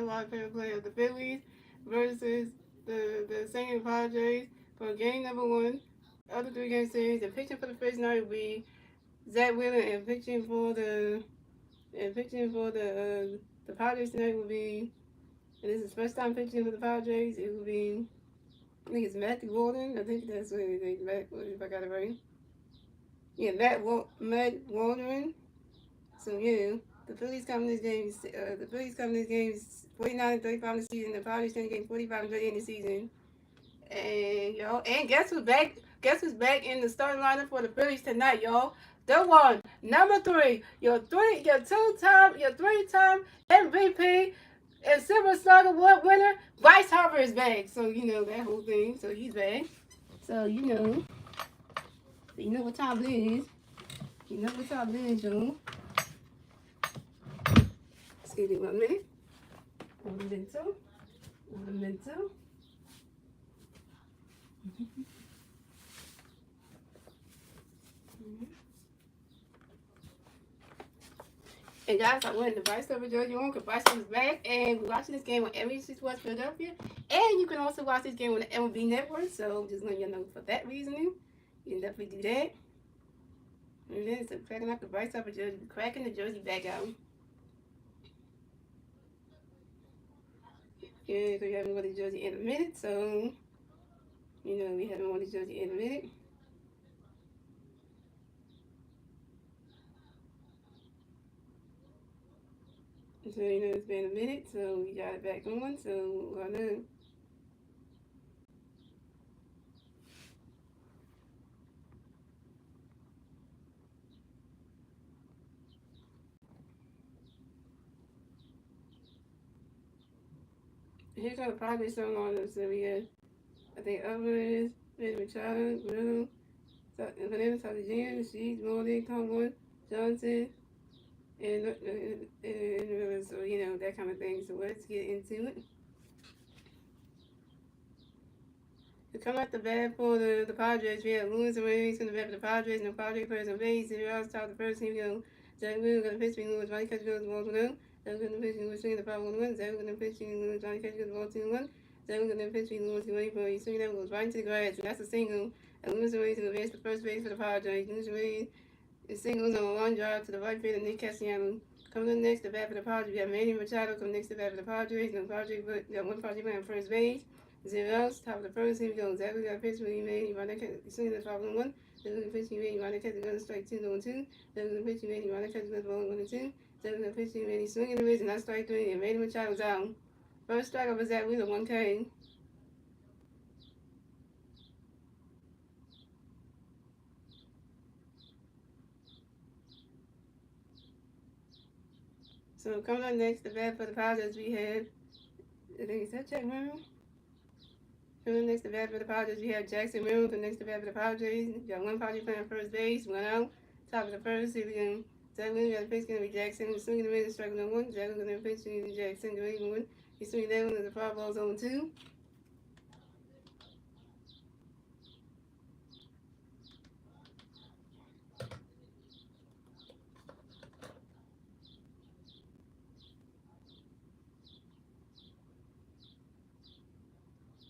live play of the Phillies versus the San Padres for game number one. Other three game series. The pitching for the first night will be Zach Wheeler, and pitching for the Padres tonight will be, and this is first time pitching for the Padres. It will be, I think it's Matthew Walden. I think that's what it is. Matt, if I got it right. Yeah, Matt Waldron. So yeah, the Phillies coming this game. The Phillies coming this game is 49-35 in the season. The Padres going to get 45-30 in the season. And y'all, and guess who's back? Guess who's back in the starting lineup for the Phillies tonight, y'all? The one, number three, your three-time MVP and Silver Slugger Award winner, Bryce Harper is back. So you know that whole thing. So he's back. So you know what time it is. You know what time it is, y'all. Excuse me 1 minute. Un momento. Un momento. And guys, I wanted to invite over Georgia on because Bryce is back, and we're watching this game on NBC Sports Philadelphia. And you can also watch this game on the MLB Network. So just letting you know for that reasoning, you can definitely do that. And then so cracking up the Bryce over Georgia, cracking the jersey back out. Yeah, so we haven't worn the jersey in a minute, so we haven't worn the jersey in a minute. So it's been a minute, so we got it back on, so I know. Here's how the project song on them. So we had, I think, Alvarez, Machado, Bruno, Vanessa Salvador, Sheets, Moldy, Tomlin, Johnson, and so that kind of thing. So let's get into it. To come out the bat for the Padres, we have Lewis and Reyes from the bat for the Padres, and the Padres players on base. If you're out top the first team, go Jack Will, going to pitch me Lewis, Johnny Catch goes the ball to them. Jack going to pitch me Lewis, swinging the 5-1-1. Jack going to pitch me Lewis, Johnny Catch goes the ball 2-1. Jack going to pitch me Lewis, waiting for you, swinging that goes right into the grass, and that's a single. And Lewis and Reyes going to base the first base for the Padres. Lewis and Reyes is singles on a long drive to the right field of Nick Castellanos. Coming up next, the bat for the Padres, we have Manny Machado coming next to the bat for the Padres, and the Padres got one Padres playing on first base. 0 outs, top of the first, here we go. Zach, we got a pitch when he made, you run that catch, swing the 5-1. Zach, we got a pitch he made, you run that catch, going to strike 2-1-2. Zach, we got a pitch he made, you run that catch, going to ball 1-2. Zach, we got a pitch he made, he swinging the wrist, and that's strike 3, and Manny Machado's out. First strike over Zach Wheeler, 1K. So coming up next, the bat for the Padres, we have, I think, is that Jack Merrill? Coming next, the bat for the Padres, we have Jackson Merrill. Coming next, the bat for the Padres, we got one Padres playing first base, 1 out. Top of the first, here we go. Jack Williams got a pitch, going to be Jackson. He's swinging the middle, striking on 1. Jack going to pitch, Jackson, going to 1. He's swinging that one, and the foul ball's on 2.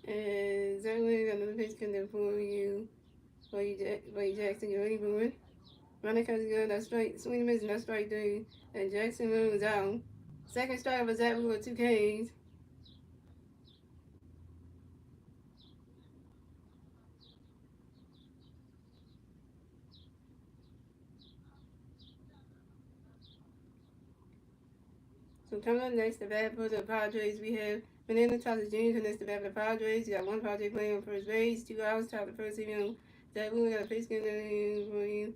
And Zach Williams got another pitch coming for you, Jackson, you're ready for it. Running comes good, that's straight. Swing and miss, and that's strike 3. And Jackson Williams out. Second strike was Zach with 2 Ks. So coming up next, the bat for the Padres, we have Fernando Tatis Jr. next to bat for the Padres. You got one Padre playing on first base, 2 outs, top of the first inning. Zach Williams got a pitch going for you,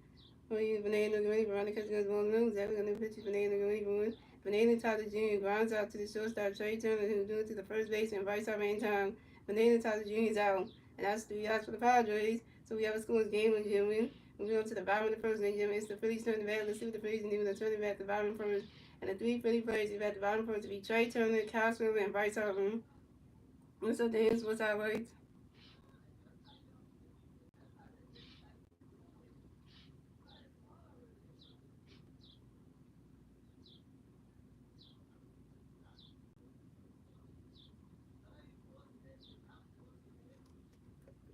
Fernando going for Veronica goes ball no. Zach Williams got a pitch, Fernando going for it. Fernando Tatis Jr. grounds out to the shortstop, Trey Turner, who do it to the first base, and Bryce Harper in time. Fernando Tatis Jr. is out, and that's 3 outs for the Padres. So we have a scoreless game on gentlemen. Moving on to the bottom of the first inning, gentlemen. It's the Phillies turn the bat. Let's see what the Phillies can do with the turning back to the bottom first. And the 3 Philly players you've at the bottom first to be Trey Turner, Kyle Swindler, and Bryce Harper. What's up, Dan? What's our rights?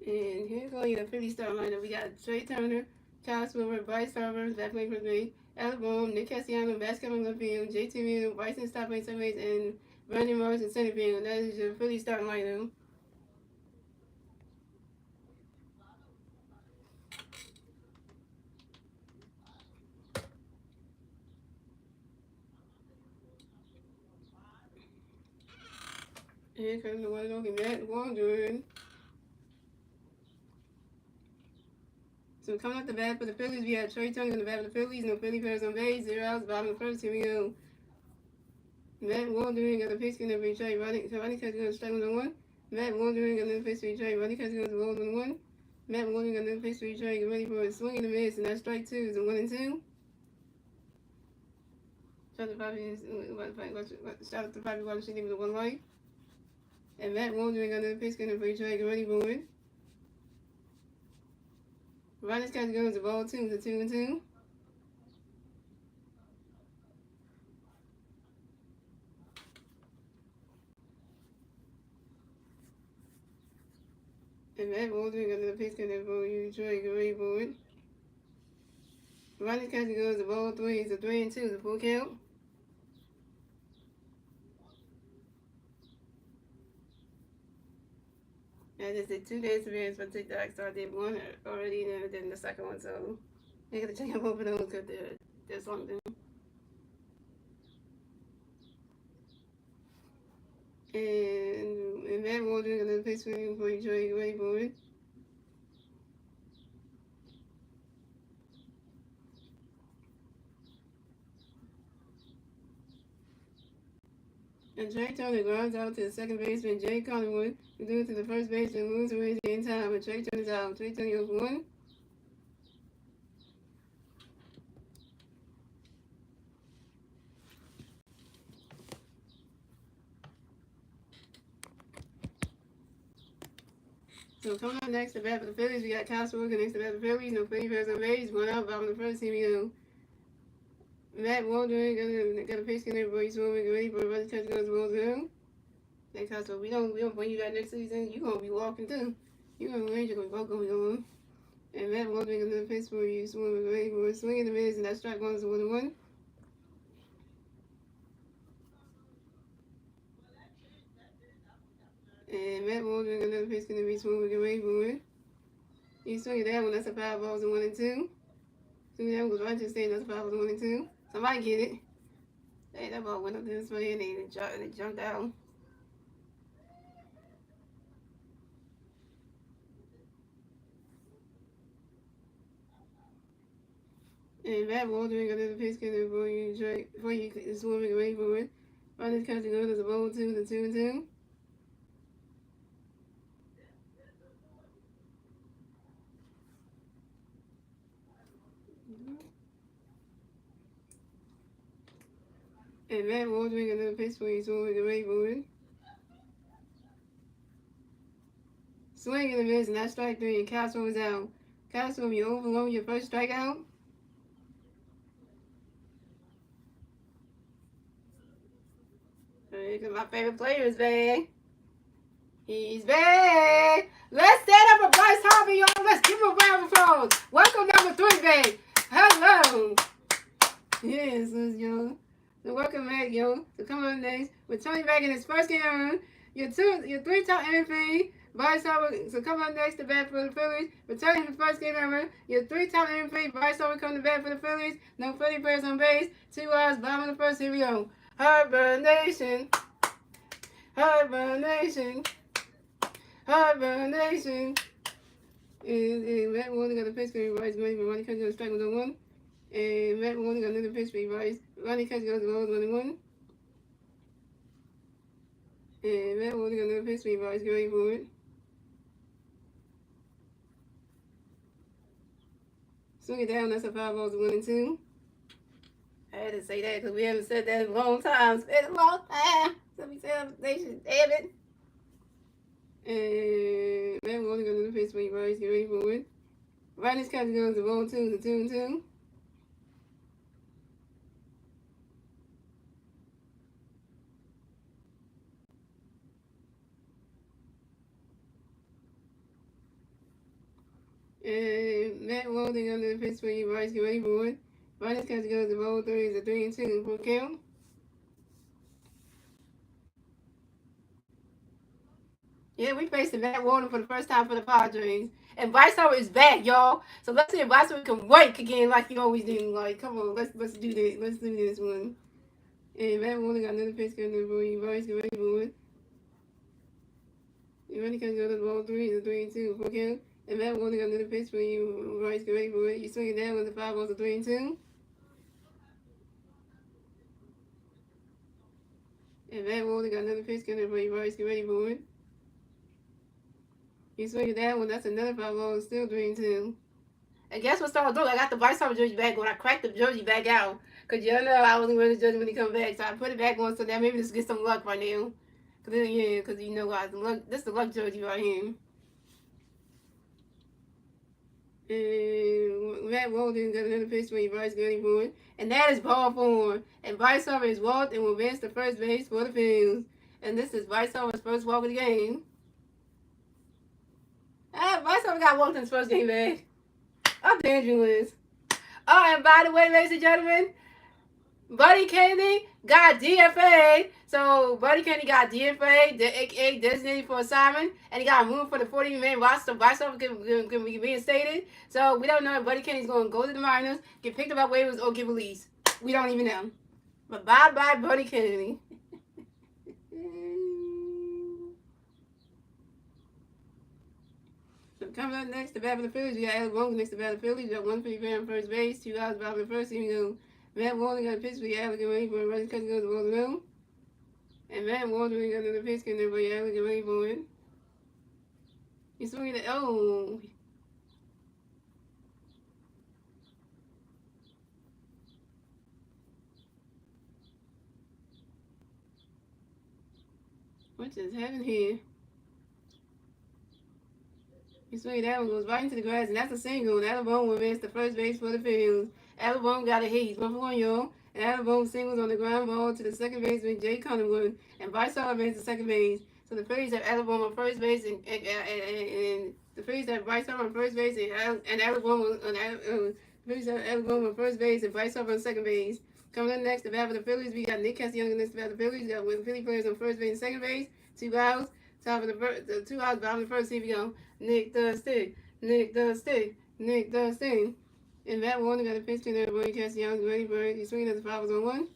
And here's only the Phillies starting lineup. We got Trey Turner, Kyle Swimmer, Bryce Harper, back playing for me, Alabama, Nick Castellanos, basketball in the field, JT Real, Bryson Stop playing some ways, and Brandon Morris in center field. That is your Phillies starting lineup. Here comes the one looking Matt Waldron. So coming off the bat for the Phillies, we have Trey Turner in the bat for the Phillies. No Philly players on base. 0 outs. Bottom of the first. Here we go. Matt Waldron got the pitch in every Trey. Ronnie Catch goes strike 1. Matt Waldron got the pitch to Trey. Ronnie Catch goes ball 1. Matt Waldron got the pitch to Trey. Get ready for a swing and a miss, and that's strike 2. It's a 1-2. Shout out to Bobby Water. She gave it 1 life. And Matt Waldron got the pitch in every Trey. Get ready for it. Ronnie Catch goes the ball 2. It's a 2-2. And Matt Waldron got the pitch in every Trey. Get ready for it. Ronnie Catch goes the ball 3. It's a 3-2. It's a full count. I just did 2 days severance for TikTok, so I did one already and then the second one, so I gotta check out both of those because they're something. And Matt Waldron got another pitch for you before you try to get ready for it. And Trey Turner grounds out to the second baseman, Jay Collingwood, who threw it to the first baseman, moves away in time, but Trey Turner's out. Trey Turner goes for 1. So coming up next, the bat for the Phillies, we got Kyle Swimmer next to the bat for the Phillies. No Philly players on base. 1 out, bottom of the first. Here we go. Matt Waldron got a pitch in there, boy. Swimmer, get ready for the run. Catch goes balls down. That Kyle Swimmer, we don't bring you back next season. You gonna be walking too. You gonna range. You're gonna be going. And Matt Waldron got another pitch for you. Swimmer, get ready for a swing in the mids, and that strike one is a 1-1. And Matt Waldron got another pitch in the Swimmer, get ready for it. He swinging that one. That's a 5 balls and 1-2. Swinging that one goes right to the stand. That's a 5 balls and 1-2. Somebody get it. Hey, that ball went up this way and it jumped out. And Matt Waldron got another pitch in before you Swimmer get ready for it. Ronnie's catching goes as a ball 2 to 2-2. And Matt Waldron got another pitch for you. Swimmer get ready for it. Swing in the miss, and that's strike 3, and Kyle Swimmer's out. Kyle Swimmer, you overload your first strikeout. Because my favorite player is back. He's back. Let's set up a Bryce Harper, y'all. Let's give him a round of applause. Welcome number 3, back. Hello. Yes, y'all. So welcome back, yo. So come on next. With Tony back in his first game, your 3-time MVP, Bryce Harper. So come on next to bat for the Phillies. Returning his first game ever. Your 3-time MVP, Bryce Harper, coming to bat for the Phillies. No Philly players on base. 2 outs, bottom of the first. Here we go. Harper Nation. Harper Nation. Harper Nation. And Matt Waldron got a pitch for Bryce going for Ronnie Catch goes strike 1. And Matt Waldron got another pitch for Bryce. Ronnie Catch goes balls 1-1. And Matt Waldron got another pitch for Bryce. Get ready for it. Swing it down. That's a 5 balls 1-2. I had to say that because we haven't said that in a long time. It's been a long time. So we said nation, damn it. And Matt Waldron got another pitch for Bryce. Get ready for it. Ronnie's Catch goes to ball 2 to 2-2. Matt Walden under the Pittsburgh Vice get ready for it. Vice catch goes to roll 3 is a 3-2 for count. Yeah, we faced Matt Walden for the first time for the Padres. And Bryce Harper is back, y'all. So let's see if Bryce Harper can work again like he always do. Like, come on, let's do this. Let's do this one. And Matt Walden got another pitch coming for you. Bryce get ready for it. You ready to go to the ball 3 is a 3-2 for count. And Matt Walden got another pitch for you. Bryce get ready for it. You swing it down with the 5 balls a 3-2. And Matt Walden got another pitch coming for you. Bryce get ready for it. You swing it that one, that's another 5 balls, still 3-2. And guess what started doing? I got the Bryce Harper jersey back when I cracked the jersey back out. Because y'all know I wasn't wearing the jersey when he come back. So I put it back on so that maybe just get some luck right now. Because yeah, because you know guys, the luck, this is the luck jersey right here. And Matt Walden got another pitch for Bryce getting for it. And that is ball 4. And Bryce Harper is walked and will advance to first base for the Phillies. And this is Bryce Harper's first walk of the game. Bryce Harper got walked in his first game back. I'm dangerous. Oh, and by the way, ladies and gentlemen, Buddy Kennedy got DFA. So Buddy Kennedy got DFA, aka designated for assignment, and he got moved for the 40-man roster. Bryce Harper can be reinstated. So we don't know if Buddy Kennedy's going to go to the minors, get picked up by waivers, or get released. We don't even know. But bye-bye, Buddy Kennedy. So coming up next, the bat for the Phillies, we got Alex Wong next to bat for the Phillies. We got 153 on first base, 2 outs, bat for the first. Here we go. Matt Walden got a pitch for Alex, get ready for it. Running cut goes to the middle. And Matt Walden got another pitch, getting there for Alex, get ready for it. He's swinging it. Oh. What just happened here? He swung that one, goes right into the grass, and that's a single. And Alabama will advance to first base for the Phillies. Alabama got a hit. He's 1-for-1, y'all. And Alabama singles on the ground ball to the second baseman, Jay Cunningham. And Bryce Harper advances to second base. So the Phillies have Alabama on first base, and the Phillies have Bryce Harper on first base, and Alabama the Phillies have Alabama on first base, and Bryce Harper on second base. Coming up next, the bat for the Phillies, we got Nick Castellanos next to bat for the Phillies. We got Philly players on first base and second base. 2 outs. Top of the 2 outs, bottom of the first. Here we go. Nick does stick. Nick does stick. Nick does stick. And Matt Warner got a pitch to there. Boy Castellanos ready for it. He's swinging at the 5 on 1.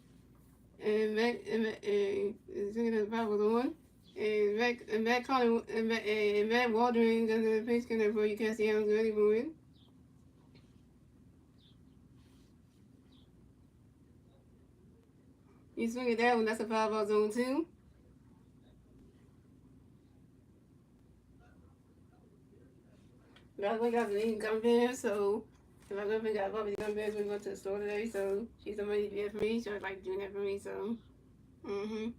And Matt swinging at the 5 on 1. And Matt Collins and Matt Waldron got a pitch to there. Boy Castellanos ready for it. He's swinging that one. That's a 5 on zone 2. By the way, got the need come here, so if my girlfriend got Bobby come here, we're going to the store today, so she's the money to do that for me. She would like doing that for me, so And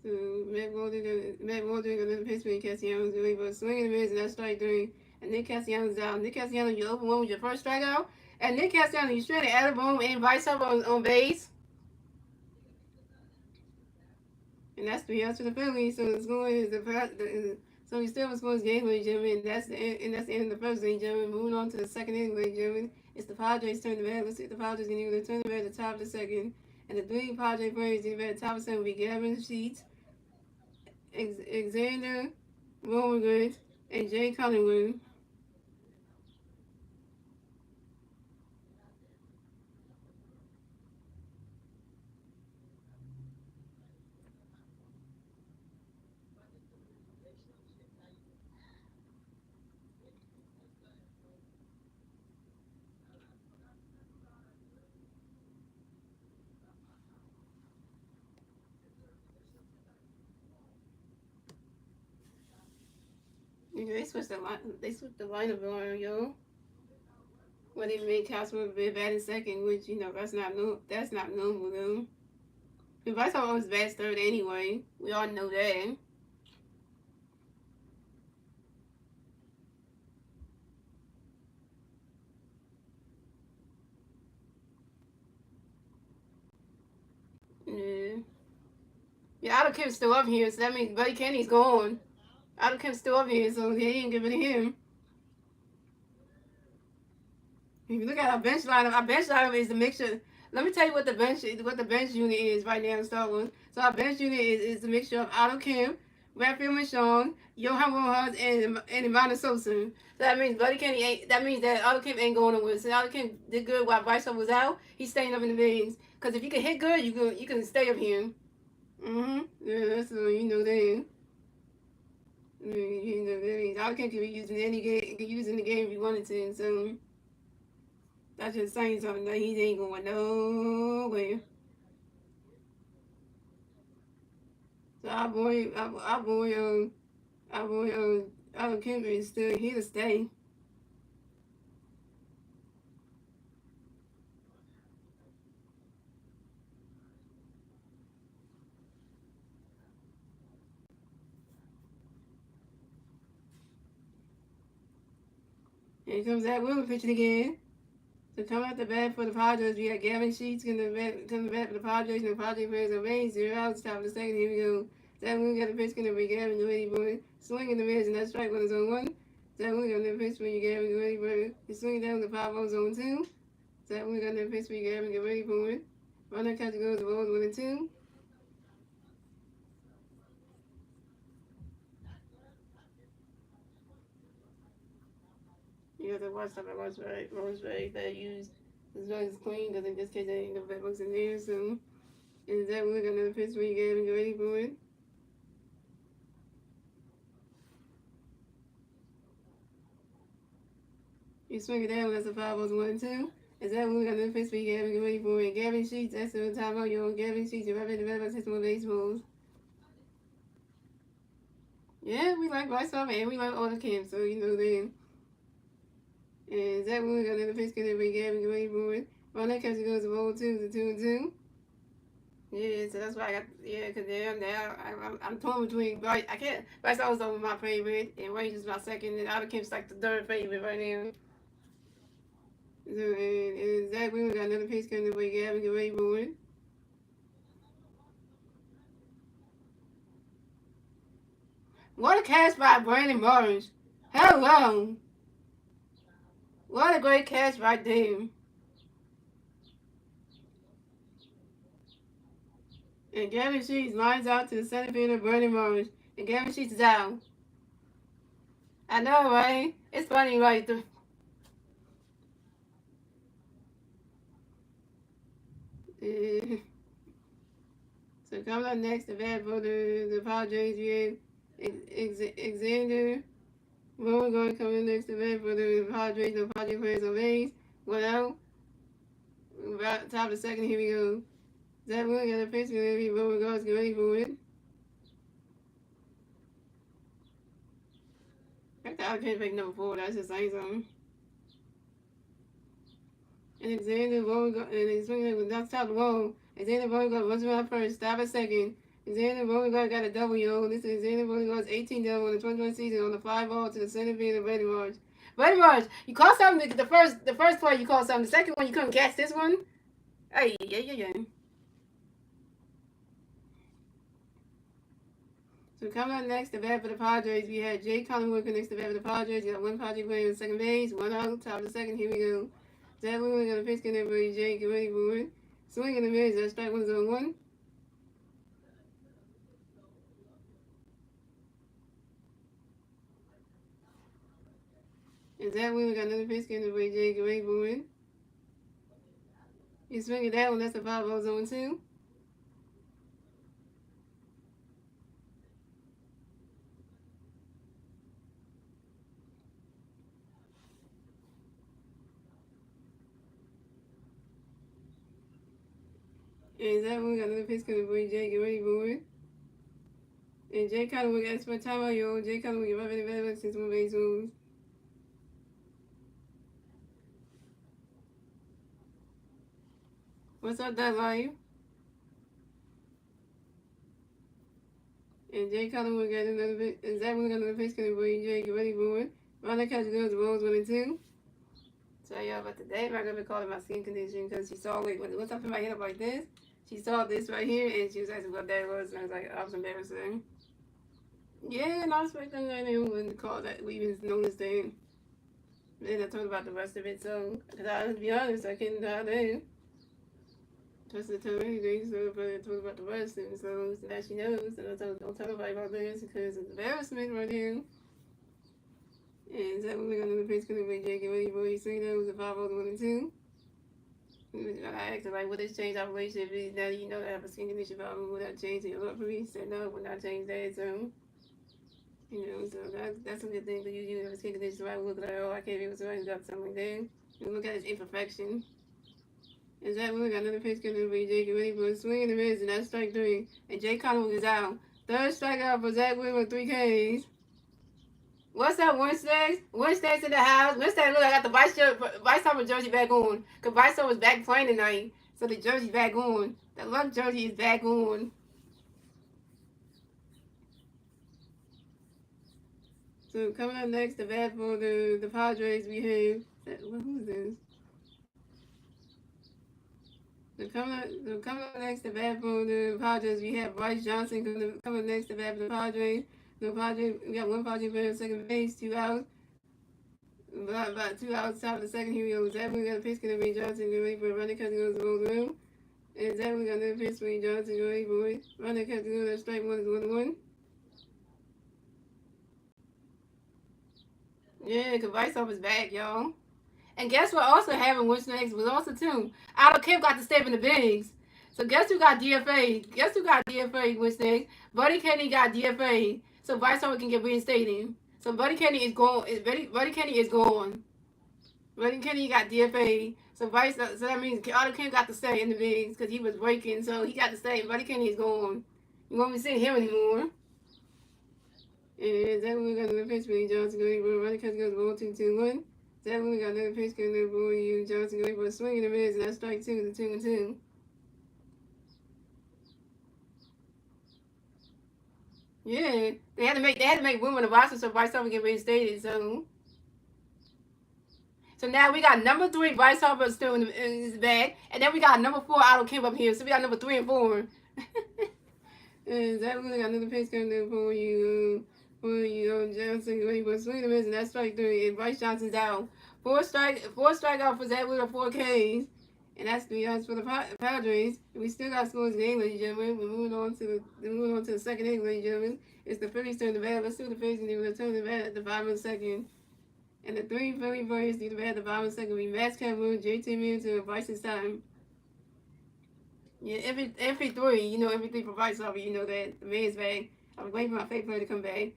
so Matt Waldron got another pitch for Castellanos doing for swinging the mids, and that's strike 3. And Nick Castellanos out. Nick Castellanos, you open 1 with your first strikeout. And Nick Castellanos, you stranded Alabama and Bryce Harper on base. And that's 3 outs for the Phillies. So the score is so we still have a sports game, ladies and gentlemen. That's the end of the first, ladies and gentlemen. Moving on to the second inning, ladies and gentlemen. It's the Padres' turn to bat. Let's see if the Padres can either turn the bat at the top of the second. And the 3 Padres players in the bat at the top of the second will be Gavin Sheets, Alexander Rowan, and Jay Collingwood. They switched the line. They switched the lineup around, yo. When they made Castro be bad in second, which that's not normal though. And Bryce Harper was bad third anyway. We all know that. Yeah. Yeah, I don't care if it's still up here, so that means Buddy Kennedy's gone. Otto Kemp's still up here, so yeah, he didn't get rid of him. If you look at our bench lineup is the mixture. Let me tell you what the bench unit is right now in Star Wars. So our bench unit is the mixture of Otto Kemp, Raphael Michon, Johan Rojas, and Ivana Sosa. So that means Buddy Kenny ain't. That means that Otto Kemp ain't going nowhere. So Otto Kemp did good while Bryce was out. He's staying up in the bigs. Cause if you can hit good, you can stay up here. Yeah, that's you know that. You know that. Otto Kemp can be used in any game. Can use in the game if you wanted to. So. That's just saying something that he ain't going nowhere. So our boy, Alvin Kimber is still here to stay. Here comes that Willie pitching again. So coming out the bat for the Padres, we got Gavin Sheets coming the bat for the Padres, and the Padres players are base 0 outs, top of the second. Here we go. That Willie got the pitch, gonna be Gavin, the ready boy. Swinging the mids, and that's strike with his own one. That Willie got the pitch for you, Gavin, get ready boy. He's swinging down the 5-0 zone 2. That Willie got the pitch for you, Gavin, get ready for it. Runner catch goes the balls 1 and 2. You have to watch stuff at Roseberry that use as long as clean because in this case they ain't no bed bugs in there. So is that we're gonna pitch we get and get ready for it. You swing it down, that's a 5-0 1 2. Is that we're gonna pitch we get and get ready for it. Gavin Sheets, that's the time out your Gavin Sheets, you're right in the bed by 6 more baseballs. Yeah, we like Bryce Harper and we like all the camps, so you know then. And Zach Williams got another pitch, get every Gavin, get ready for it. Ronald catch goes to roll 2 to 2 and 2. Yeah, so that's why I got, yeah, because now I'm torn between, I can't, Bryce always over my favorite, and Range is my second, and Outer Kemp's like the third favorite right now. So, and Zach Williams got another pitch coming away, Gavin, get ready for it. What a catch by Brandon Burns. Hello. What a great catch right there. And Gavin Sheets lines out to the center fielder, Brandon Burns. And Gavin Sheets is out. I know, right? It's funny, right? So coming up next, the bat for the Padres, we have Alexander. We're going to come in next, the bat for the Padres. The Padres players on base. 1 out. About top of the second, here we go. Zach Williams got a pitch, and then Beauregard's get ready for it. I thought I can't make number 4. That's just saying something. Alexander Beauregard, and he's swinging with that's top of the wall. Alexander Beauregard runs around first, stop at second. Alexander Beauregard got a double, yo. This is Alexander Beauregard's 18th double in the 2020 season on the fly ball to the center field of Brady March. Brady March, you called something, the first play you called something. The second one you couldn't catch this one. Hey, yeah. So coming up next, the bat for the Padres, we had Jay Collingwood next to the bat for the Padres. You got one Padre player in second base, 1 out, top of the second. Here we go. Zach Williams got a pitch in there for Jay, get ready for it. Swing in the mids, that's strike 1 zone 1. And Zach Williams got another pitch in there for Jay, get ready for it. You swing it that one, that's a 5-0 zone 2. And Zach Williams got another pitch in there for Jay, get ready for it. And Jay Collingwood got spent time out, yo. Jay Collingwood get right in the bat since 1 base moves. What's up, that live? And Jay Collingwood got another pitch. And Zach Williams got another pitch coming for you, Jay. Get ready for it. Ronald catch goes the balls 1 and 2. Tell y'all about today. I'm not gonna be calling my skin condition because she saw it when what's up in my head up like this. She saw this right here and she was asking what that was, and I was like, I was embarrassing. Yeah, and I was expecting that they wouldn't call that we even noticed thing. Then I told about the rest of it, so, because I, to be honest, I couldn't dial in. Just to tell anything, so but I told about the rest, and so now she knows, and I told, don't tell nobody about this because it's embarrassment right here. And so we're gonna do the pitch because we Jake and Willie Boy, so that was a 5 1 and 2. I asked her, like, would this change our relationship? Now you know that I have a skin condition problem, would that change your love for me? She said, no, would not change that, so. You know, so that's a good thing because you have a skin condition, so I look like, oh, I can't be with somebody who's got something like that. You look at his imperfection. And Zach Wilson got another pitch coming over Jake and Willie for a swing and a miss, and that's strike 3. And Jake Connell is out. Third strikeout for Zach Wilson with 3 Ks. What's up, Wednesdays? Wednesdays in the house. Wednesday, look, I got the Vice Summer jersey back on. Because Vice Summer was back playing tonight. So the jersey's back on. The luck jersey is back on. So coming up next, the bat for the Padres, we have... Who's this? So coming up next, the bat for the Padres, we have Bryce Johnson coming next, the bat for the Padres. The Padres, we got one Padres player on second base, 2 outs. About 2 outs top of the second, here we go. Zachary got a pitch, going to be Johnson, get ready for a running cut to go to the road room. And Zachary got another pitch, for Johnson, get ready for it. Running cut to go to strike 1 is 1-1. Yeah, because Vice off his back, y'all. And guess what also happened, which next was also too. Otto Kemp got to step in the bigs. So guess who got DFA? Guess who got DFA, which next? Buddy Kenny got DFA. So Vice Howard can get reinstated. So Buddy Kenny is gone. Buddy Kenny is gone. Buddy Kenny got DFA. So that means Otto Kemp got to stay in the bigs because he was breaking. So he got to stay. Buddy Kenny is gone. You won't be seeing him anymore. And that we got another pitch for Johnson going for running cut goes 1-2-2-1. That we got another pitch coming for you, Johnson going for a swing in the miss, and that's strike 2, the 2-2. Yeah, they had to make room on the roster so Bryce Harper get reinstated. So now we got number 3 Bryce Harper still in his bag, and then we got number 4 Otto Kemp up here. So we got number 3 and 4. And that we got another pitch coming for you. Johnson going for a swing in the miss, and that's strike 3. And Bryce Johnson's out. Four strikeout for Zach with 4 Ks. And that's 3 outs for the Padres. We still got scores in the game, ladies and gentlemen. We're moving on to the second inning, ladies and gentlemen. It's the Phillies turn to bat. Let's see what the Phillies can do. We'll turn the bat at the bottom of the second. And the 3 Philly Braves do the bat at the bottom of the second. We Max Cameron, JT Milton, and Bryce's time. Yeah, every 3, you know, every 3 for Bryce over, you know that the man's back. I was waiting for my favorite player to come back.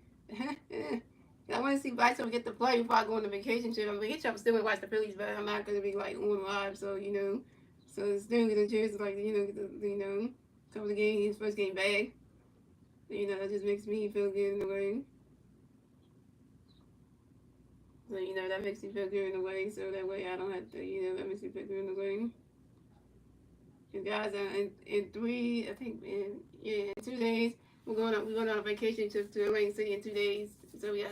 I want to see Bryce get to play before I go on the vacation trip. I'm vacation trip, still going to watch the Phillies, but I'm not going to be like on live, so you know. So still get a chance to like cover the game, his first game back. You know, that just makes me feel good in a way. So you know that makes me feel good in a way. So that way I don't have to, you know, that makes me feel good in a way. And guys, in 3, I think, in 2 days. We're going on a vacation trip to Atlantic City in 2 days. So we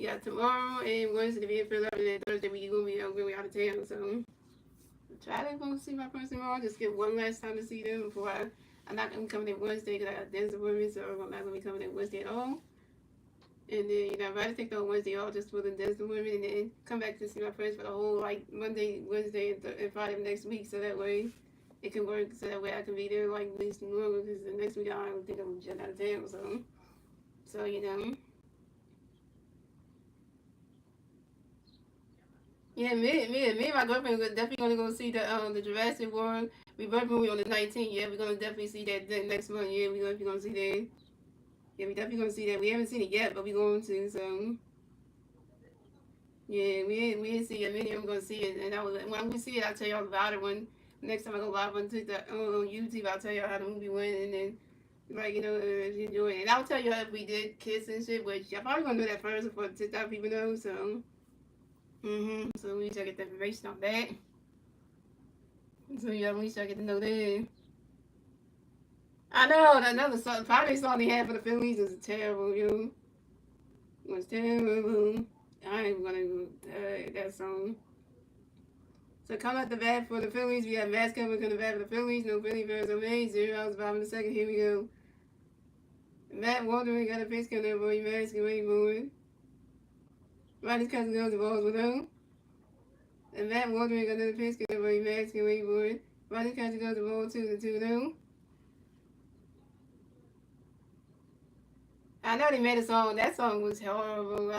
got tomorrow and Wednesday to be in Philadelphia, and Thursday we're gonna be out of town. So try to go see my parents tomorrow. Just get one last time to see them before I'm not gonna be coming in Wednesday because I got dentist appointment, so I'm not gonna be coming in Wednesday at all. And then I'd rather take the Wednesday off just for the dentist appointment, and then come back to see my friends for the whole like Monday, Wednesday, and Friday of next week. So that way it can work, so that way I can be there like at least longer, because the next week I don't think I'm just out of town. So you know. Yeah, me and my girlfriend are definitely gonna go see the Jurassic World Rebirth movie on the 19th. Yeah, we're gonna definitely see that next month. Yeah, we're gonna see that. Yeah, we definitely gonna see that. We haven't seen it yet, but we're going to. So yeah, we ain't see it. Me and him gonna see it, and when we see it, I'll tell y'all about it. When next time I go live on YouTube, I'll tell y'all how the movie went, and then like if you enjoy it, and I'll tell you if we did kiss and shit. Which y'all probably gonna do that first before TikTok people know. So. So we need to get the information on that. So yeah, we need to get to know that. I know that another song, probably song they had for the Phillies is terrible, yo. It was terrible. I ain't gonna that song. So come out the bat for the Phillies. We have Max coming to the bat for the Phillies. No Philly fans are made. 0 outs, bottom of the second. Here we go. Matt Waldron got a pitch coming over. He managed to get moving. Ronnie's cousin goes the balls with him. And Matt Waldron got another pitch coming over. He managed to get moving. Ronnie's cousin goes the ball 2-2 I know they made a song. That song was horrible.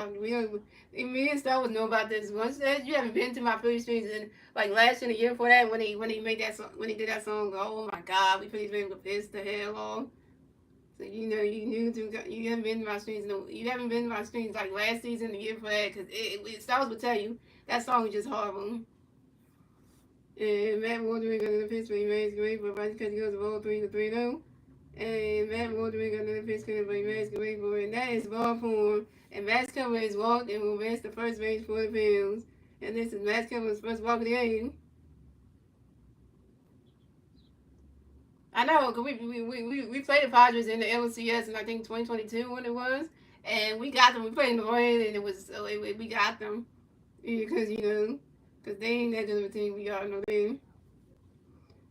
Me and Star would know about this. Once that you haven't been to my Phillies streets and like last year, the year before that, when he made that song, when he did that song, oh my God, we Phillies fans were pissed the hell off. So you haven't been to my streets. No, you haven't been to my streets like last season, the year before that, because Stars would tell you that song was just horrible. And Matt Waldron got another pitch, but he made his way, but Bryce Catch goes the ball 3-3 And Matt Waldron got another pitch coming, but he managed to wait for it. And that is ball form. And Max Cover is walked and will advance the first base for the Phillies. And this is Max Cover's first walk of the game. I know, because we played the Padres in the LCS in I think 2022 when it was. And we got them. We played in the rain, and it was we got them. Because, because they ain't that good of a team. We all know them.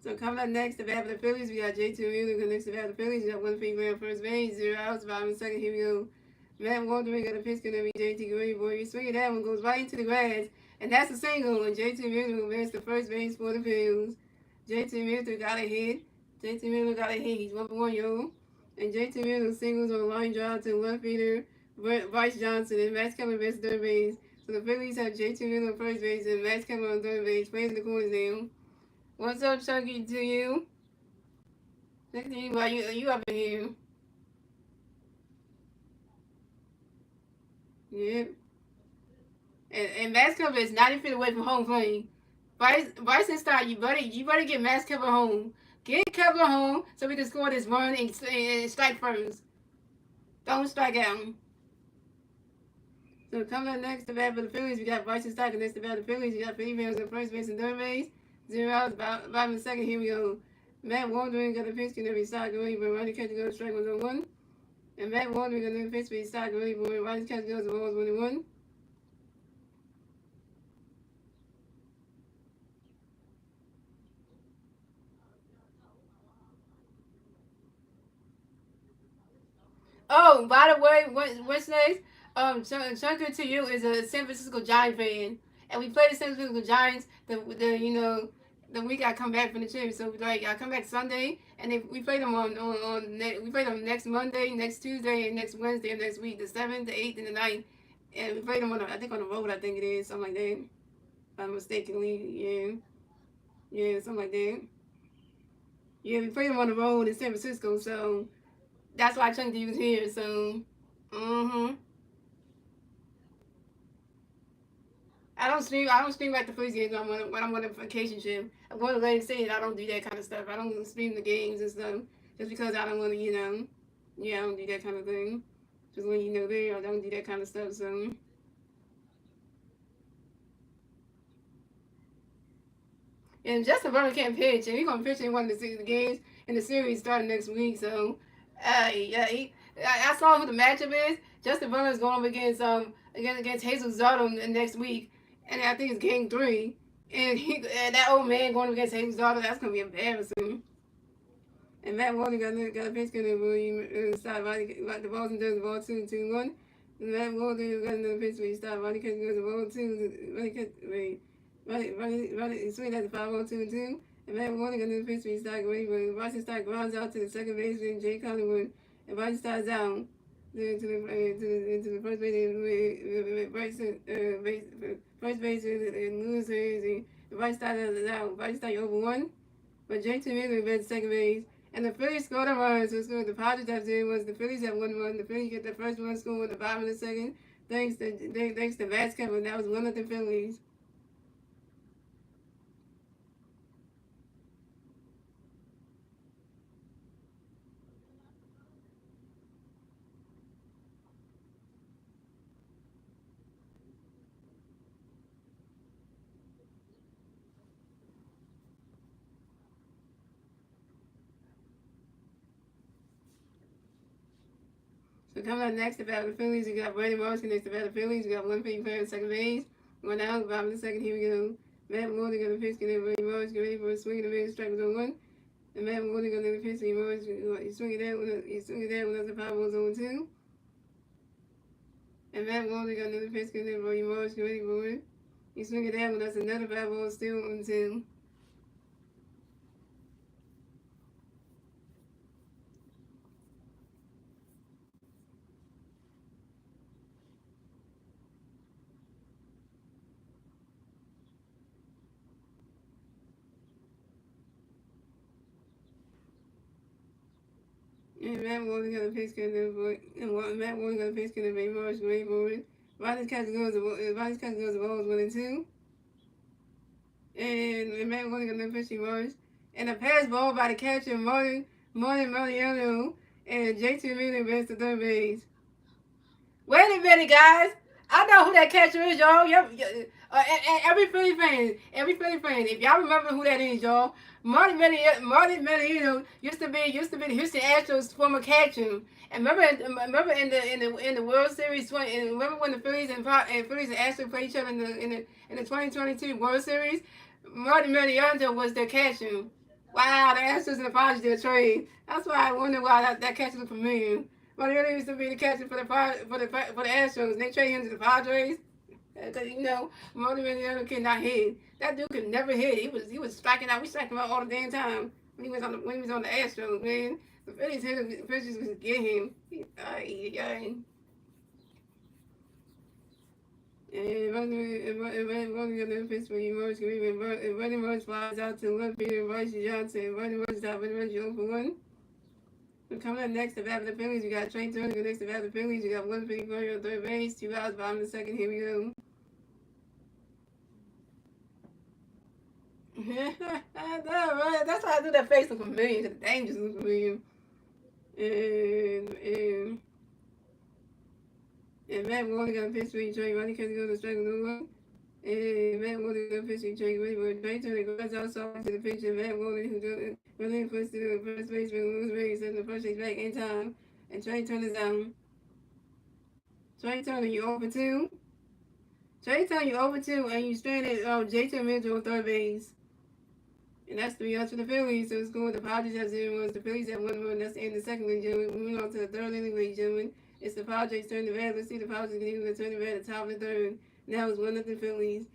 So coming up next, to bat for the Phillies, we got J.T. Wheeler. Next to bat for the Phillies, we got one finger on first base, 0 outs, bottom of second. Here we go. Matt Waldron got a pitch going to be J.T. Gray, boy. You swing at that one, goes right into the grass. And that's a single, and J.T. Wheeler will advance to first base for the Phillies. J.T. Wheeler got a hit. J.T. Wheeler got a hit. He's 1-for-1, yo. And J.T. Wheeler singles on a line drive to left fielder Bryce Johnson, and Max Kemmer advances third base. So the Phillies have J.T. Wheeler on first base and Max Kemmer on third base. Players in the corners now. What's up, Chunky, to you? Look at you, why you up in here. Yep. And Max Cover is 90 feet away from home plate. Bryson Stott, you better get Max Cover home. Get Cover home so we can score this run and strike first. Don't strike out. So coming up next, to bat for the Phillies, we got Bryson Stott. And next to bat for the Phillies, we got Phillies on first base and third base. 0 outs, bottom of second. Here we go. Matt Waldron got a pitch and every side away, but Ronnie Catch goes strike 1-1. And Matt Waldron got another pitch, but he's side away, but Ronnie Catch goes the balls 1-1. Oh, by the way, what's next? Chunker to you is a San Francisco Giant fan, and we played the San Francisco Giants the week I come back from the trip. So like I come back Sunday, and we played them we played them next Monday, next Tuesday, and next Wednesday of next week, the 7th, the 8th, and the 9th. And we played them on I think on the road. I think it is something like that. If I'm mistakenly, yeah, something like that. Yeah, we played them on the road in San Francisco, so that's why Chunky was here. So, I don't stream like the Phillies games when I'm on a vacation trip. I'm going to Atlantic City. I don't do that kind of stuff. I don't stream the games and stuff just because I don't want to, I don't do that kind of thing. Just when there, I don't do that kind of stuff. So, and Justin Vernon can't pitch, and he's gonna pitch in one of the games in the series starting next week. So, I saw who the matchup is. Justin Vernon is going up against Jesus Zardo next week, and I think it's game 3. And that old man going up against Jesus Zardo, that's gonna be embarrassing. And Matt Waldron got a pitch going to start the Boston does the ball 2-1. And Matt Waldron got another pitch where he stopped Ronnie Catch goes the ball 2. Ronnie swing at the 5-0-2-2. And Matt Waldron got another pitch where he started away, but Boston Stott grounds out to the second baseman Jay Collingwood. And Bryson Stott's out to the first base and Lewis Hayes. And Bryson Stott is out. Bryson Stott over 1. But J.T. Wheeler advanced to second base. And the Phillies scored a run. So the Padres have the Phillies have 1-1. The Phillies get the first one scored in the bottom of the second. Thanks to Vasquez, and that was 1-0 Phillies. So coming up next, to bat the Phillies, we got Brandon Morrison next to bat the Phillies. We got one field player on second base. 1 out, bottom of the second. Here we go. Matt Waldron got a pitch, and Brandon Morrison get ready for a swing and a miss. Strike 1-1. And Matt Morgan got another pitch. He swing it out with the power was on two. And Matt Morgan got another pitch. He Morris ready for it. He swing it out with us another power still on two. And Matt Morgan got a pitch. And Matt Morgan got a pitch. And Morris ready for it. Riley's catch goes the ball is 1-2. And Matt Morgan got another pitch. Morris. And a pass ball by the catcher Martin Mariano. And JT Miller best to third base. Wait a minute, guys. I know who that catcher is, y'all. Every Philly fan, if y'all remember who that is, y'all, Martin Mariano used to be the Houston Astros former catcher. And remember in the World Series, and remember when the Phillies and Astros played each other in the 2022 World Series, Martin Mariano was their catcher. Wow, the Astros and the Padres did a trade. That's why I wonder why that catcher looked familiar. Mariano used to be the catcher for the Astros. And they traded him to the Padres because Mariano cannot hit. That dude could never hit. He was striking out. We struck him out all the damn time when he was on the Astros, man. The Phillies pitchers was get him. And running pitch for you, and running Morris flies out to left field, Bryce Johnson. Running Morris out, running Morris 0 for 1. Coming up next to bat for the Phillies, we got Trey Turner. Next to bat for the Phillies, we got 154 on third base, 2 outs, bottom of the second. Here we go. I know, right? That's why I do that face look familiar, because the dangerous look familiar. And Matt Warner got a pitch for Trey. Ronnie can't go to strike no one. And Matt Warner got a pitch for Trey. Trey Turner goes outside to the pitch, and Matt Warner, who goes running first to the first baseman, lose base, and the first base back in time. And Trey Turner's down. Trey Turner, you over 2. Trey Turner, you over 2, and you stranded J.T. Mitchell on third base. And that's 3 outs for the Phillies. So it's going. The Padres have 0 runs. The Phillies have 1 run. That's the end of the second inning, gentlemen. Moving on to the third inning, ladies and gentlemen. It's the Padres turn the bat. Let's see the Padres can even turn the bat at the top of the third. Now it's 1-0 Phillies.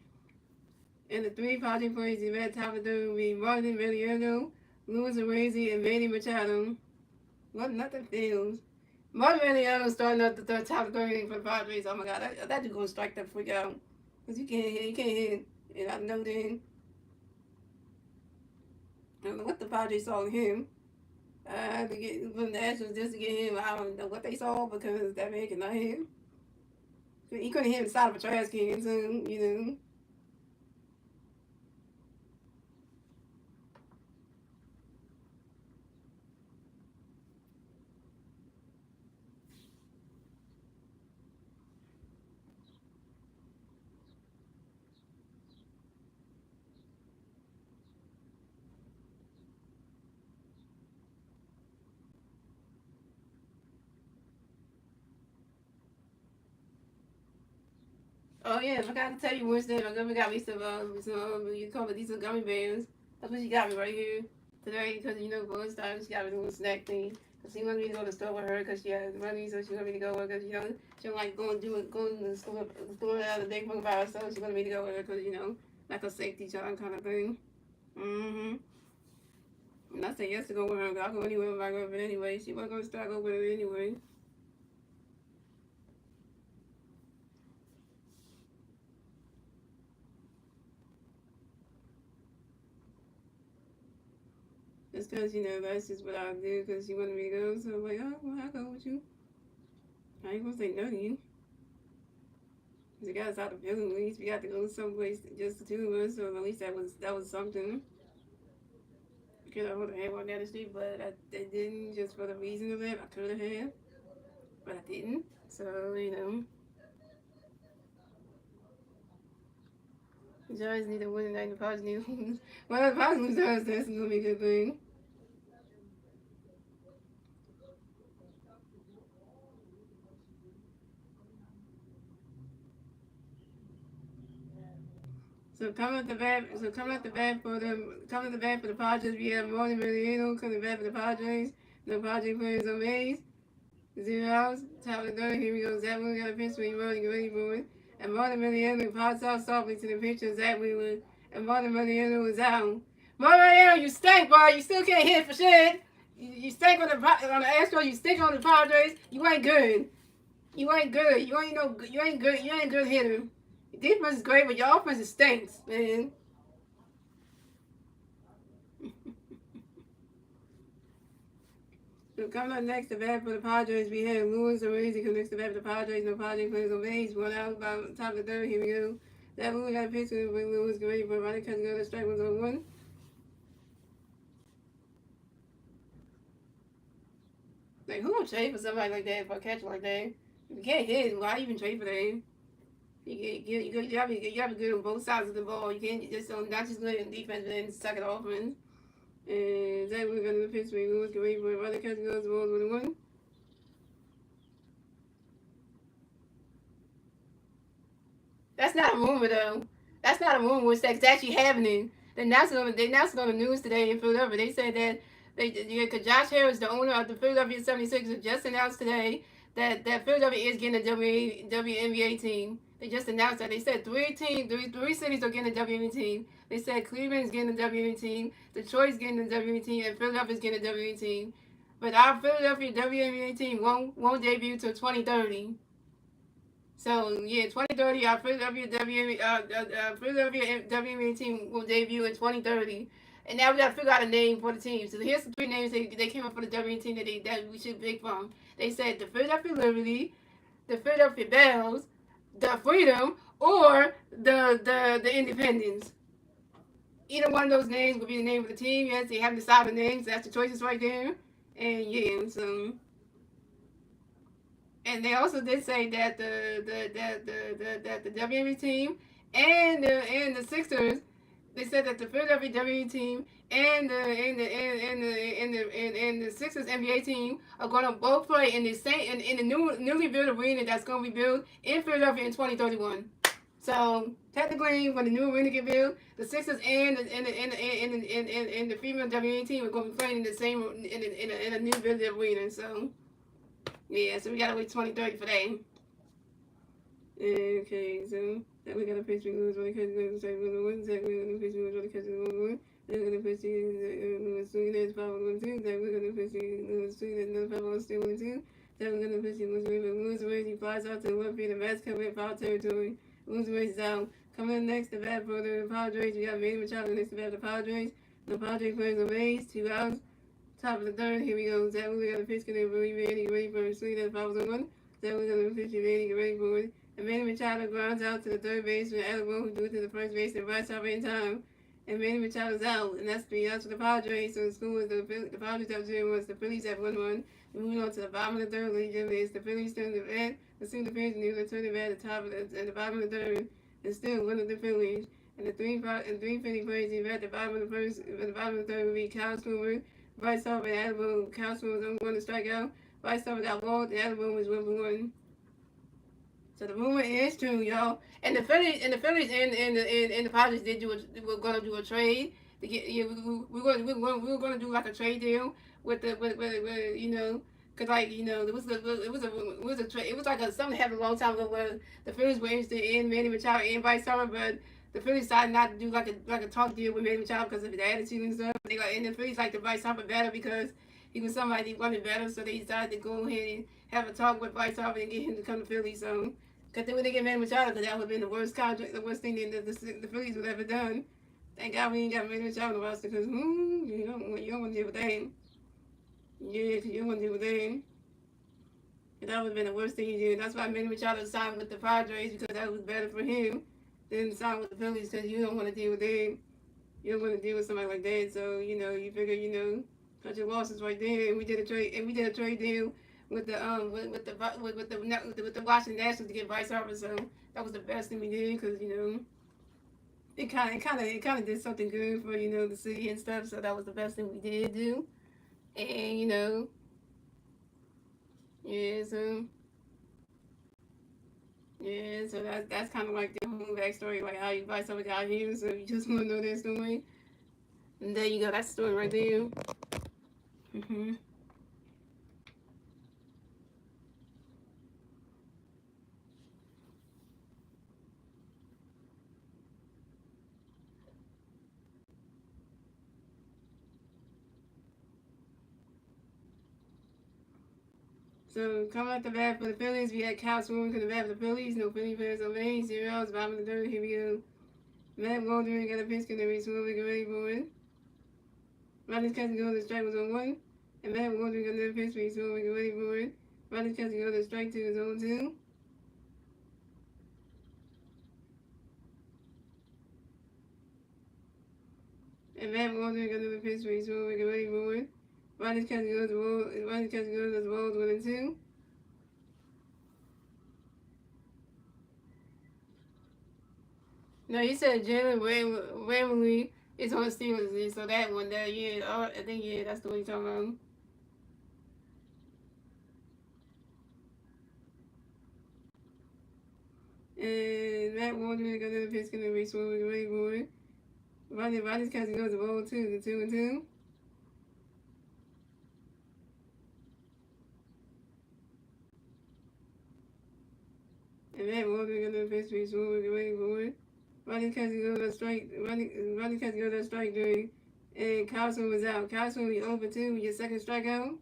And the 3 Padres players in the bat top of the third will be Martin Mariano, Luis Arrazi, and Manny Machado. 1-0 Phillies. Martin Mariano starting up the top of the third inning for the Padres. Oh my God, that dude's gonna strike that freak out. Cause you can't hit. And I know then. I don't know what the Padres saw in him. To get from the Astros just to get him. I don't know what they saw because that man cannot hit. He couldn't hit the side of a trash can, so. Oh yeah, I forgot to tell you Wednesday. My girlfriend got me some you call it these gummy bears. That's what she got me right here today because for lunchtime she got me a little snack thing. Cause she wanted me to go to the store with her because she has money, so she wanted me to go with her because she don't like going to the store out of the day by herself. She wanted me to go with her because like a safety job kind of thing. And I said yes to go with her. I'll go anywhere with my girlfriend anyway. She wasn't gonna start go with her anyway. Just because, that's just what I do because she wanted me to go. So I'm like, oh, well, I'll go with you. I ain't going to say no to you. Because it got us out of building. At least we got to go someplace just the 2 of us. So at least that was something. Because I would have had one down the street, but I didn't just for the reason of that. I could have had, but I didn't. So, the Giants need to win tonight. The Padres need to lose. Well, the Padres lose Thursday. That's going to be a good thing. So coming at the bat. So coming at the bat for the Padres. We have Morning Mariano coming back for the Padres. The Padres players on base. 0 outs. Top of the third. Here we go. Zach Wheeler got a pitch when he's running ready for it. And Martin Mariano pops out softly to the pitcher. Zach Wheeler. And Martin Mariano is out. Martin Mariano, you stink, boy. You still can't hit for shit. You stink on the Astros. You stink on the Padres. You ain't good. You ain't good. You ain't no. You ain't good. You ain't a good hitter. Your defense is great, but your offense stinks, man. So coming up next, the bat for the Padres, we have Lewis Arrazy who next to bat for the Padres. No Padres players on base. 1 out by top of the third. Here we go. That Lewis got a pitch when Lewis get ready for a running catch. Go to strike 1 on 1. Like, who would trade for somebody like that for a catcher like that? If you can't hit, why even trade for that? You gotta be good on both sides of the ball. You can't just not just good in defense, but then suck it off. And Zach Wheeler got a pitch when Lewis get ready for a running catch. Goes 1 on 1. That's not a rumor, though. That's not a rumor. It's actually happening. They announced it on the news today in Philadelphia. They said that because Josh Harris, the owner of the Philadelphia 76ers, just announced today that Philadelphia is getting a WNBA team. They just announced that. They said three cities are getting a WNBA team. They said Cleveland is getting a WNBA team, Detroit's getting a WNBA team, and Philadelphia is getting a WNBA team. But our Philadelphia WNBA team won't debut till 2030. So yeah, 2030, our Philadelphia WNBA team will debut in 2030, and now we got to figure out a name for the team. So here's the 3 names they came up for the WNBA team that we should pick from. They said the Philadelphia Liberty, the Philadelphia Bells, the Freedom, or the Independence. Either one of those names would be the name of the team. Yes, they haven't decided the names. That's the choices right there. And yeah, so. And they also did say that the WNBA team and the Sixers, they said that the Philadelphia WNBA team and the Sixers NBA team are going to both play in the same in the newly built arena that's going to be built in Philadelphia in 2031. So technically, when the new arena get built, the Sixers and the female WNBA team are going to be playing in the same in a new built arena. So. Yeah, so we gotta wait 2030 for that. Okay, so then we gotta pitch moves really catch the same one. Exactly, we're gonna pitch moves really catch the one. Then we're gonna pitch the swing that's 5-1-2. Then we're gonna pitch the swing that's another 5-1-2. Then we're gonna pitch the moves away. He flies out to the left field. The bats come in foul territory. Moves away is out. Coming in next, the bat for the Padres. We got Manny Machado next to bat for the Padres. The Padres players on base. 2 outs. Top of the third, here we go. Zach Wheeler got a pitch, getting ready for a swing. That's 5-1. Zach Wheeler got a pitch, get ready for it. And Manny Machado grounds out to the third base with Alabama, who threw it to the first base and right off in time. And Manny Machado's out, and that's 3 outs for the Padres. So the score was the Padres have 0-1. The Phillies have 1-1. Moving on to the bottom of the third, ladies and gentlemen, it's the Phillies turn the bat. The center field, and they're turning the bat at the top of at the bottom of the third. And still one of the Phillies. And the three Philly players at the bottom of the first, at the bottom of the third would be Kyle Stewart. Vice over and Alabama, Councilman was only one to strike out. Vice over got walked, and Alabama was 1-1. So the rumor is true, y'all. And the Phillies and the Padres we're gonna do a trade to get we were gonna do like a trade deal with you know. Cause like it was a trade. It was like something happened a long time ago where the Phillies were interested in Manny Machado and Vice over, but the Phillies decided not to do like a talk deal with Manny Machado because of his attitude and stuff. And the Phillies like to Bryce Harper better because he was somebody they wanted better, so they decided to go ahead and have a talk with Bryce Harper and get him to come to Philly. So, because they would get Manny Machado, because that would have been the worst contract, the worst thing that the Phillies would ever done. Thank God we ain't got Manny Machado on the roster because you don't want to deal with that. Yeah, because you don't want to deal with that. And that would have been the worst thing he did. That's why Manny Machado signed with the Padres because that was better for him than sign with the Phillies because you don't want to deal with that. You don't want to deal with somebody like that. So you figure cut your losses right there. And we did a trade deal with the Washington Nationals to get Bryce Harper. So that was the best thing we did because it kind of did something good for the city and stuff. So that was the best thing we did do. And yeah, so Yeah, so that's kind of like the whole backstory, like how you buy something out here, so you just want to know that story. And there you go, that's the story right there. hmm So coming up the bat for the Phillies, we had Cal Swim to the bat for the Phillies. No Philly players on base. 0 outs, bottom of the third. Here we go. Matt Waldron got a pitch, can they swim, get ready for it. Ronnie's catching go, the strike was on 1. And Matt Waldron got another pitch, swim, get ready for it. Ronnie's catching go, the strike 2 is on 2. And Matt Waldron got another pitch, swim, get ready for it. Ronnie's catching go, the ball, Ronnie's catching go, the ball's 1 and 2. No, you said Jalen Ramley is on the Steelers, so that one there, yeah, I think, yeah, that's the one you're talking about. And Matt Waldron got another pitch, gonna be swung, get ready for it. Ronnie's catching goes the ball, 2, the 2 and 2. And Matt Waldron got another pitch, swung, get ready for it. Ronnie's catching goes that strike, Ronnie's catching goes that strike during, and Carlson was out. Carlson was 0 for 2 with your second strikeout.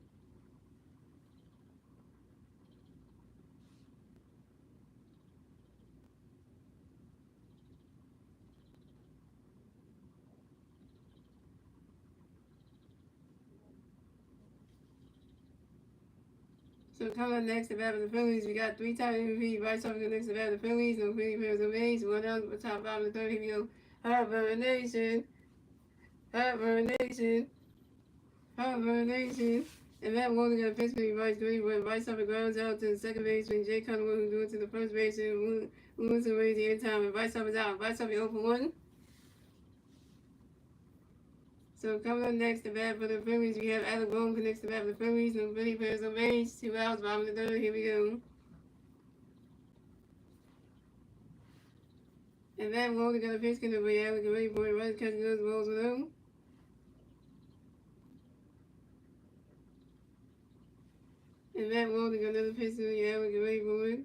So coming up next, the bat of the Phillies, we got 3-time MVP, Bryce Harper next to bat of the Phillies, no Philly players on base, 1 out, top 5 of the third, here we go. Harper Nation, Harper Nation, Harper Nation. And Matt Waldron got a pitch to Bryce Green, where Bryce Harper grounds out to the second baseman, Jay Cunningham, who threw it to the first baseman, Wilson raised the end time, and Bryce Harper's out. Bryce Harper 0 for 1. So coming up next, the bat for the Phillies, we have Alec Bohm connects the bat for the Phillies, no Philly players on base, 2 outs, bottom of the third, here we go. And Matt Waldron got a pitch to Alec, get ready for it, right catching those balls with him. And Matt Waldron got another pitch to Alec, get ready for it.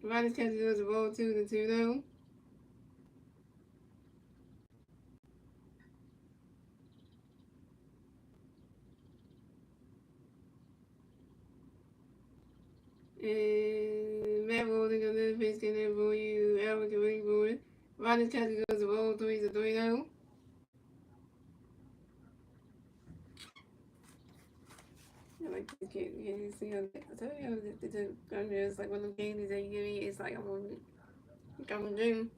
Ronnie's catching those the ball 2 to 2 now. And Matt Waldron got another pitch in for you, Alec, get ready for it. Ronnie's catching those the ball 3 to 3 now. I like this kid. You see, I tell you, I'm just like one of the candies that you give me. It's like I'm a dream.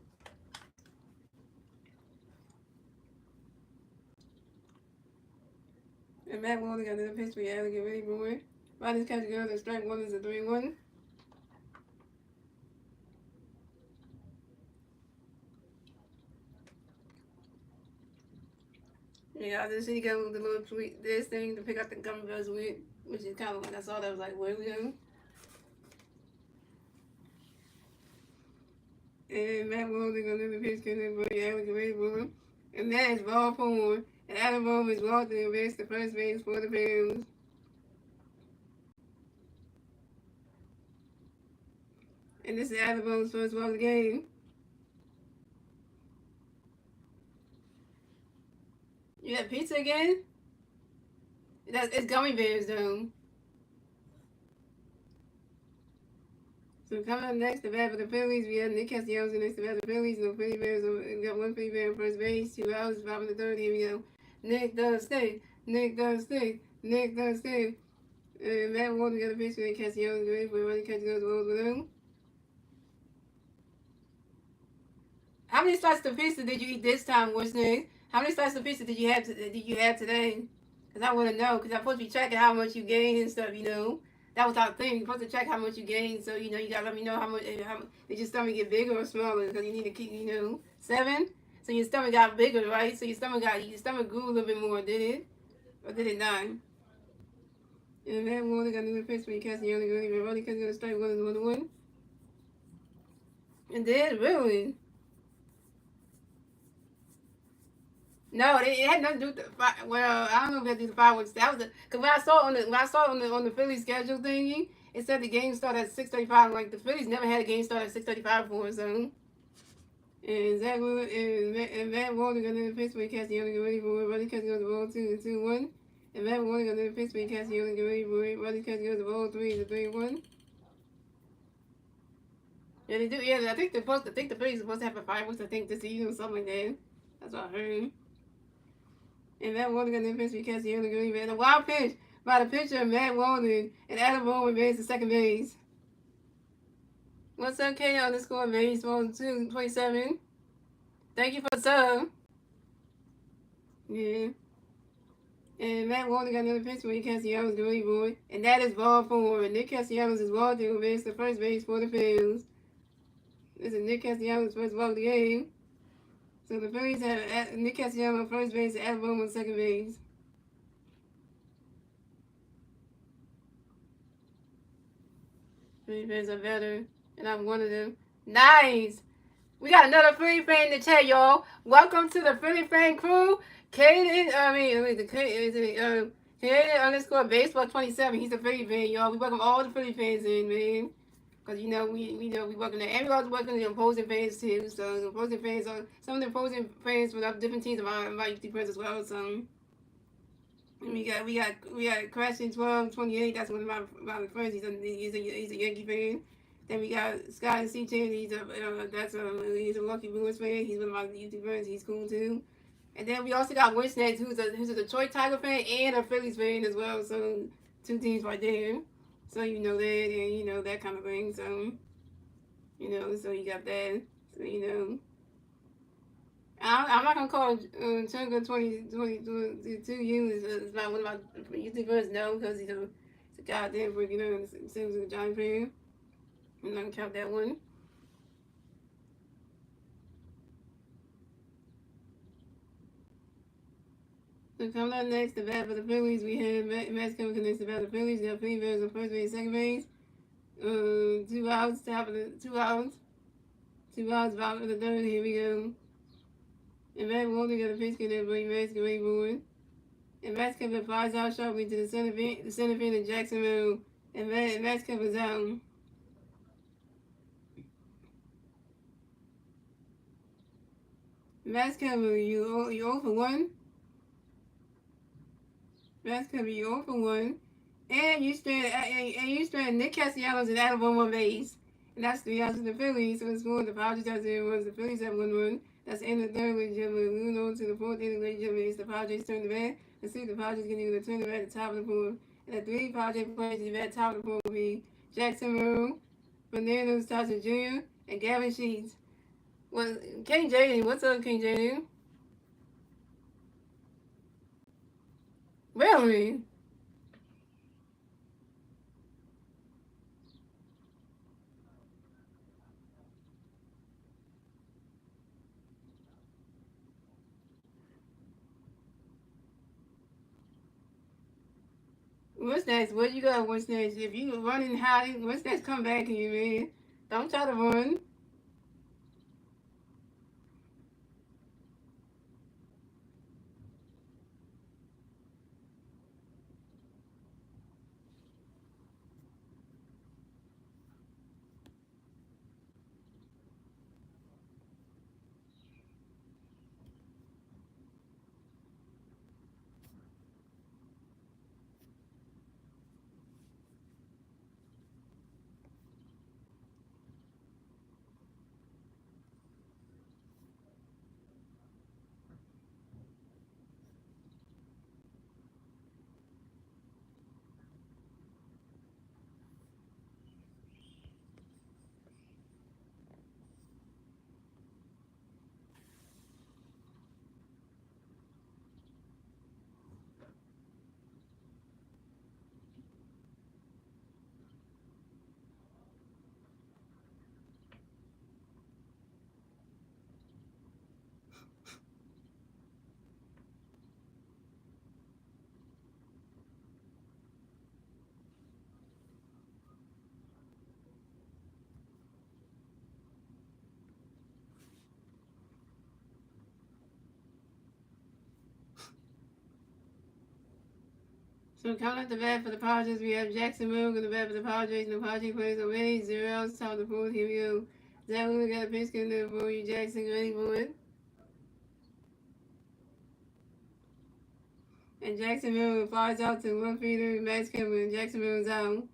And Matt Waldron got another pitch for you, Alec, get ready for it. Ronnie's catching girls and strike 1 is a 3-1. Yeah, I just see got the little tweet, this thing to pick up the gummy bears with, which is kind of when I saw that, I was like, where we go? And Matt Waldron got another pitch coming for you, Alec, get ready for it. And that is ball 4. And Adam Bowman is walking and rests the first base for the Bills. And this is Adam Bowman's first ball of the game. You got pizza again? It's gummy bears though. So coming up next, the bat for the Phillies, we have Nick Castellanos next to bat for the Phillies. No Philly bears. We got 1 Philly bear on first base. 2 outs, bottom of the third. Here we go. Nick does stay. Nick does stay. Nick does stay. Matt Waldron got a pitch for Nick Castellanos. Ready for running Castellanos rolls with him. How many slices of pizza did you eat this time, Winston? How many slices of pizza did you have today? Because I want to know. Because I'm supposed to be tracking how much you gain and stuff, you know. That was our thing. You're supposed to check how much you gain. So, you know, you got to let me know how much did your stomach get bigger or smaller. Because you need to keep, 7? So your stomach got bigger, right? So your stomach grew a little bit more, did it? Or did it not? And that water got another pitch when you cast the only really really because you're gonna strike one. And did really? No, it had nothing to do with the fire. Well, I don't know if it had to do with the fireworks. That was because when I saw on the Phillies schedule thingy, it said the game started at 6:35. Like the Phillies never had a game start at 6:35 before, so. And Matt Walter got another pitch when he cast the only ready for it. Roddy Kessler goes the ball 2-1. And Matt Walter got another pitch when he cast the only ready for it. Roddy Kessler goes the ball 3-1. Yeah, they do. Yeah, I think the Phillies supposed to have a fireworks. I think this season or something like that. That's what I heard. And Matt Walden got an pitch because he only green man. A wild pitch by the pitcher Matt Walden and Adam Bowman advanced to second base. What's up, K underscore Maze 227. Thank you for the sub. Yeah. And Matt Walden got another pitch when Castellanos green boy. And that is ball four. And Nick Castellanos is Walden who advanced to first base for the Phillies. This is Nick Castellanos' first walk of the game. So the Phillies have Nick Castellanos on first base and Adam Bowman on second base. Philly fans are better, and I'm one of them. Nice! We got another Philly fan in the chat, y'all. Welcome to the Philly fan crew. Kaden, Kaden underscore baseball 27. He's a Philly fan, y'all. We welcome all the Philly fans in, man. Because, you know, we welcome them. And we also welcome the opposing fans, too. So, the opposing fans are, some of the opposing fans from different teams are my friends as well, so. We got Crashing 1228. That's one of my friends. He's a Yankee fan. Then we got Scott and C Chan. He's a Lucky Brewers fan. He's one of my YouTube friends. He's cool too. And then we also got Wishnets, who's a Detroit Tiger fan and a Phillies fan as well. So two teams right there. So you know that, and you know that kind of thing. So so you got that. So I'm not gonna call Chunga 2022 you. It's not one of my YouTubers, no, because he's a goddamn freaking seems like a giant fan. I'm not gonna count that one. So coming up next, the bat for the Phillies, we have Max coming connects the bat for the Phillies. We got Phillies on first base, second base. 2 outs, top of the 2 outs. 2 outs, bottom of the third. Here we go. And Matt Walden got a pitch connect, but Max can wait for it. And Max Kevin flies out sharply to the center field in Jacksonville. And Max Kevin's out. Max Kevin, you 0 for 1. Max Kevin, you 0 for 1. And you strand Nick Castellanos and Adam on one base. And that's 3 outs to the Phillies. So it's going the Padres have 0-1. The Phillies have 1-1. That's the end of the third, ladies and gentlemen. Moving on to the fourth inning, ladies and gentlemen. It's the Padres turn the bat. Let's see if the Padres can even turn the bat at the top of the fourth. And the 3 Padres players to the bat at the top of the fourth will be Jackson Monroe, Fernando Thompson Jr., and Gavin Sheets. Well, King Jaden, what's up, King Jaden? Really? What's next? What you got? What's next? If you running high, what's next? Come back to you, man. Don't try to run. So coming at the bat for the Padres, we have Jackson Moon in the bat for the Padres. No Padres players away. 0 outs, top of the fourth. Here we go. Zach Wheeler got a pitch in there for you. Jackson ready for it. And Jackson Moon flies out to one fielder. Max Kevin. Jackson Moon's out.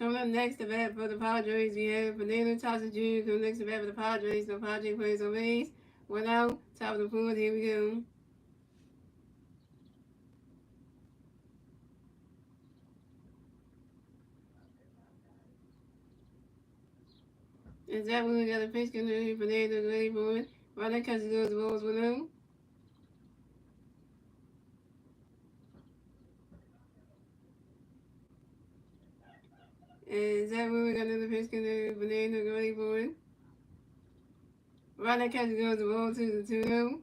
Coming up next, the bat for the Padres, we have Fernando Thompson Jr. Coming next, the bat for the Padres. No Padres players on base. 1 out, top of the fourth. Here we go. And Zach Wheeler got a pitch in there. Fernando's ready for it. Right now, catches goes the balls 1 out. And Zach Wheeler got another pitch in there. Fernando ready for it. Right now, catches goes the ball to the 2 0.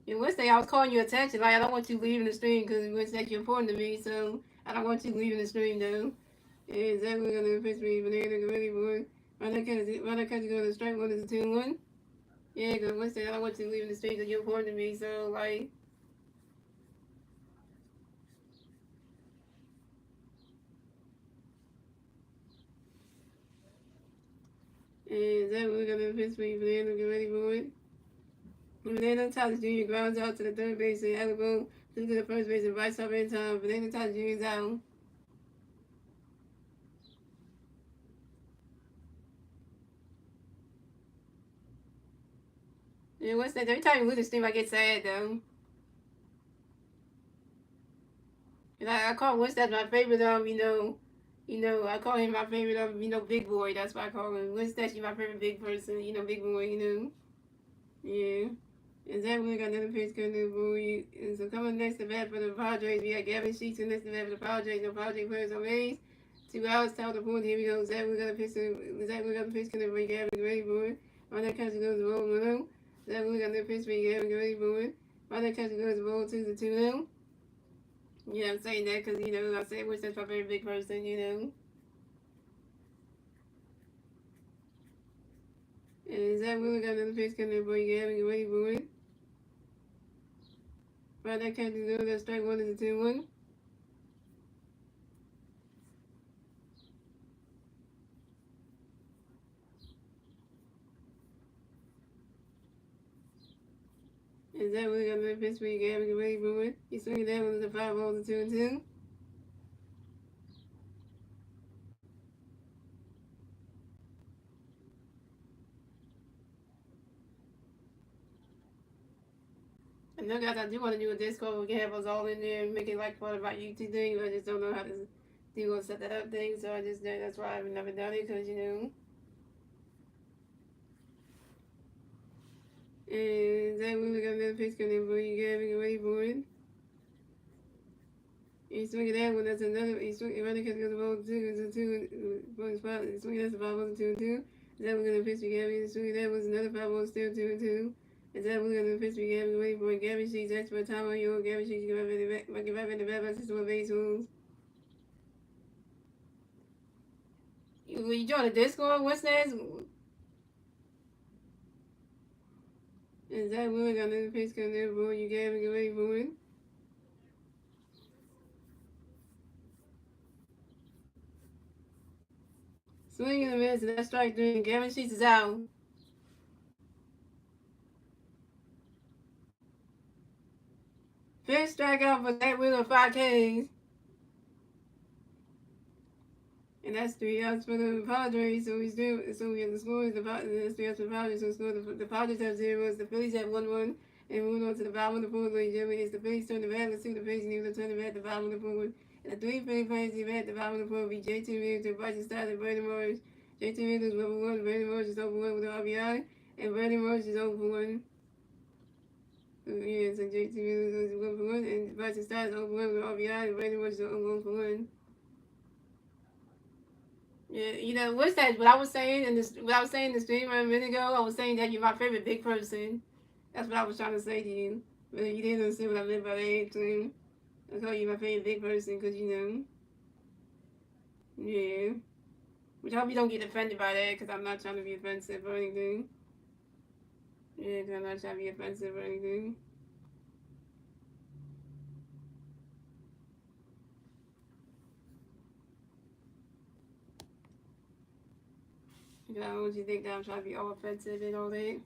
And Wednesday, I was calling your attention. Like, I don't want you leaving the stream because Wednesday, you're important to me. So, I don't want you leaving the stream, though. And Zach Wheeler got another pitch for you. Fernando ready for it. Right now, catches goes the strike 1 is a 2 1. Yeah, because Wednesday, I don't want you leaving the stream because you're important to me. So, like. And Zach Wheeler got another pitch for you. Fernando get ready for it. Fernando Thomas Jr. grounds out to the third base and elbow to the first base and right side in time. Fernando Thomas Jr. is out. Yeah, what's that? Every time you lose the stream, I get sad though. And I call what's that my favorite I call him my favorite big boy. That's why I call him. What's that? She's my favorite big person. Big boy. Yeah. And Zach Wheeler got another pitch coming for you. And so coming next to bat for the Padres, we got Gavin Sheets and next to bat for the Padres. No Padres players on base. 2 outs, top of the fourth. Here we go. Zach Wheeler got a pitch. Zach Wheeler got a pitch coming for you. Gavin ready for it. On that catch goes the ball 1-0. Zach Wheeler got another pitch for you. Gavin ready for it. On that catch goes the ball 2-0. Yeah, I'm saying that because I say which that's my favorite big person. And Zach Wheeler got another pitch coming for you. Gavin ready for it. Right, that catch is good. That strike 1 is a 2-1. And Zach Wheeler got another pitch for you. Gavin ready for it. He's swinging that one to the 5 balls to 2-2. And look, guys, I do want to do a Discord where we can have us all in there and make it like part of our YouTube thing, but I just don't know how to do or set that up thing, so that's why I've never done it, because, And Zach Wheeler got another pitch coming for you, Gavin, ready for it. He's swinging that one, that's another, he's swinging, running catch goes the ball 2, for his spot, he's swinging that's the 5 balls 2-2. Zach Wheeler got a pitch for Gavin, he's swinging that was another 5 balls still 2-2. And Zach Wheeler got a pitch for Gavin, waiting for it. Gavin Sheets, extra time on you, Gavin Sheets, get back in the back by system of base rules. You join the Discord? What's that? And Zach Wheeler got another pitch coming there for you, Gavin, get ready for it. Swing and a miss, and that strike 3, and Gavin Sheets is out. Fifth strikeout for Zach Wheeler, 5 Ks. And that's 3 outs for the Padres. So we have the scores. That's 3 outs for the Padres. So the Padres have 0. The Phillies have 1-1. And moving on to the bottom of the fourth, ladies and gentlemen, it's the Phillies turn the bat. Let's see the Phillies need to turn the bat at the bottom of the fourth. And the 3 Phillies players to bat at the bottom of the fourth will be JT Williams and Bryson Stott and Brandon Morris. JT Williams is over 1. Brandon Morris is over 1 with the RBI. And Brandon Morris is over 1. Yeah, so JT Williams is 1 for 1. And Bryson Stott is over 1 with the RBI. And Brandon Morris is over 1 for 1. Yeah, what's that? What I was saying in the stream a minute ago, I was saying that you're my favorite big person. That's what I was trying to say to you. But you didn't understand what I meant by that. I call you my favorite big person because Yeah. Which I hope you don't get offended by that because I'm not trying to be offensive or anything. Yeah, because I'm not trying to be offensive or anything. You know, what you think that I'm trying to be all offensive and all that?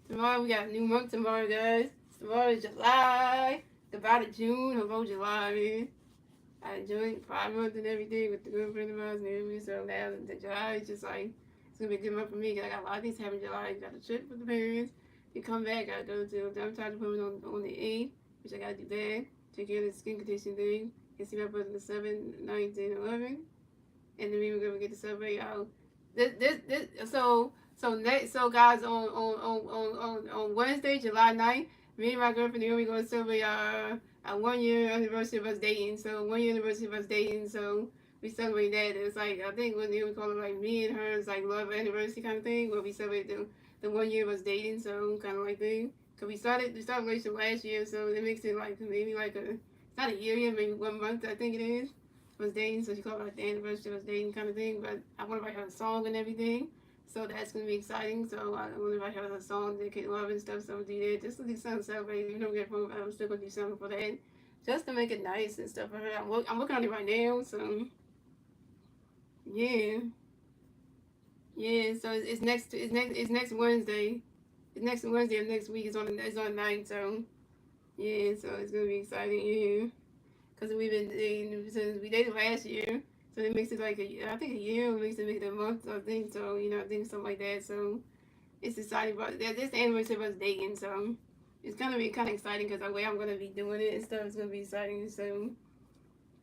Tomorrow we got a new month tomorrow, guys. Tomorrow is July. Goodbye to June. Hello, July, man. I enjoyed Pride Month and everything with the girlfriend of mine and everything. So now the July is just like, it's going to be a good month for me because I got a lot of things happening in July. I got a trip with the parents. You come back, I got to go to a dermatologist appointment on the 8th, which I got to do that. Take care of the skin condition thing. And see my brother the 7th, 9th, and 11th. And then we were gonna get to celebrate out. So guys, on Wednesday, July 9th, me and my girlfriend we gonna celebrate our 1 year anniversary of us dating. So 1 year anniversary of us dating. So we celebrate that. It's like I think when we call it like me and her, it's like love anniversary kind of thing. Where we celebrate the 1 year of us dating. So kind of like thing. Cause we started relationship last year, so it makes it like maybe like it's not a year yet, maybe 1 month I think it is was dating, so she called it like the anniversary was dating kind of thing. But I want to write her a song and everything, so that's gonna be exciting. So I want to write her a song, dedicate love and stuff. So we'll do that, just to do something celebrate. Even though we get home, I'm still gonna do something for that, just to make it nice and stuff for her. I'm working on it right now, so yeah, yeah. So it's next Wednesday. It's next Wednesday of next week. It's on 9th. So yeah, so it's gonna be exciting. Yeah. Because we've been dating since we dated last year. So it makes it like I think a year makes it make it a month, I think. So, I think something like that. So it's exciting. But this the anniversary of us dating. So it's going to be kind of exciting because the way I'm going to be doing it and stuff is going to be exciting. So,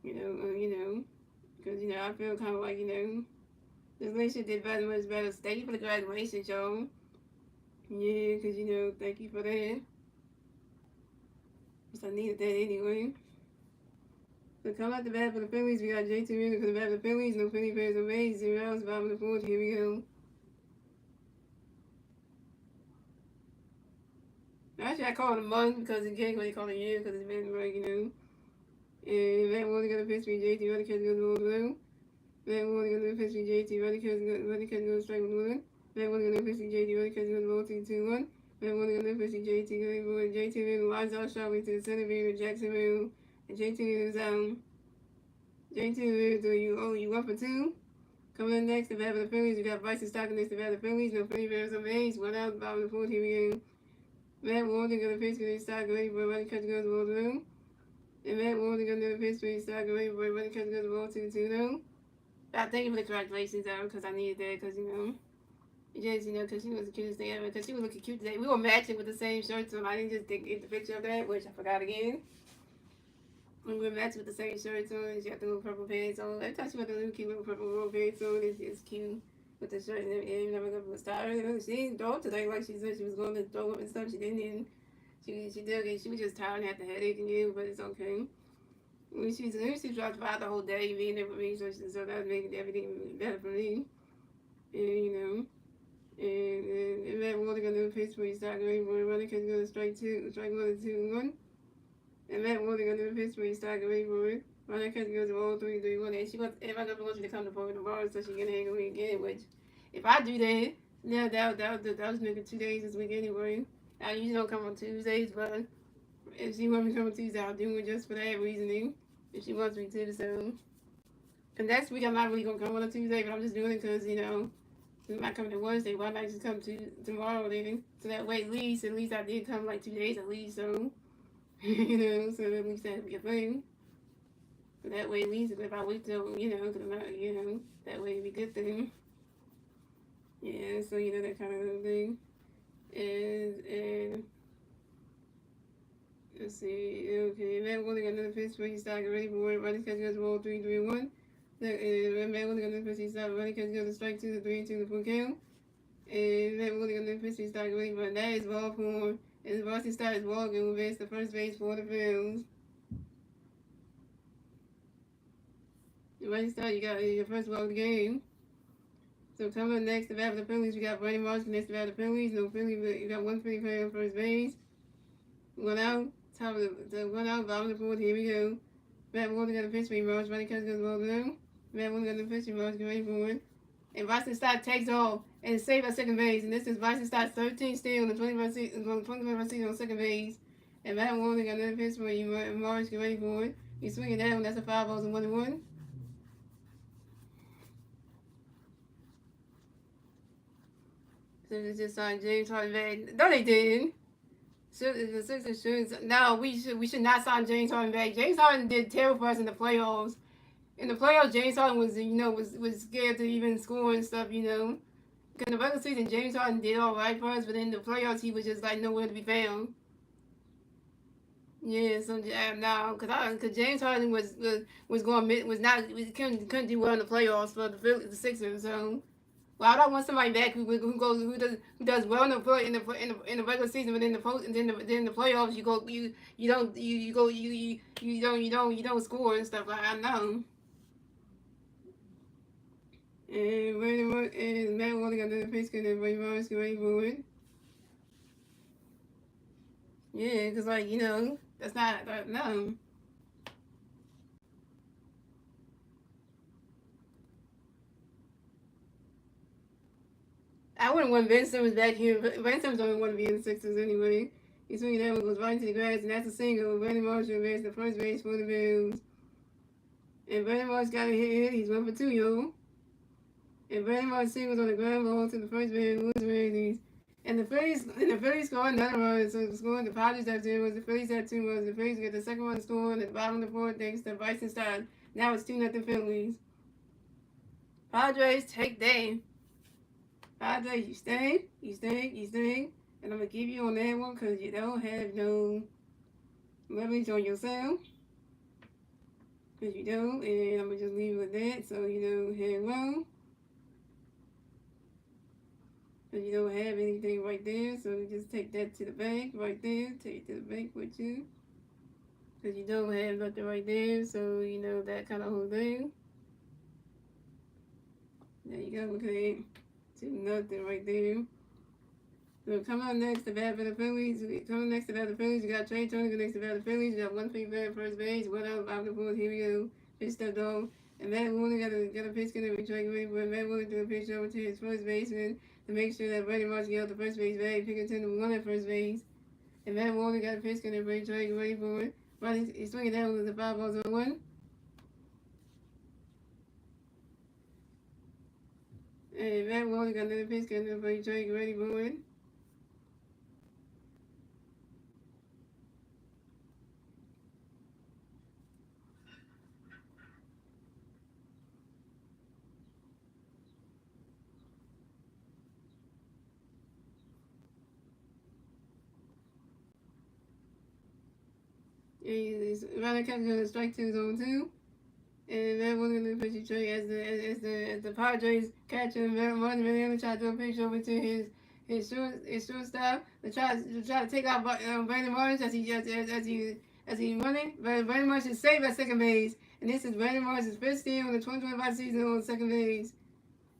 because, I feel kind of like, this relationship did better, much better. Thank you for the graduation, y'all. Yeah, because, thank you for that. Because I needed that anyway. So come out the bat for the Phillies. We got JT Reader for the bat for the Phillies. No Philly players are made. 0 outs, bottom of the fourth. Here we go. Actually, I call it a month because it can't really call it a year because it's been like, And Matt Warner got a pitch for JT. Running catch goes to blue. Matt Warner got a pitch for JT. Running catch goes strike with Warner. Matt Warner got a pitch for JT. Running catch goes to 2-1. Matt Warner got a pitch for JT. JT Reader lines out sharply to the center field. Jacksonville. And JT Reader's JT Reader, you 1 for 2. Coming in next, the bat for the Phillies. We got Bryson Stockton next to the bat for the Phillies. No Philly bears on base. 1 out, bottom of the fourth. Here we go. Matt Walden got a pitch for his stock ready for a running catch goes the ball through. And Matt Walden got another pitch for his stock ready for a running catch goes the ball 2-2 I thank you for the congratulations, though, because I needed that, because, just, because she was the cutest thing ever, because she was looking cute today. We were matching with the same shirts, so I didn't just get the picture of that, which I forgot again. We were matching with the same shirts on, and she got the little purple pants on. Every time she got the little cute little purple pants on, it's cute with the shirt and everything. You never go to the star. She didn't throw up today like she said she was going to throw up and stuff. She didn't. And she did again. She was just tired and had the headache again, but it's okay. She dropped by the whole day being there with me, so that made everything better for me. And and Matt Walden got another pitch where he started going for a running catch go to strike 1 and 2-1. And Matt Walden got another pitch where he started going for it. Running catch goes to all 3-1. And my girlfriend wants me to come to Florida tomorrow so she can hang with me again. Which, if I do that, yeah, that was making 2 days this week anyway. I usually don't come on Tuesdays, but if she wants me to come on Tuesday, I'll do it just for that reasoning. If she wants me to, so. And next week, I'm not really going to come on a Tuesday, but I'm just doing it because, I'm not coming to Wednesday. Why not just come to tomorrow then? So that way, at least I did come like 2 days at least, so. So at least that'd be a thing. So that way, at least if I wait till, because I'm not, that way it'd be a good thing. Yeah, so, that kind of thing. And let's see. Okay, Matt Willing got another pitch where he started ready for it. Running catch goes to ball 3-1. And Matt Willing got another pitch he started running catch goes to strike 2 to 3-2 to full count. And Matt Willing got another pitch he started ready for that is ball for. And the Boston starts walking with advance to first base for the Phillies. Right start, you got your first walk of the game. So coming up next, the bat for the Phillies, we got Brandon Marshall next to bat for the Phillies. No Philly, but you got 1 Philly player on first base. 1 out, top of the 1 out, bottom of the fourth. Here we go. Matt Walden got a pitch for him, Marsh. Running catch goes well down. Matt Walden got a pitch for Marsh. Get ready for it. And Bryson Stott takes off and is saved at second base. And this is Bryson Stott's 13th steal in the 21st season on second base. And Matt Warner got another pitch for you. Morris, get ready for it. He's swinging down. That's a 5 balls and 1-1. So they just signed James Harden back. No, they didn't. So the Sixers should. No, we should not sign James Harden back. James Harden did terrible for us in the playoffs. In the playoffs, James Harden was scared to even score and stuff. Because in the regular season, James Harden did all right for us, but in the playoffs, he was just like nowhere to be found. Yeah, so no, because James Harden couldn't do well in the playoffs for the Sixers. So well, I don't want somebody back who does well in the regular season, but in the post and then the playoffs you don't score and stuff like I know. And Matt Waller got another pitch and everybody Morris get ready for it. Yeah, because that's not no. I wouldn't want Ben Simmons back here. Ben Simmons don't want to be in the Sixers anyway. He's swinging that one goes right into the grass, and that's a single. Brandon Marshall advances the first base for the Bills. And Brandon Marshall got a hit. He's 1 for 2, yo. And Brandon Marshall singles on the ground ball to the first base. And the Phillies scored another run. So the score the Padres have 2 runs. The Phillies had 2 runs. The Phillies get the second one scored at the bottom of the fourth thanks to Bryson Stott. Now it's 2-0 Phillies. Padres take that. Padres, you stay. And I'm going to give you on that one because you don't have no leverage on yourself. Because you don't. And I'm going to just leave it with that. So you don't have well. Because you don't have anything right there. So you just take that to the bank right there. Take it to the bank with you. Because you don't have nothing right there. So that kind of whole thing. There you go. Okay. 2-0 right there. So coming up next to bat for the Phillies. You got Trey Turner next to bat for the Phillies. You got 1 free bat first base. 1 out of the board. Here we go. Pitch stepped off. And Matt Warner got a pitch going to be Trey away. But Matt Warner threw a pitch over to his first baseman to make sure that Brandon Marshall got the first base bag. Picking number 1 at first base. And Matt Warner got a pitch going to bring Trey away for it. But he's swinging down with the 5 balls on 1. And Matt Warner got another pitch going to bring Trey ready for it. He's rather kept going to strike 2 zone 2. And that wasn't going to put you Trey as the Padres catcher and Mariano tried to throw a pitch over to his shortstop to try to take out Brandon Marsh as he running. But Brandon Marsh is saved at second base. And this is Brandon Marsh's first steal in the 2025 season on second base.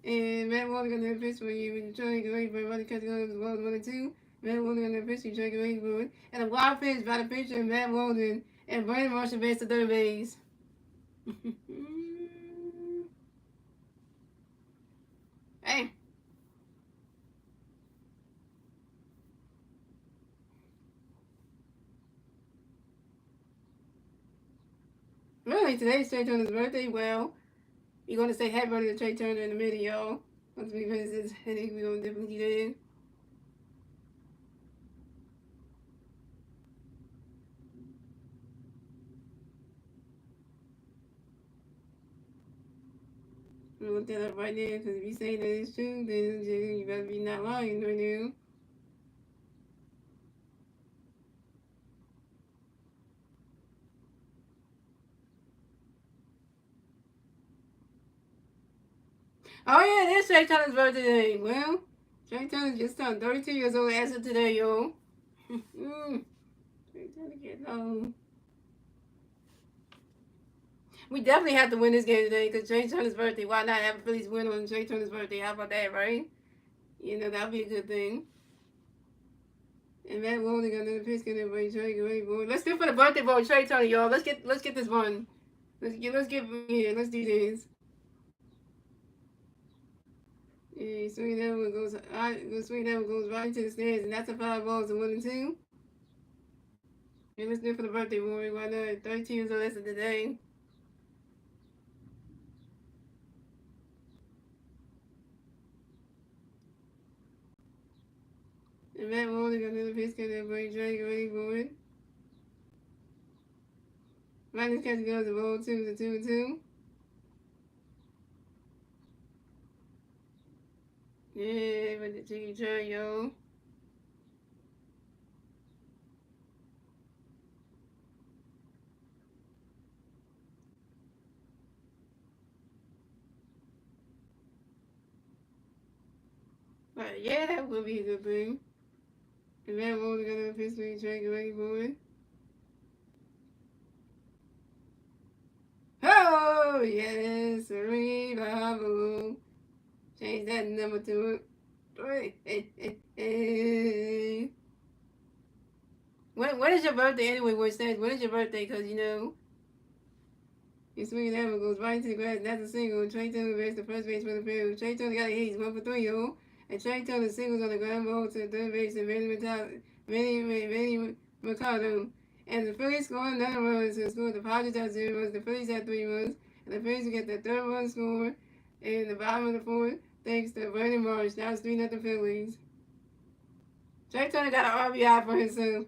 And Matt Waller got another pitch for you. When Trey get ready for running catch goes as well as 1 and 2. Matt Waller got another pitch. Trey get ready for it. And a wild pitch by the pitcher Matt Waller and Brandon Marsh advanced to third base. Hey. Really, today's Trey Turner's birthday. Well, you're going to say happy birthday to Trey Turner in the video. Once we finish this, I think we're going to definitely do that. I'm going to look that up right there because if you say that it's true, then you better be not lying right now. Oh yeah, it is Trey Turner's birthday today. Well, Trey Turner just turned 32 years old as of today, yo. Trey Turner getting old. We definitely have to win this game today because Trey Turner's birthday. Why not have a Phillies win on Trey Turner's birthday? How about that, right? That'd be a good thing. And Matt Warner got another pitch getting everybody Trey get ready for. Let's do for the birthday boy Trey Turner, y'all. Let's get this one. Let's do this. Yeah, swing that one goes. Swing that one goes right into the stands, and that's a 5 balls and 1 and 2. And let's do it for the birthday boy. Why not? 32 years old. That's of the day. And Matt Moore got another pitch cut that boy Drake ready for it. Minus catch goes to ball 2 and 2. Yeah, with the chicken turn, yo. But yeah, that would be a good thing. And Matt Moore got another pitch for Drake ready for it. Oh, yes, revival. Change that number to it. When is your birthday anyway? When is your birthday? Because, you know, your swinging hammer goes right into the grass. That's a single. Trey Taylor makes the first base for the field. Trey Taylor got a hit. He's 1 for 3, yo. And Trey Taylor singles on the ground ball to the third base and Manny Mercado. And the Phillies score another run to score. The Padres have 0 runs. The Phillies have 3 runs. And the Phillies get the third run score in the bottom of the fourth thanks to Brandon Marsh. Now it's 3-0 Phillies. Trey Taylor got an RBI for himself.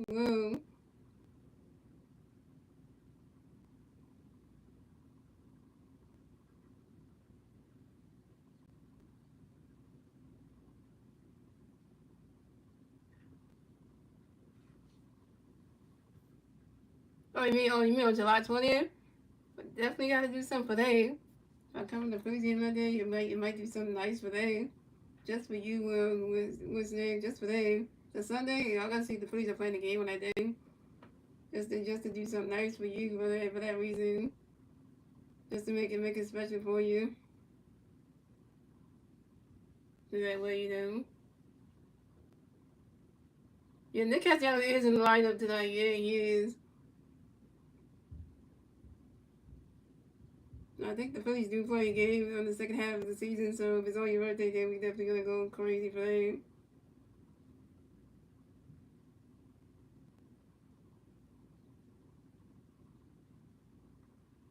Hello. Oh, you mean on July 20th? But definitely gotta do something for them. If I come to the Phillies game that day, you might do something nice for them. Just for you, what's name? Just for them. The Sunday, I gotta see the Phillies are playing the game on that day. Just to do something nice for you for that reason. Just to make it special for you. So that way, you know. Yeah, Nick Castellanos is in the lineup tonight. Yeah, he is. I think the Phillies do play a game on the second half of the season, so if it's on your birthday, then we definitely gonna go crazy for them.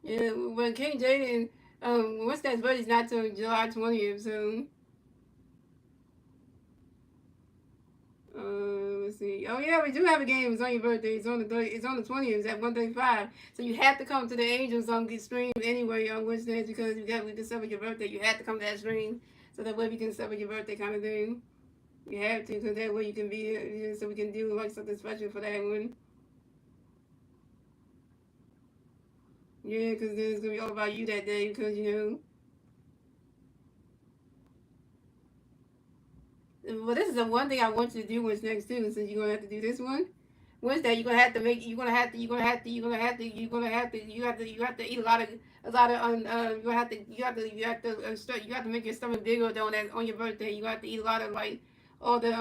Yeah, well, King Jaden, what's that birthday's not till July 20th, so let's see. Oh yeah, we do have a game. It's on your birthday. It's on the 20th at 1:35. So you have to come to the Angels stream anyway on Wednesdays because we can celebrate your birthday. You have to come to that stream so that way we can celebrate your birthday kind of thing. You have to because that way you can be so we can do like something special for that one. Yeah, because then it's gonna be all about you that day because you know. Well, this is the one thing I want you to do what's next too. Since you're gonna have to do this one, Wednesday you're gonna have to make. You have to eat you have to make your stomach bigger on your birthday. You have to eat a lot of like all the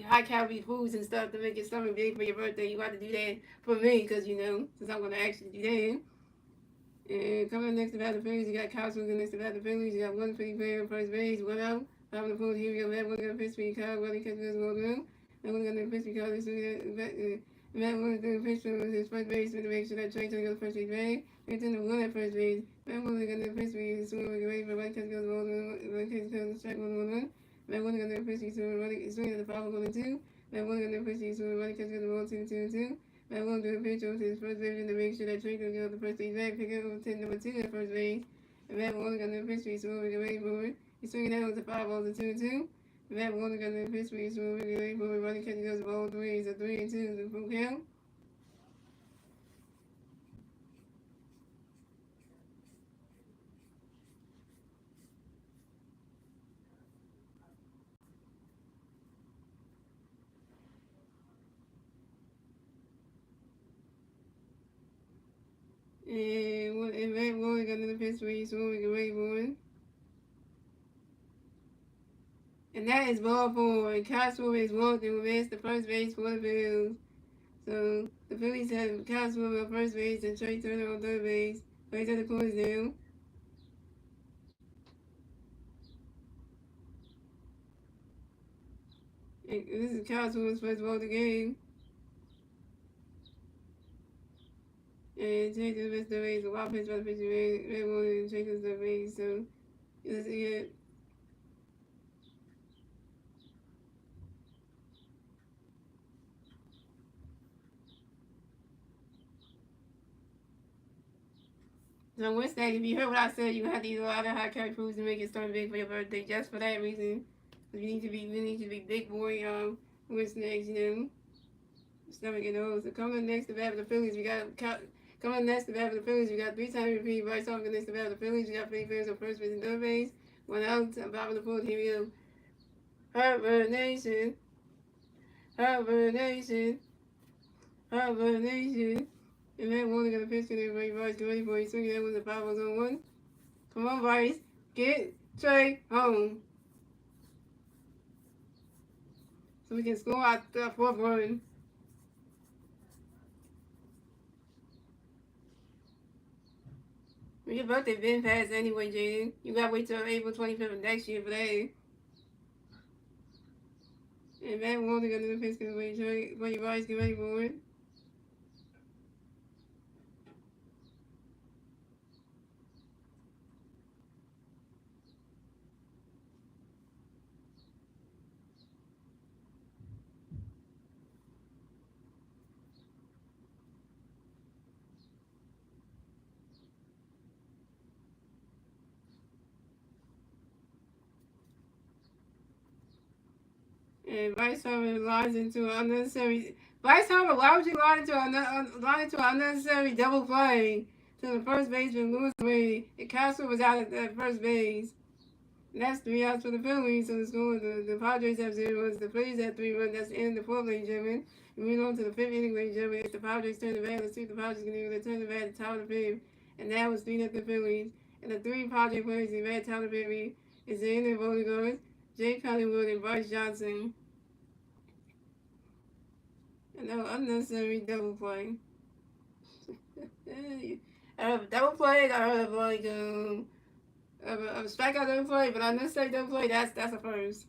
high calorie foods and stuff to make your stomach big for your birthday. You have to do that for me because you know since I'm gonna actually do that. And coming next to the Phillies, you got Cosmos next to the Phillies. You got one Philly player on first base, one out. Bottom of the fourth, here we go. Matt one got a pitch for Kyle. Willie catches this one down. Matt one got a pitch for Kyle. Matt one got a pitch for his first base to make sure that Trey goes first base bag. It's in the one at first base. Matt one got a pitch for his swing with away, but Willie catches goes one catches goes strike 1-1. Matt one got a pitch for his swing at the foul going 2. Matt one got a pitch for his swing. Willie catches the ball 2-2-2. I will do a pitch over to his first base to make sure that Trey can get the first base back, pick up to number 2 at first base. And Matt Warner got the pitch for he's moving away forward. He's swinging out with the 5 balls and 2-2. Matt Warner got the pitch for he's moving away forward. Running catch goes ball 3. It's a 3-2 the full count. And Matt Warner got another pitch for he's moving away forward. And that is ball 4. And Cosmo is walking with advance the first base for the Bills. So the Phillies have Cosmo on first base and Trey Turner on third base. Right to the corners now. This is Cowboys first ball of the game. And changes with the race. The wild pitch by the pitcher. Red one changes the race. So this is it. So what's that? If you heard what I said, you have to eat a lot of high calorie foods to make it start big for your birthday. Just for that reason, we need to be big boy. What's next? Stomach and nose. So coming next to bat for the Phillies, we got coming next to bat for the Phillies. We got 3-time repeat Bryce Harper next to bat for the Phillies. We got Philly fans on first base and third base. 1 out. Bottom of the fourth. Here we go. Harper Nation. Harper Nation. Harper Nation. And that one got a pitch and everybody Bryce get ready for it. Swinging that was a 5-0-1. Come on, Bryce. Get Trey home. So we can score out the fourth run. Your birthday been passed anyway, Jaden. You gotta wait till April 25th of next year for that. And Matt Walter got another pitch because when your Bryce get ready for it. And Bryce Harper lines into an unnecessary. Bryce Harper, why would you line into an unnecessary double play to the first baseman Lewis Wade? And Castro was out at first base. And that's 3 outs for the Phillies. So the score, the Padres have 0 runs. The Phillies have 3 runs. That's the end of the fourth, ladies and gentlemen. And moving on to the fifth inning, ladies and gentlemen. If the Padres turn the bat, let's see if the Padres can do. They turn the bat at the top of the fifth. And that was 3 0 Phillies. And the 3 Padres players in the bat, Tyler Perry, is in the voting guards. Jake Collingwood and Bryce Johnson. And no unnecessary double play. I heard of double play. I heard of like a strikeout double play, but unnecessary double play. That's a first.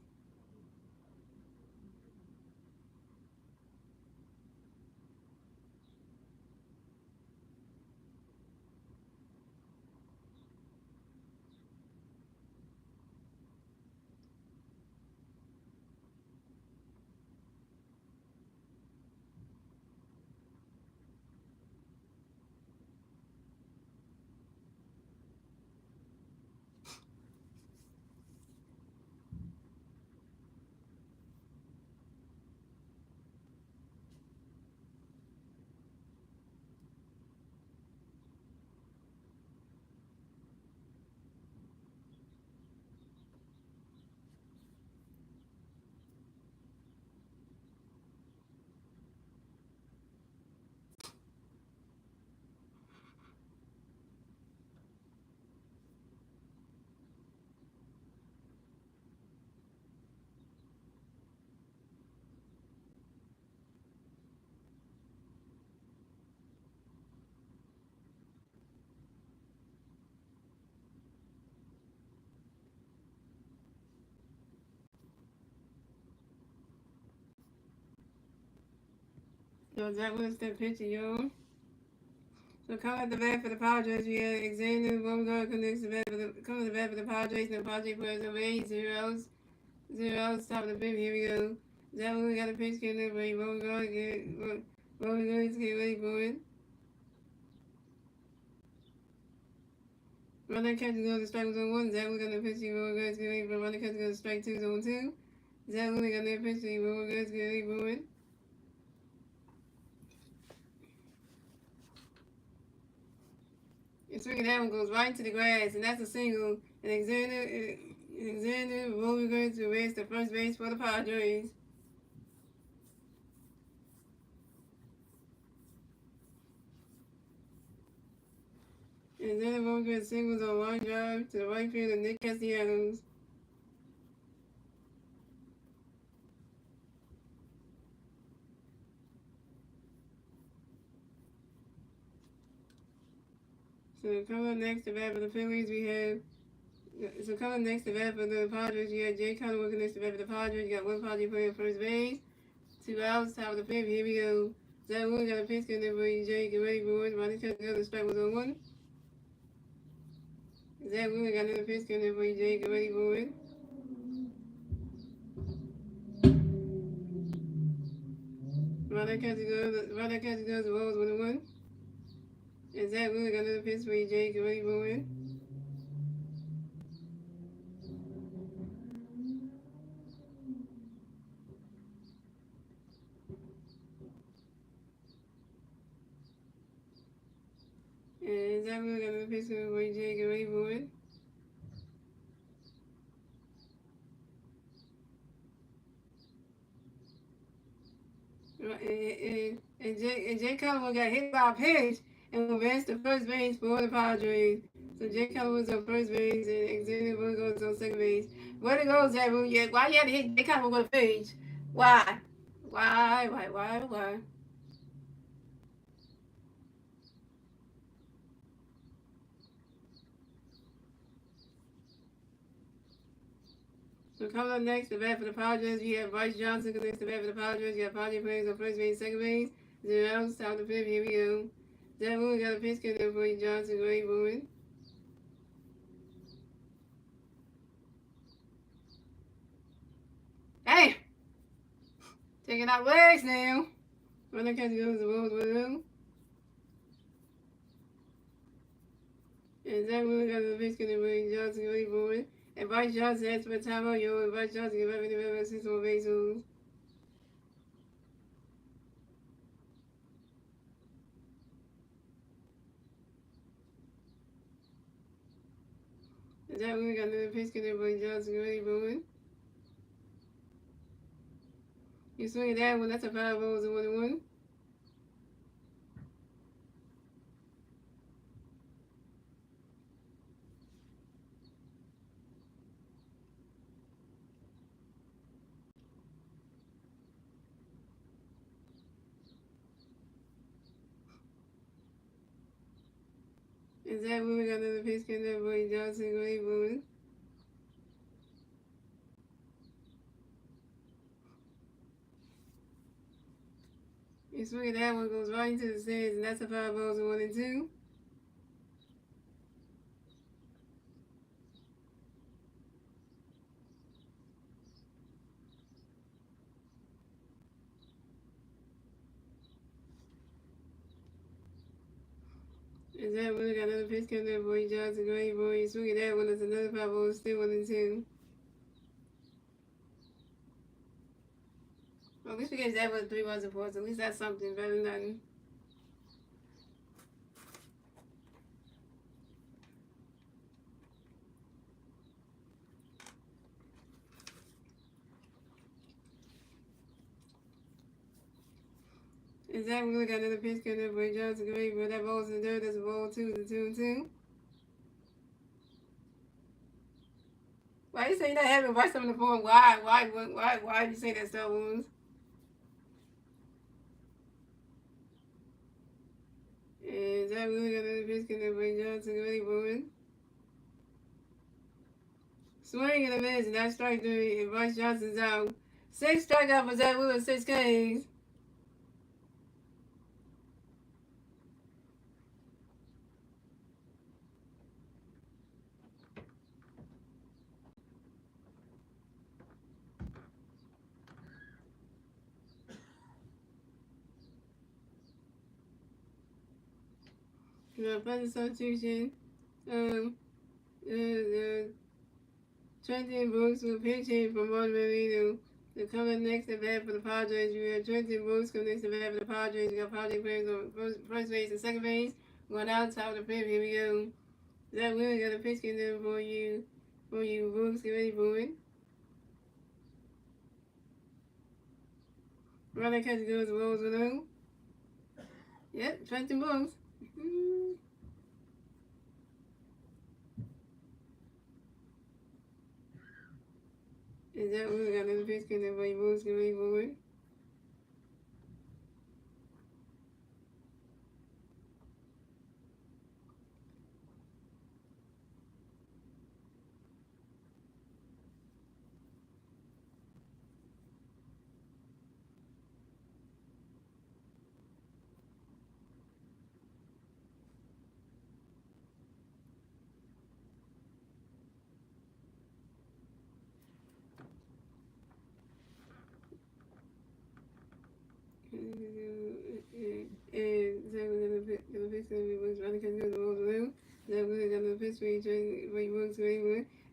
So that was the picture, yo. So coming at the bat for the Padres, we had Xander Bogaert connects the bat for the bat for the Padres, and the Padres players away 0 outs, top of the fifth. Here we go. That one we got a pitch getting ready. Bogaert get ready for it. Runner catches goes to strike zone 1. Zach Luke on the pitch. Bogaert get ready for runner catches goes to strike 2 zone 2. Zach Luke on the pitch. Bogaert get ready for it. And swinging that one goes right into the grass, and that's a single. And Alexander Bogaert to race the first base for the Padres. And then Bogaert singles on line drive to the right field of Nick Castellanos. So coming up next to bat for the Phillies, we have So coming next to bat for the Padres, you got Jay Connor working next to bat for the Padres. You got one Padre playing first base. 2 outs, top of the fifth. Here we go. Zach Williams got a pitch in there for you, Jay. Get ready for it. Ronnie cut the other strike was on one. Zach Williams got another pitch in there for you, Jay. Get ready for it. Ronnie cut the other balls 1-1. And Zach Williams got another pitch for you, Jay. Get ready for it. And Zach Williams got another pitch for you, Jay. Get ready for it. And Jay Callaway got hit by a pitch and advanced to first base for the Padres. So Jay Callaway's on first base and Xavier Burgos on second base. Where to go, Zach Williams? Why you had to hit Jay Callaway with a pitch? Why? Why? So coming up next, the bat for the Padres, you have Bryce Johnson connects the bat for the Padres. You have Padres players on first base, second base. 0 outs, top of the fifth. Here we go. Zach Williams got a pitch in there for you, Johnson. Great moving. Hey! Taking out legs now. Running catch goes the balls with him. And Zach Williams got a pitch in there for you, Johnson. Great moving. And Bryce Johnson has for a timeout, yo. And Bryce Johnson get back in the river, 6 more base moves. And Zach Williams got another pitch in there for you, Johnson. Great moving. You swing that one, that's a 5 balls and 1-1. And Zach Williams got another pitch in there for you, Johnson. Great moving. You swing that one, goes right into the stands, and that's a 5 balls and 1-2. And Zach Williams got another pitch in there for you, Johnson. Great boy. You swing that one, that's another 5 balls, still 1-2. Well, at least we gave Zach Williams 3 balls and 4, so at least that's something better than nothing. And Zach Williams got another pitch in there for you, Johnson. Great boy. That ball's in the dirt, that's a ball 2, it's a 2-2. Why you say that having Bryce on the phone? Why you say that stuff, Wounds? And Zach Williams got another pitch in there for you, Johnson. Great boy. Swing and a miss, and that's strike 3, and Bryce Johnson's out. 6 strikeout for Zach Williams, 6 Ks. Further substitution. Trenton Brooks will pitch hit from Montevideo. The coming next at bat for the Padres. You have Trenton Brooks coming next at bat for the Padres. You got Padres players on first base and second base. Going out top of the fifth. Here we go. Zach Williams got a pitch in there for you. Brooks. Get ready for it. Running catch goes rolls with him. Yep, Trenton Brooks. And Zach Williams got another pitch in there for you. Brooks. Get ready for it.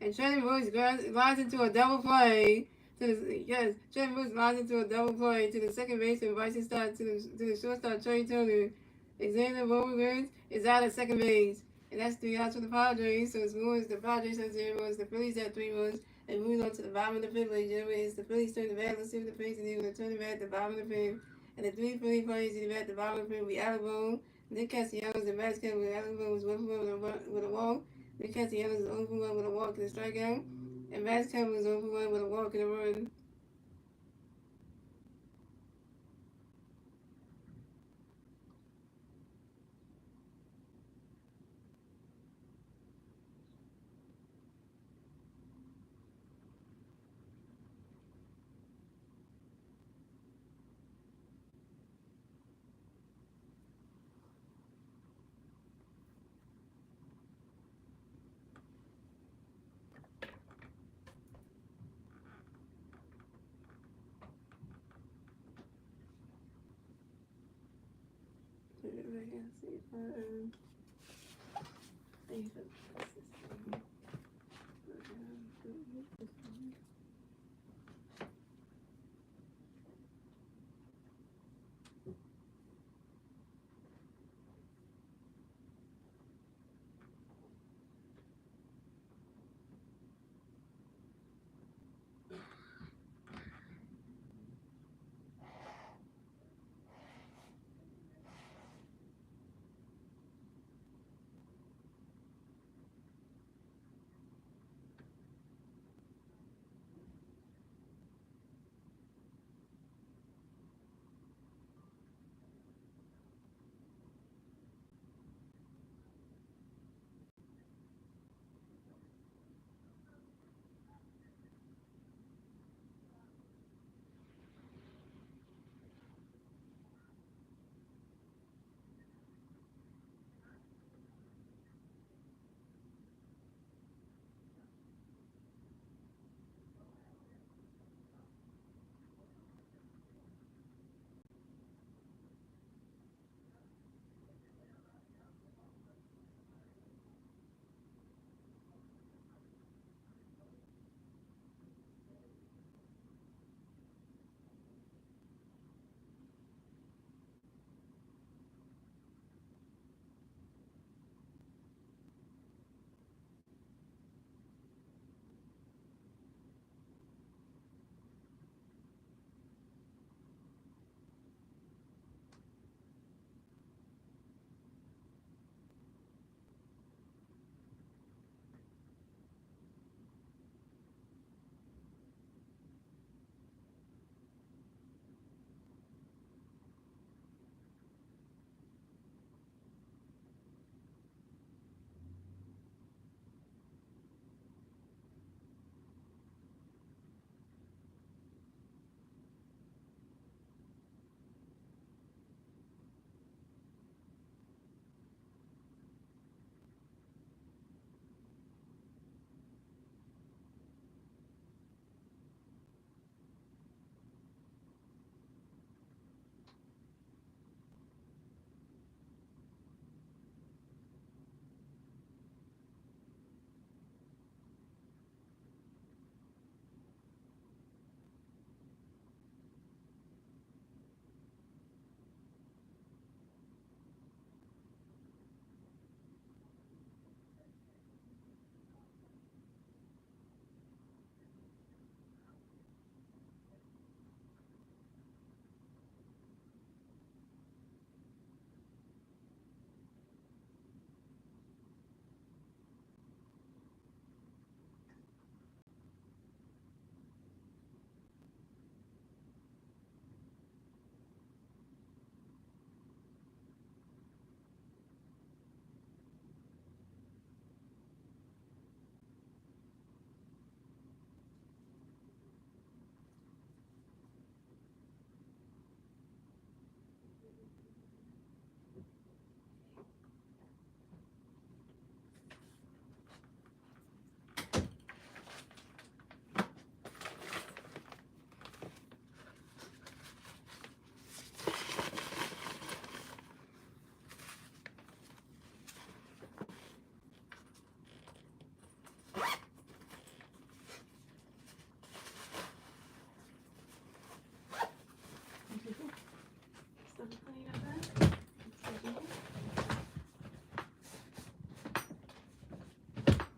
And Shelly Woods lines into a double play to the yes, Shelly Woods lines into a double play to the second base and Bryson Stott to the shortstop Trey Turner. Xander Bogaerts is out at second base. And that's 3 outs for the Padres. So it's Lewis, the Padres have 0 runs, the Phillies have 3 runs, and moving on to the bottom of the fifth, ladies and gentlemen, it's the Phillies turn the bat. Let's see what the Phillies are going to turn the bat at the bottom of the fifth. And the three Philly players in the bat at the bottom of the fifth will be Alabone, Nick Castellanos, and Max Kemp. Alabone was 1 for 1 with a walk. Nick Castellanos was 0 for 1 with a walk and a strikeout. And Max Kemp was 0 for 1 with a walk and a run.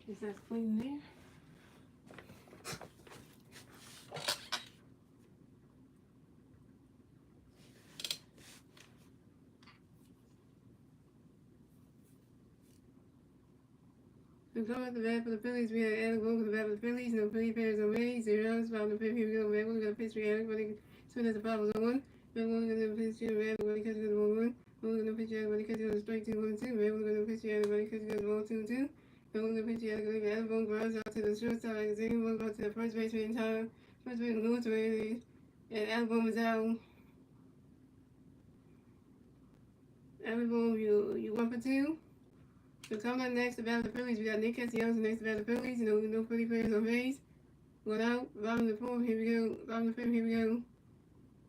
Just that's clean there. So come at the bat for the Phillies. We had Alec Boone for the bat for the Phillies. No Philly players on base. 0 runs. Found the fifth. Here we go. Red one got a pitch. We had everybody. Swing at the five was on one. Red one got a pitch. Red one catch the 1-1. One got a pitch. Everybody catch the strike 2-1-2. Red one got a pitch. Everybody catch the ball 2-2. Red one got a pitch. Alec Boone grounds out to the shortstop. Like Zane one got to the first baseman in time. First baseman Lewis ready. And Alec Boone was out. Alec Boone, you 1 for 2. So coming up next, the battle of the Phillies, we got Nick Castellanos next to battle of the Phillies. No Philly players on base. Going out, bottom of the fourth, here we go. Bottom of the fifth, here we go.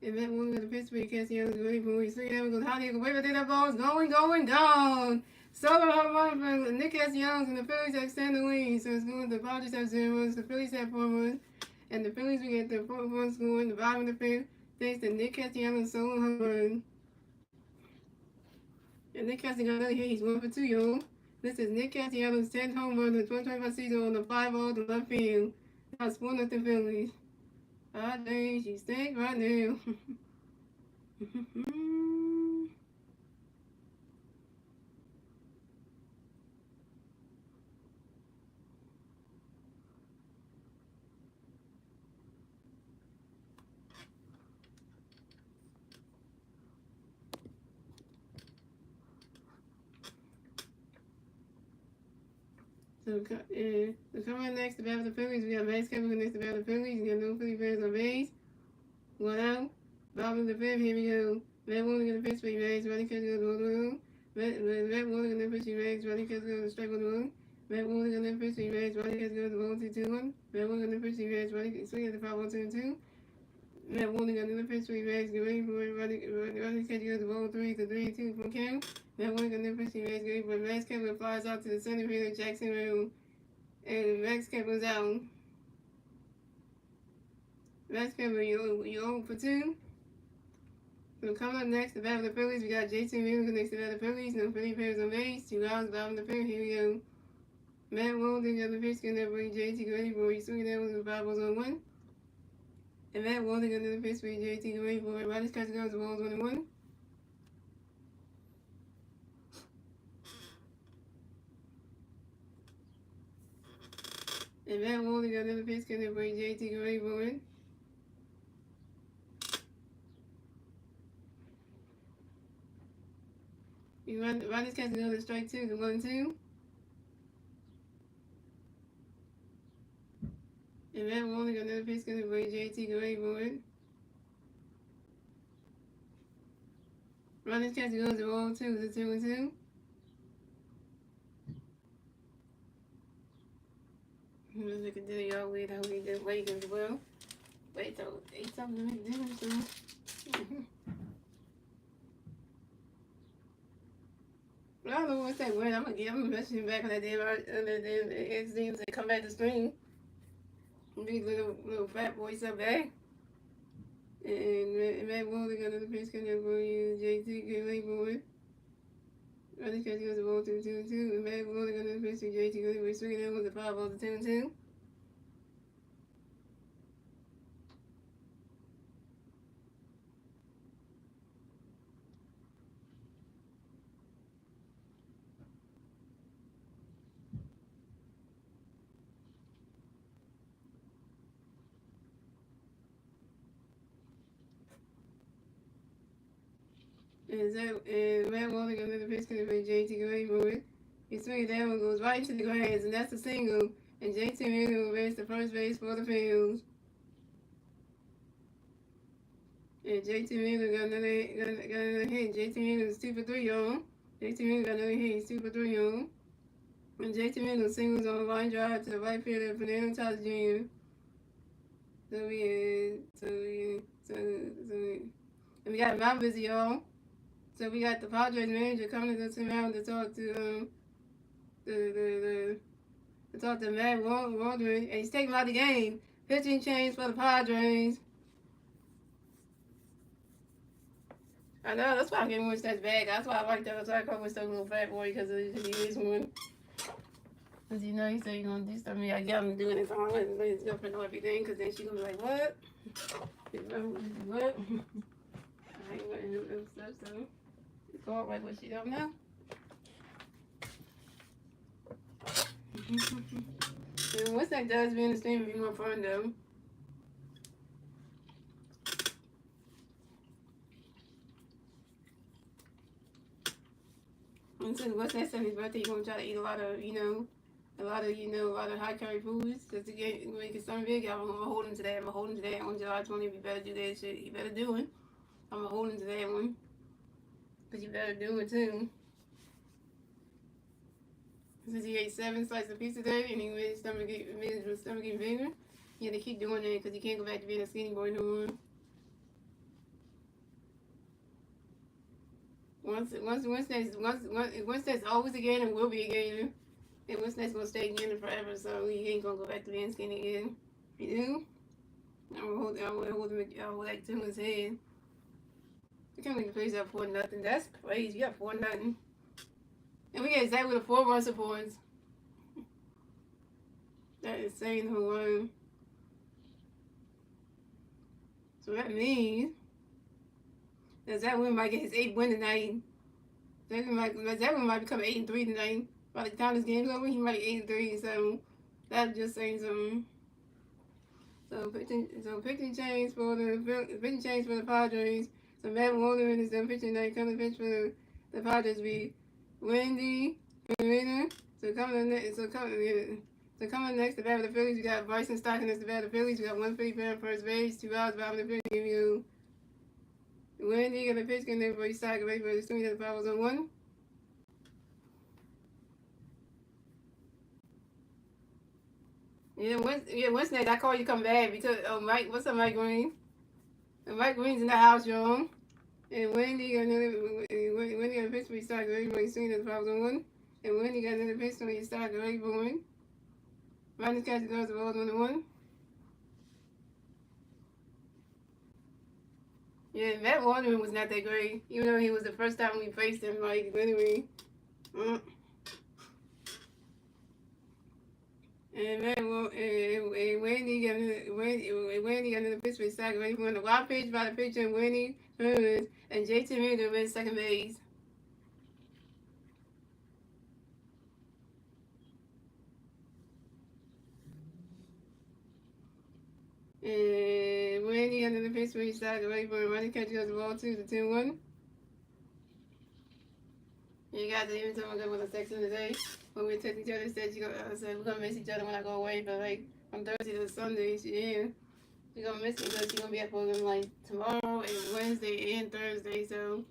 And that one got the pitch for Castellanos ready for you. See that goes high, he goes way back there, that ball is going down. Solo home run for Nick Castellanos, and the Phillies extend the lead. So it's going, the Padres have 0 runs, the Phillies have 4 runs. And the Phillies will get the 4 runs scoring, the bottom of the fifth, thanks to Nick Castellanos' solo home run. And Nick Castellanos, he's 1 for 2, y'all. This is Nick Castellanos' 10th home run in the 2025 season on the 5-0 to left field. Now it's 4-0 Phillies. Padres, you stink right now. So coming next to battle the Phillies, we got Max Kepler next to battle the Phillies. We got no Philly fans on base. One out. Bottom of the fifth, here we go. Red one gonna pitch for Max. Ready catch goes 1-1. Red one gonna pitch for Max. Ready catch goes strike 1-1. Red one gonna pitch for Max. Ready catch goes 1-2-1. Red one gonna pitch for Max. Ready swing at the 5-1-2-2. Red one gonna pitch for Max. Get ready for it. Ready catch goes 1-3-3-2 from count. Red one gonna pitch for Max. Get ready for it. Max Kepler flies out to the center field. Jackson Room. And Max Kepler's out. Max Kepler, you 0 for 2. So coming up next, the battle of the Phillies, we got JT Realmuto next to the battle of the Phillies. No Philly players on base. 2 outs, bottom of the fifth. Here we go. Matt Walden got the pitch, getting that bring JT ready for it. Swinging that was the 5 balls on 1. And Matt Walden got the pitch for JT ready for it. Riley's catch goes the balls 1-1. And Matt Walden got another pitch, getting that bring JT ready for it. Riley's catch another strike 2 to 1-2. And Matt Walden got another pitch, getting that bring JT ready for it. Riley's catch goes the ball 2 to 2-2. Let's look at dinner, y'all. Wait how we did wait as well. Wait till 8 something to make dinner, so. I don't know what's that word. I'm gonna message him back on that day about the XDs and come back to stream. Big little fat boy up back. And Matt Walden got another pitch coming up for you. JT get ready for it. I think catch goes the ball 2-2-2. And Matt Walden got another pitch to JT get ready for it. Swinging that was the 5 balls to 2-2. And Matt Walden got another pitch coming for JT get ready for it. He swings that one, goes right to the grass, and that's a single. And JT Realmuto races the first base for the Phillies. And JT Realmuto got another hit. JT Realmuto is 2 for 3, y'all. JT Realmuto got another hit. He's 2 for 3, y'all. And JT Realmuto singles on a line drive to the right fielder, Fernando Tatis Jr. And we got a mound visit, y'all. So we got the Padres manager coming to the mound to talk to Matt Waldron, and he's taking out the game. Pitching change for the Padres. I know, that's why I'm getting one steps back. That's why I like that. That's why I call myself a little fat boy, because he is one. Cause you know he said he's gonna do something. I got him doing it, so I'm gonna let his girlfriend know everything. Cause then she gonna be like, what? What? I ain't letting him do stuff. So it's all right what she don't know. And once that does be in the stream, it'll be more fun though. And since what's that Sunday's birthday, you're gonna try to eat a lot of, a lot of high calorie foods just to make it something big. I'm gonna hold him to that. On July 20th. You better do that shit. You better do it. I'm gonna hold him to that one. Cause you better do it too. Since he ate 7 slices of pizza today and he made his stomach get bigger, you have to keep doing that because he can't go back to being a skinny boy no more. Once that's always a gainer, will be a gainer. And once that's gonna stay a gainer forever, so he ain't gonna go back to being skinny again. If you do, I'll hold that to his head. I can't believe the Phillies up 4-0. That's crazy. You got 4-0. And we got exactly the 4 run supports. That is insane who won. So that means that win might get his 8th win tonight. That win might become 8-3 tonight. By the time this game's over, he might be 8-3. So that's just saying something. So pitching change for the Padres. So Matt Warner is the pitching night. Coming pitch for the Padres be Wendy Perina. So coming next, the bat for the Phillies, we got Bryson Stockton as the bat for the Phillies. We got 150 on first base, 2 outs, bottom of the pitch. Give you Wendy got the pitch, and then for you Stockton, wait for the swing that the power was on 1. What's next? I call you come back because what's up, Mike Green? And Mike Green's in the house, y'all. And Wendy got a pitch for you Stockton, wait for the swing that the power was on 1. And Wendy got another pitch for you Stockton, wait for 1. Minus catch the balls 1-1. Yeah, Matt Waldman was not that great, even though he was the first time we faced him. Like anyway, and Wendy got another pitch for his second base. We won the wild pitch by the pitcher and Wendy Herman and JT Miller went second base. And Wendy got another pitch for his second base for a running catch goes the ball 2-2-1. You guys even tell me with a text in the day when we text each other said we're gonna miss each other when I go away, but like from Thursday to Sunday, she's gonna miss me because she's gonna be at program like tomorrow and Wednesday and Thursday, so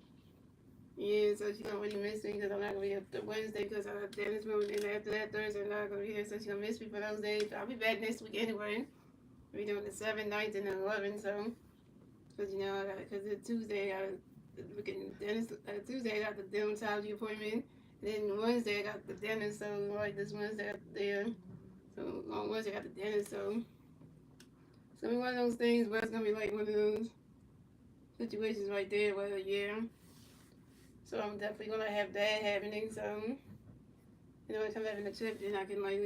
yeah, so she's gonna really miss me because I'm not gonna be up Wednesday because I have dentist room, and after that Thursday I'm not gonna be here, so she's gonna miss me for those days. I'll be back next week anyway. We're doing the 7th, 9th, and 11th, so because because it's Tuesday Tuesday I got the dermatology appointment. Then Wednesday I got the dentist, so like this Wednesday I got there. So on Wednesday I got the dentist, so it's gonna be one of those things where it's gonna be like one of those situations right there where so I'm definitely gonna have that happening, so when I come back from the trip then I can like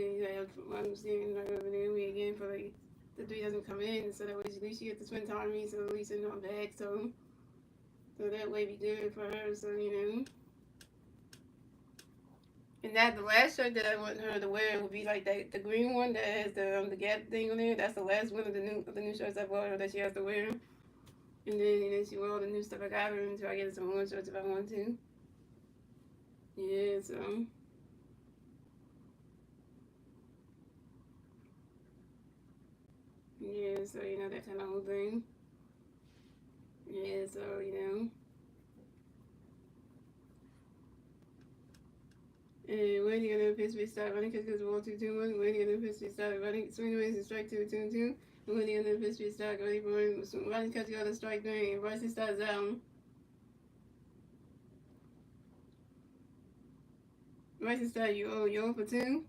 I'm seeing like over there again for like the 3 doesn't come in, so that way at least she gets to spend time with me, so at least I know I'm back, so that way be good for her, so And that the last shirt that I want her to wear would be like the green one that has the Gap thing on it. That's the last one of the new shirts I bought her that she has to wear. And then she wear all the new stuff I got her until I get some more shirts if I want to. Yeah, so yeah, so that kind of whole thing. Yeah, so And when you're gonna pitch, we start running because the ball 2-2-1. When you're gonna pitch, we start running. Swing away and strike 2-2-2. And when you're gonna pitch, we start ready for running because you got to strike 3. And Bryson starts out. Bryson starts you for 2.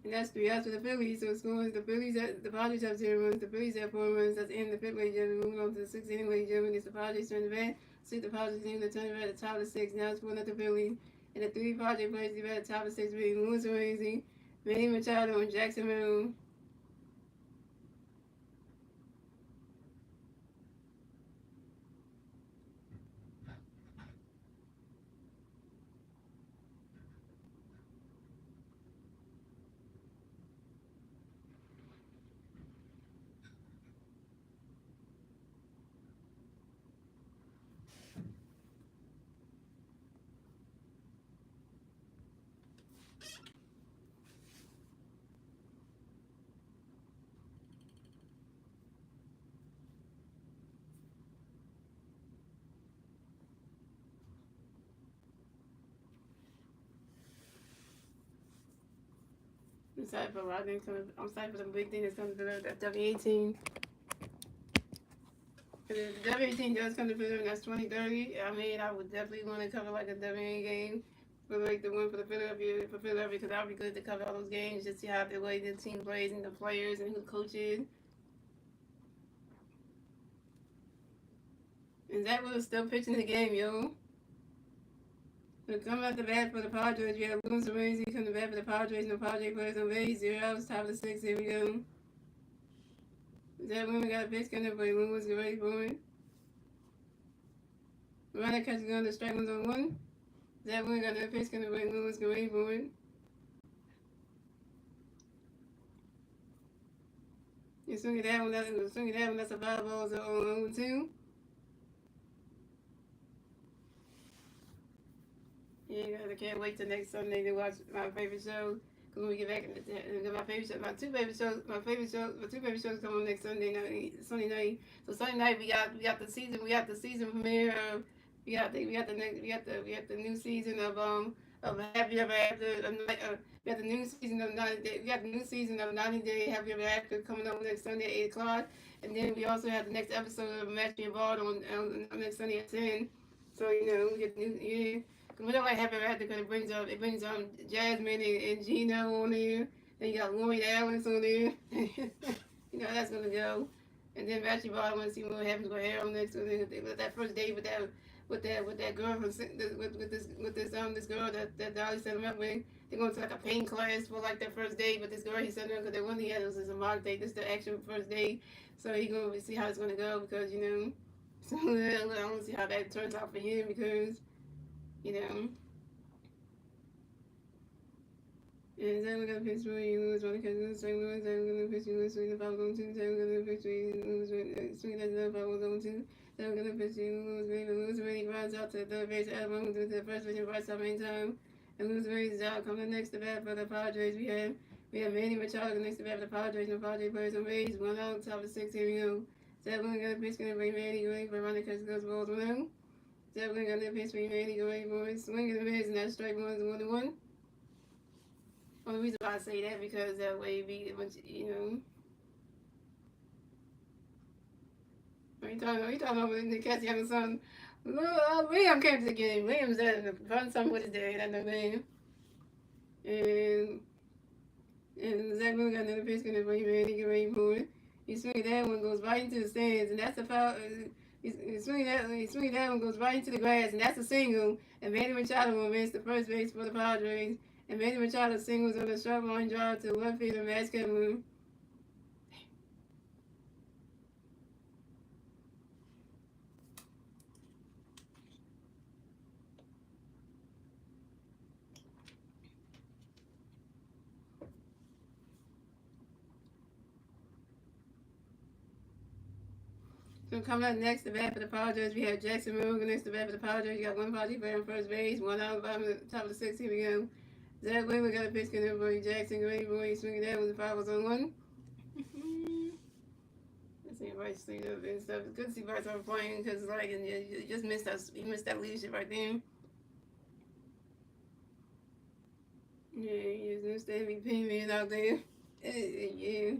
And that's 3 outs for the Phillies. So scores the Padres have 0 runs. The Phillies have 4 runs. That's in the 5th, ladies and gentlemen. Moving on to the 6th inning, ladies and gentlemen. It's the Padres turn the bat. See the Padres team to turn the bat at the top of the 6th. Now it's 4-0 Phillies. And the 3 Padres players the bat at the top of the 6th. Being Lewis Ramsey, Manny Machado in Jacksonville. I'm excited for Rodney coming. I'm excited for the big thing that's coming to the W18. If the W18 does come to Phillies, that's 2030. I mean, I would definitely want to cover like a WA game for like the one for Philadelphia, because that would be good to cover all those games, just see how the way the team plays and the players and who coaches. And Zach was still pitching the game, yo. So coming off the bat for the Padres, we have Luis Ramsey coming to bat for the Padres. No Padre players on base. 0 outs, top of the sixth. Here we go. Zach when we got a pitch coming up for Lewis, get ready for it. Runner catches on the strike one's on one. Zach when we got a pitch coming up for Lewis, get ready for it. You swing it that one, that's a 5 balls on 2. Yeah, I can't wait till next Sunday to watch my favorite show. Cause when we get back, my favorite show, my two favorite shows come on next Sunday night. So Sunday night we got the season premiere. We got the new season of Happy Ever After. We got the new season of 90 Day. We got the new season of 90 Day Happy Ever After coming up next Sunday at 8 o'clock, and then we also have the next episode of Match Your Ball on next Sunday at 10. So we get new we don't like Happy Ever After because it brings Jasmine and Gino on there. Then you got Lloyd Alex on there. That's gonna go. And then Basketball, I want to see what happens with Harold next. With that first date with that girl from this girl that Dolly set him up with. They're going to like a paint class for like their first date with this girl he set him up because the one he had was a mock date. This is the actual first date. So he's gonna see how it's gonna go because So I want to see how that turns out for him because. And then we're gonna pitch for you, lose, running catch, lose, swing, lose, then we're gonna pitch you, lose, swing the 5 on 2, then we're gonna pitch you, lose, swing that 5 on 2, then we're gonna pitch you, lose, really runs out to the third base, Alabama to the first pitch and right side main time, and lose races out. Coming next to bat for the Padres, we have Manny Machado next to bat for the Padres, no Padre players on base, 1 out, top of 6, here we go. That one gonna pitch, gonna bring Manny, going for running catch, goes balls 1 out. Definitely got that pitch for you, Manny. Go ahead, boys. Swing and miss, and that strike one's 1-1. Only reason why I say that because that way be a bunch, What you talking about the catch having something? William came to the game. William's there to run something with his dad. I know man. And Zach Moon got another pitch gonna bring Manny. Get ready for it. He swing that one goes right into the stands, and that's a foul. He swing that one goes right into the grass, and that's a single. And Manny Machado will miss the first base for the Padres. And Manny Machado singles on a sharp line drive to left field of Matt Cameron. So coming up next to bat for the Padres, we have Jackson Morgan next to bat for the Padres. You got one Padre player on first base, 1 out bottom of the top of the 6th. Here we go. Zach Wayman got a pitch coming for Jackson. Great boy, swinging that with the 5 on 1. Let's see Bryce cleaned up and stuff. It's good to see Bryce over playing because you just missed us. You missed that leadership right there. Yeah, he just missed the MVP man out there. Yeah.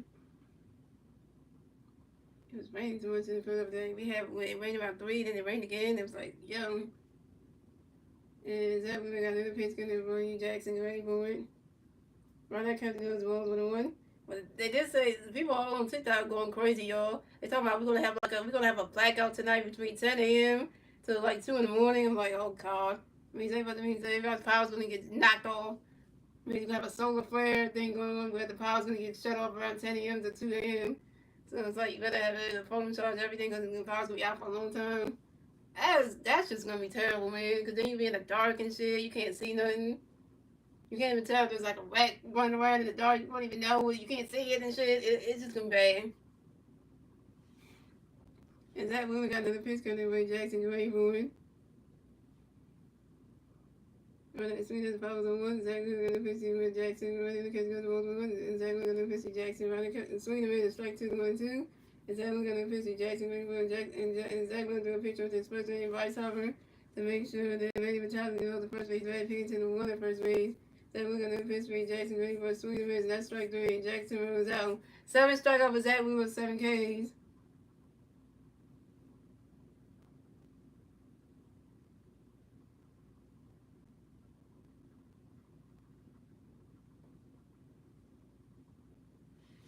It was raining too much in the field today. It rained about 3, then it rained again. It was like, yo. And Zach we got another pitch coming for you, Jackson, ready for it. Right now, Captain Jones balls 1-1. But they did say people all on TikTok going crazy, y'all. They talking about we're gonna have a blackout tonight between 10 a.m. to like 2 in the morning. I'm like, oh god. Everybody's power's gonna get knocked off. We're gonna have a solar flare thing going on where the power's gonna get shut off around 10 a.m. to 2 a.m. So it's like you better have a phone charge, everything, because the power's gonna be out for a long time. That's just gonna be terrible, man. Because then you be in the dark and shit. You can't see nothing. You can't even tell if there's like a rat running around in the dark. You won't even know. You can't see it and shit. It's just gonna be bad. And that when we got another pitch coming away, Jackson Gray moving. Running as soon as the power's on one, Zach Wheeler gonna pitch with Jackson, running the catch goes to 1, and Zach Wheeler gonna pitch to Jackson, running and swinging and made a strike 2-1-2. And Zach Wheeler gonna pitch to Jackson, and Zach Wheeler gonna pitch with his first name, Bryce Harper, to make sure that Manny Machado goes to first base, Brad Pennington to 1 at first base. Zach Wheeler gonna pitch with Jackson, ready for a swing and miss, and that's strike 3, and Jackson was out. 7 strikeout for Zach Wheeler, 7 Ks.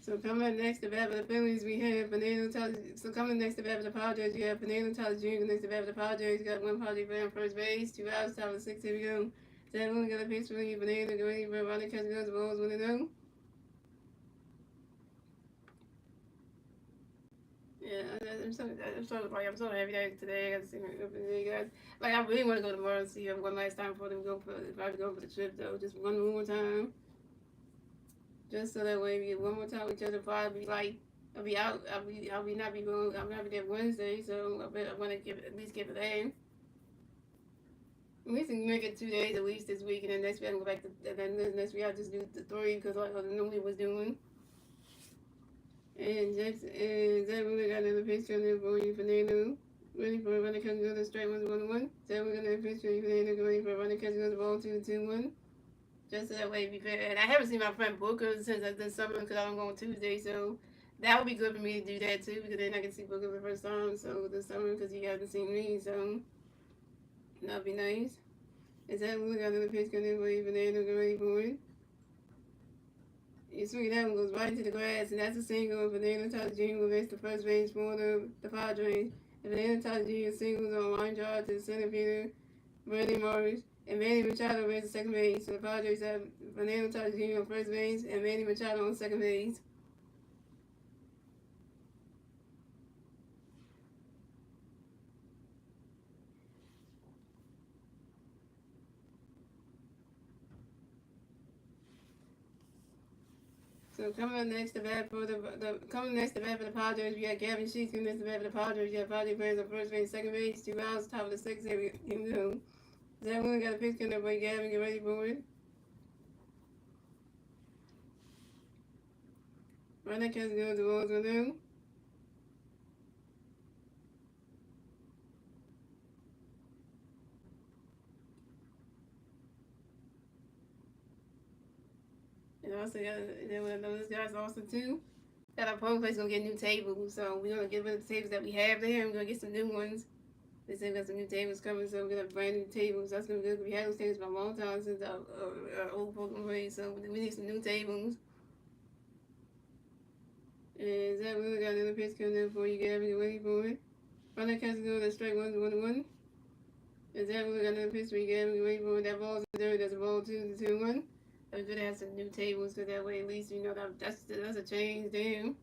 So coming next to bat for the Phillies, we have Fernando Tatis. So coming next to bat for the Padres, you have Fernando Tatis Jr. Next to bat for the Padres, you got one Padre player on first base, 2 outs, top of the 6th. Here we go. That one got a pitch for you, Fernando. Go ready for running catch guns, balls, 1-0. Yeah, I'm so happy that today I got to see my company guys. Like I really want to go tomorrow and see them one last time before them go for if I go for the trip though. Just one more time. Just so that way we get one more time with each other. Probably like I'll be out. I'll be not be going. I'm not be there Wednesday, so I want to at least give it in. At least make it 2 days at least this week, and then next week I can go back to. And then next week I'll just do the 3 because like I normally was doing. And Jackson and Zach really got another pitch coming in for you, Fernando. Ready for a running catch goes to straight 1-1. Zach really got another pitch for you, Fernando. Ready for a running catch goes to ball 2-1. Just so that way be fair. And I haven't seen my friend Booker since this summer because I don't go on Tuesday, so that would be good for me to do that too because then I can see Booker for the first time. So this summer because he hasn't seen me, so that'd be nice. Is that really got another pitch coming in for you, Fernando? Get ready for it. You swing that one goes right into the grass, and that's a single. Fernando Tatis Jr. makes the first base for the Padres. And Fernando Tatis Jr. singles on line drive to the center fielder, Brady Morris. And Manny Machado raised the second base. So the Padres have Fernando Tatis Jr. on first base and Manny Machado on second base. So coming next to bat for the Padres, we got Gavin Sheets coming next to bat for the Padres. You got Padres players on first base, second base, 2 outs, top of the 6th. Here we go. Zach Wheeler got a pitch coming up by Gavin. Get ready for it. Right now, catch goes to balls 1-0. And also, those guys also too. That our phone place gonna get new tables, so we're gonna get rid of the tables that we have there. And we're gonna get some new ones. They said we got some new tables coming, so we're gonna have brand new tables. That's gonna be good. We had those tables for a long time since our old Pokemon place, so we need some new tables. And Zach really got another pitch coming in for you, Gavin. Get ready for it. Run that catch go to strike 1-1. And Zach really got another pitch for you, Gavin. Get ready for it. That ball's in there. That's a ball 2-1. I'm good to have some new tables because that way at least you know that's a change damn.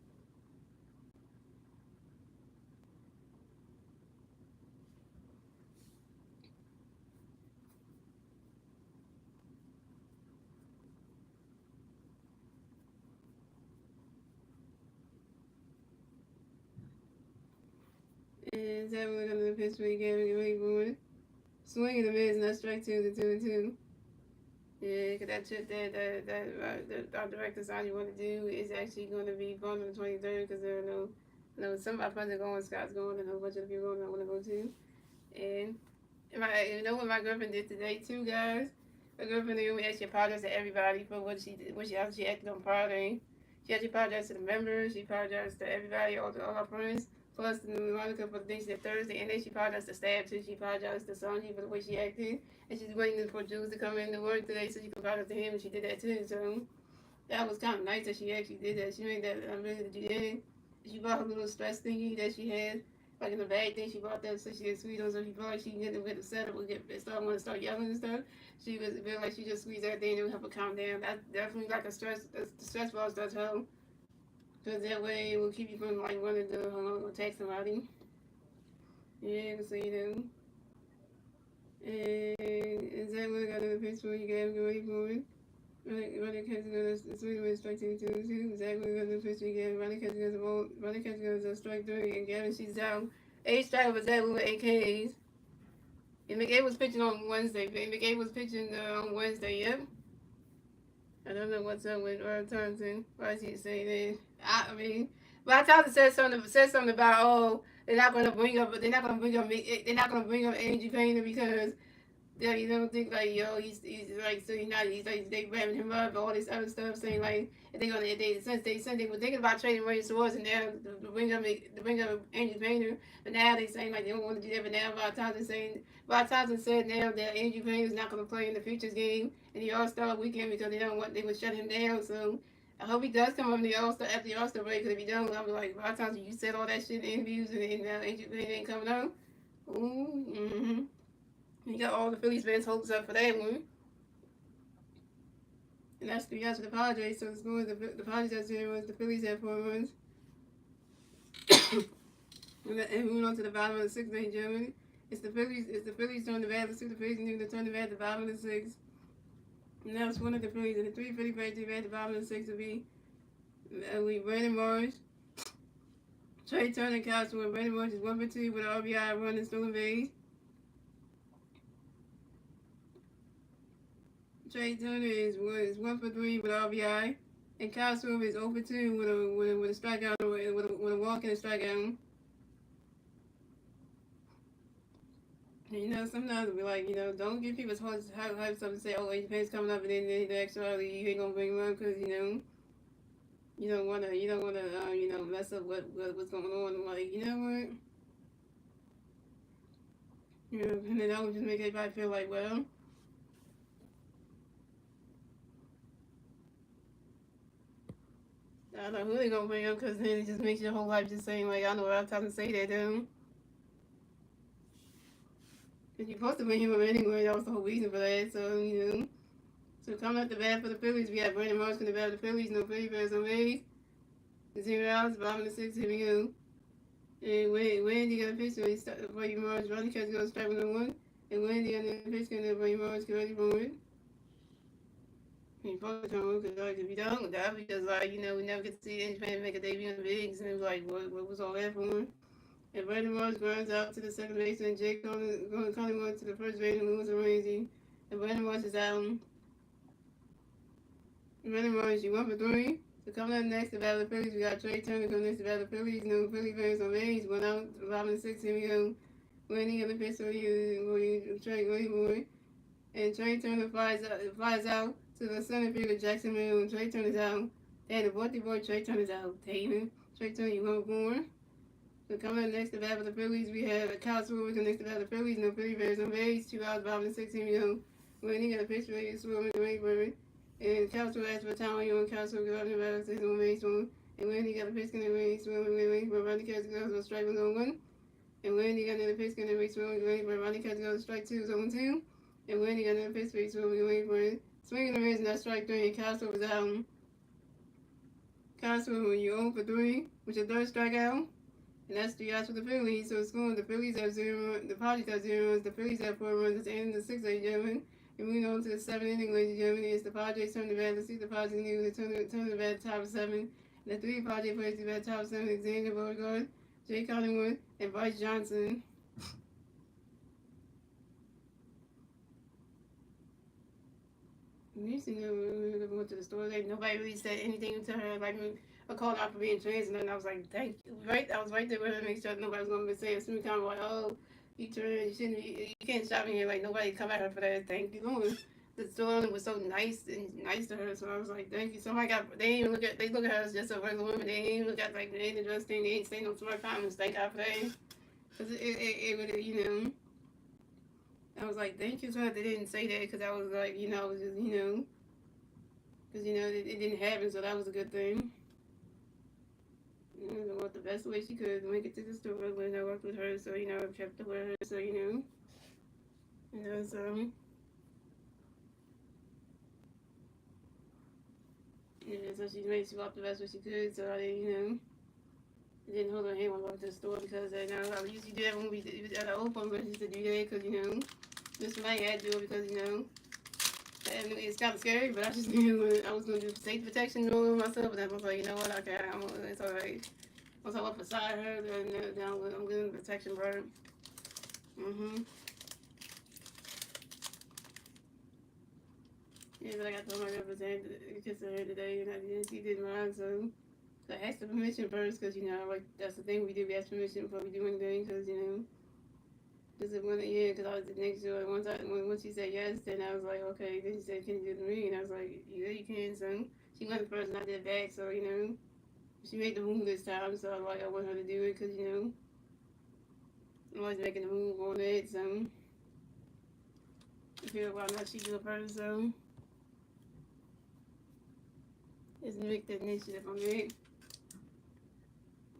And Zach really got another pitch for you, Gavin. Get ready for it. Swing and a miss, and that's strike 2 to 2-2. Yeah, because that trip that our director said you want to do is actually going to be fun on the 23rd because there are no some of my friends are going, Scott's going, and a whole bunch of people going I want to go to. And you know what my girlfriend did today too, guys? My girlfriend we actually apologized to everybody for what she did, how she acted on Friday. She actually apologized to the members, she apologized to everybody, all our friends, plus to Monica for the things she did Thursday, and then she apologized to staff too. She apologized to Sonji for the way she acted. And she's waiting for Jules to come in to work today so she can apologize to him, and she did that too. So that was kind of nice that she actually did that. She made that really that she did. She bought her little stress thingy that she had like in the bag thing she bought that so she did squeeze on, so she felt like she didn't get upset or start yelling and stuff. She was feel like she just squeezed everything to help her calm down. That's definitely like the stress balls does help. Because that way it will keep you from like wanting to attack somebody. Yeah, so you know. And is that what got in the picture you gave away for it? Running catching goes swing with strike two. Exactly what the picture you gave. Running catching goes a strike three. And Gavin, she's down. 8 strike was that with 8 Ks. And McGay was pitching on Wednesday. McGay was pitching on Wednesday, yep. I don't know what's up with Earl Thompson. Why is he saying that? I mean, but Thompson said something about they're not gonna bring up Angie Painter because yeah, you don't think like he's like so he's like they ramming him up all this other stuff saying like if they were thinking about trading Ray Swords and now to bring up Andrew Painter, but now they saying like they don't want to do that. But now Bob Thompson said now that Andrew Painter is not going to play in the futures game in the All Star weekend because they would shut him down. So I hope he does come up in the All Star after the All Star break. Because if he don't, I'll be like Bob Thompson, you said all that shit in interviews and now Andrew Painter ain't coming out. Ooh, mm-hmm. You got all the Phillies fans hopes up for that one. And that's 3 outs for the Padres. So it's going the Padres have 0 runs, the Phillies have 4 runs. and moving on to the bottom of the 6th, ladies and gentlemen. It's the Phillies turn the bat. Let's see the Phillies need to turn the bat at the bottom of the 6th. And now it's one of the Phillies. And the 3 Philly players to bat at the bottom of the 6th will be Brandon Morris, Trey Turner, and Kyle Stewart. Brandon Morris is 1 for 2 with an RBI run and stolen base. Trey Turner is 1 for 3 with RBI, and Kyle Stewart is 0 for 2 with a strikeout with a walk and a strikeout. And, you know, sometimes it'll be like, you know, don't give people hype up and say, oh, Japan's coming up, and then the actually you ain't gonna bring them up because you know you don't wanna mess up what's going on. Like, you know what? You know, and then that would just make everybody feel like, well. I don't know who they gonna bring up because then it just makes your whole life just saying like I know what I'm trying to say that though. Cause you're supposed to bring him up anyway. That was the whole reason for that. So you know. So coming up the bat for the Phillies, we have Brandon Morris from the bat of the Phillies. No Philly fans on base. 0 outs, bottom of the 6th. Here we go. And Wendy got a pitch so he started for you Morris. Ronnie Catch goes strike 1. And Wendy got a pitch and then for you Morris get ready for it. You probably don't look at like if you don't, that because like you know we never get to see Japan make a debut in the bigs and it was like what was all that for? And Brandon Morris grounds out to the second baseman, Jake Collingwood to the first baseman, Lewis Ramsey. And Brandon Morris is out. Brandon Morris, you 1 for 3. So coming up next, the battle of the Phillies, we got Trey Turner coming next to the battle of the Phillies. No Philly fans on base. 1 out, 5 and 6. Here we go. Winning of the pitch for you, Trey Williamore. And Trey Turner flies out to the center field of Jacksonville. And Trey Turner's out. And the boy Trey Turner's out. Damon. Trey Turner, you 1 for 4. So coming up next to bat for the Phillies, we have Kyle Stewart next to bat for the Phillies. No Philly fans on base. 2 outs, 5 and 6. Here we go. Winning of the pitch for you, Stewart, Wayburn. And Kyle Stewart asked for time on Kyle Stewart got the battle to his own base one. And when he got a pitch in the race, but Ronnie Catch goes on strike 1. And when he got another pitch in the race, but Ronnie Catch goes strike 2 on 2. And when he got another pitch, waiting for swinging the race and that strike 3. And Kyle Stewart was out. Kyle Stewart, when you 0 for 3, with your third strikeout. And that's 3 outs for the Phillies. So it's going. The Phillies have 0. The Padres have 0 runs. The Phillies have 4 runs. It's the end of the 6th, ladies and gentlemen. And moving on to the 7th inning, ladies and gentlemen, it's the Padres turn the bat. Let's see the Padres new. They turn the bat top of 7. And the 3 Padres players to the bat top of 7. Xander Beauregard, Jay Collingwood, and Bryce Johnson. Usually, we went to the store. Like nobody really said anything to her, like a call out for being trans, and then I was like, "Thank you." Right, I was right there with her, to make sure nobody was gonna say something kind of like, "Oh, you trans, you shouldn't, you can't shop in here." Like nobody come at her for that. Thank you, Lord. The store was so nice to her, so I was like, "Thank you." Somebody got, they look at her as just a regular woman. They ain't look at like they ain't address thing. They ain't say no smart comments. Thank God for that, because it would, you know. I was like, thank you, so they didn't say that because I was like, you know, it was just, you know, because, you know, it didn't happen, so that was a good thing. want the best way she could to make it to the store when I worked with her, so I kept to with her, so so so she made she walked the best way she could, so I didn't hold her hand when I walked to the store because I usually do that when we at the old phone, but I used to do that because this one I had to do it because and it's kind of scary, but I just knew I was going to do safety protection rule myself, but I was like, you know what, okay, it's alright. Once I walk beside her, then I'm good protection for her. Yeah, but I got to my representative kiss her today, and she did mine, so I asked the permission first, because, like, that's the thing we do, we ask permission before we do anything, because, because I was next to her one time, when she said yes, then I was like, okay, then she said, can you do it to me, and I was like, yeah, you can, so she went the first, and I did back, so, she made the move this time, so I want her to do it, because, I'm always making the move on it, so I feel why not she do it first, so just make the initiative on it.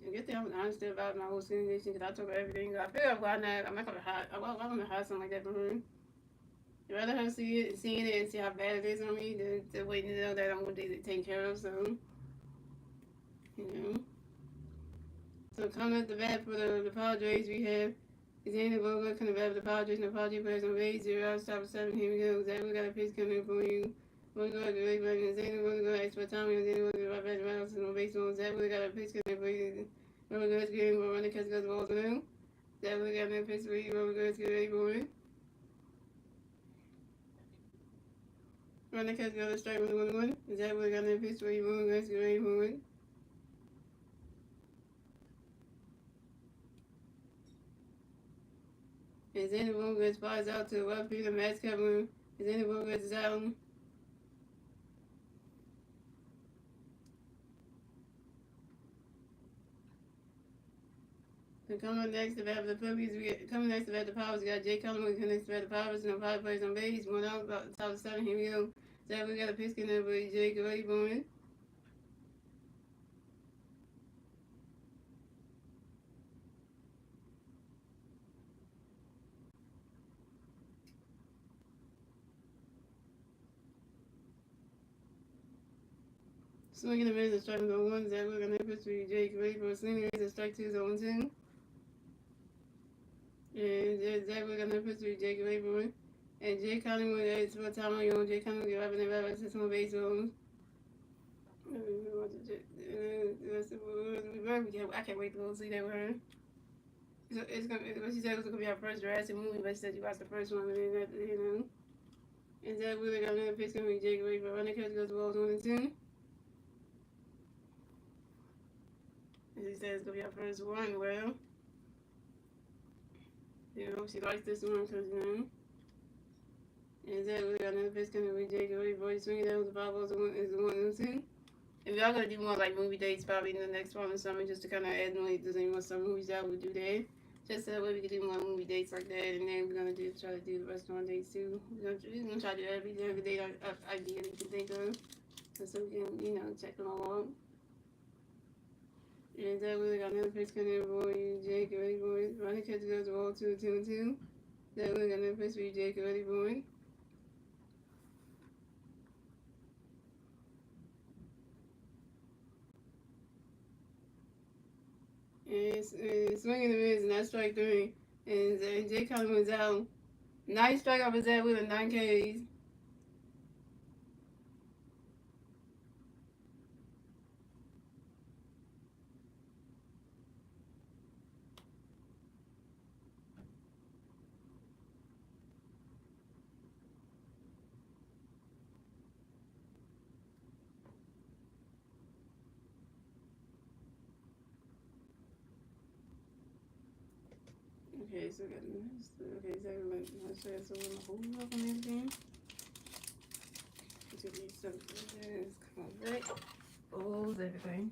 And get there, I'm honest about my whole situation, because I told her everything. I feel like I'm not gonna hide, I'm not gonna hide something like that from her. I'd rather her seeing it and see how bad it is on me than waiting to know that I'm gonna be taken care of, so, So coming at the bat for the Padres, we have Xander Bogaerts coming back for the Padres, and the Padres players on base, 0 out, stop 7, here we go. Zach, we got a pitch coming for you. Bogaerts, the right back, and Xander Bogaerts, extra time, and Xander Bogaerts, right back, right on baseball. Zach, we got a pitch coming for you. Bogaerts, getting for running, catch, goes the ball through. Zach, we got a pitch for you. Bogaerts, get ready for it. Running, catch, goes straight with 1-1. Zach, we got a pitch for you. Bogaerts, get ready for it. And Xander Bogaerts flies out to left field, Matt's covering. Xander Bogaerts is out. So coming next to bat the Phillies, coming next to bat the Padres, we got Jay Cutler coming next to bat the Padres, and the Padres plays on base. 1 out, about the top of 7, here we go. So we got a pitch in there for Jake already born. Swinging the middle, strike 1, Zach, we're going to pitch for Jake ready for a swing, raise a strike 2, 0-2. And Zach, we're going to pitch for Jake ready for it. And Jay Collingwood, it's for time on your own. Jay Collingwood, you're rapping and rapping, 6 more base rolls. I can't wait to go see that with her. So it's gonna. What she said was gonna be our first Jurassic movie, but she said you watched the first one, and then that. And Zach Wheeler got another pitch coming. Jake Ray for running catch goes to balls 1 and 2. And she said it's gonna be our first one. Well, she likes this one because And Zach Wheeler got another pitch coming with Jake Ray. Boy, swinging down with the ball balls is 1 and 2. And we are gonna do more like movie dates probably in the next fall or something, just to kind of add more. There's any more some movies out, we'll do that. Just so that way we can do more movie dates like that, and then we're gonna try to do the restaurant dates too. We're gonna try to do every date idea that you can think of, so we can check them all out. And that way we got another pitch coming in for you, Jake. Ready for it? Running catch goes to ball 2 and 2. That way we got another pitch for you, Jake. Ready for it? And swinging the mids, and that's strike 3. And Jay Collins out. 9 strikeout for Zach Wheeler, 9 Ks. Okay, so let's try to hold up on everything. To be something correct. Hold everything.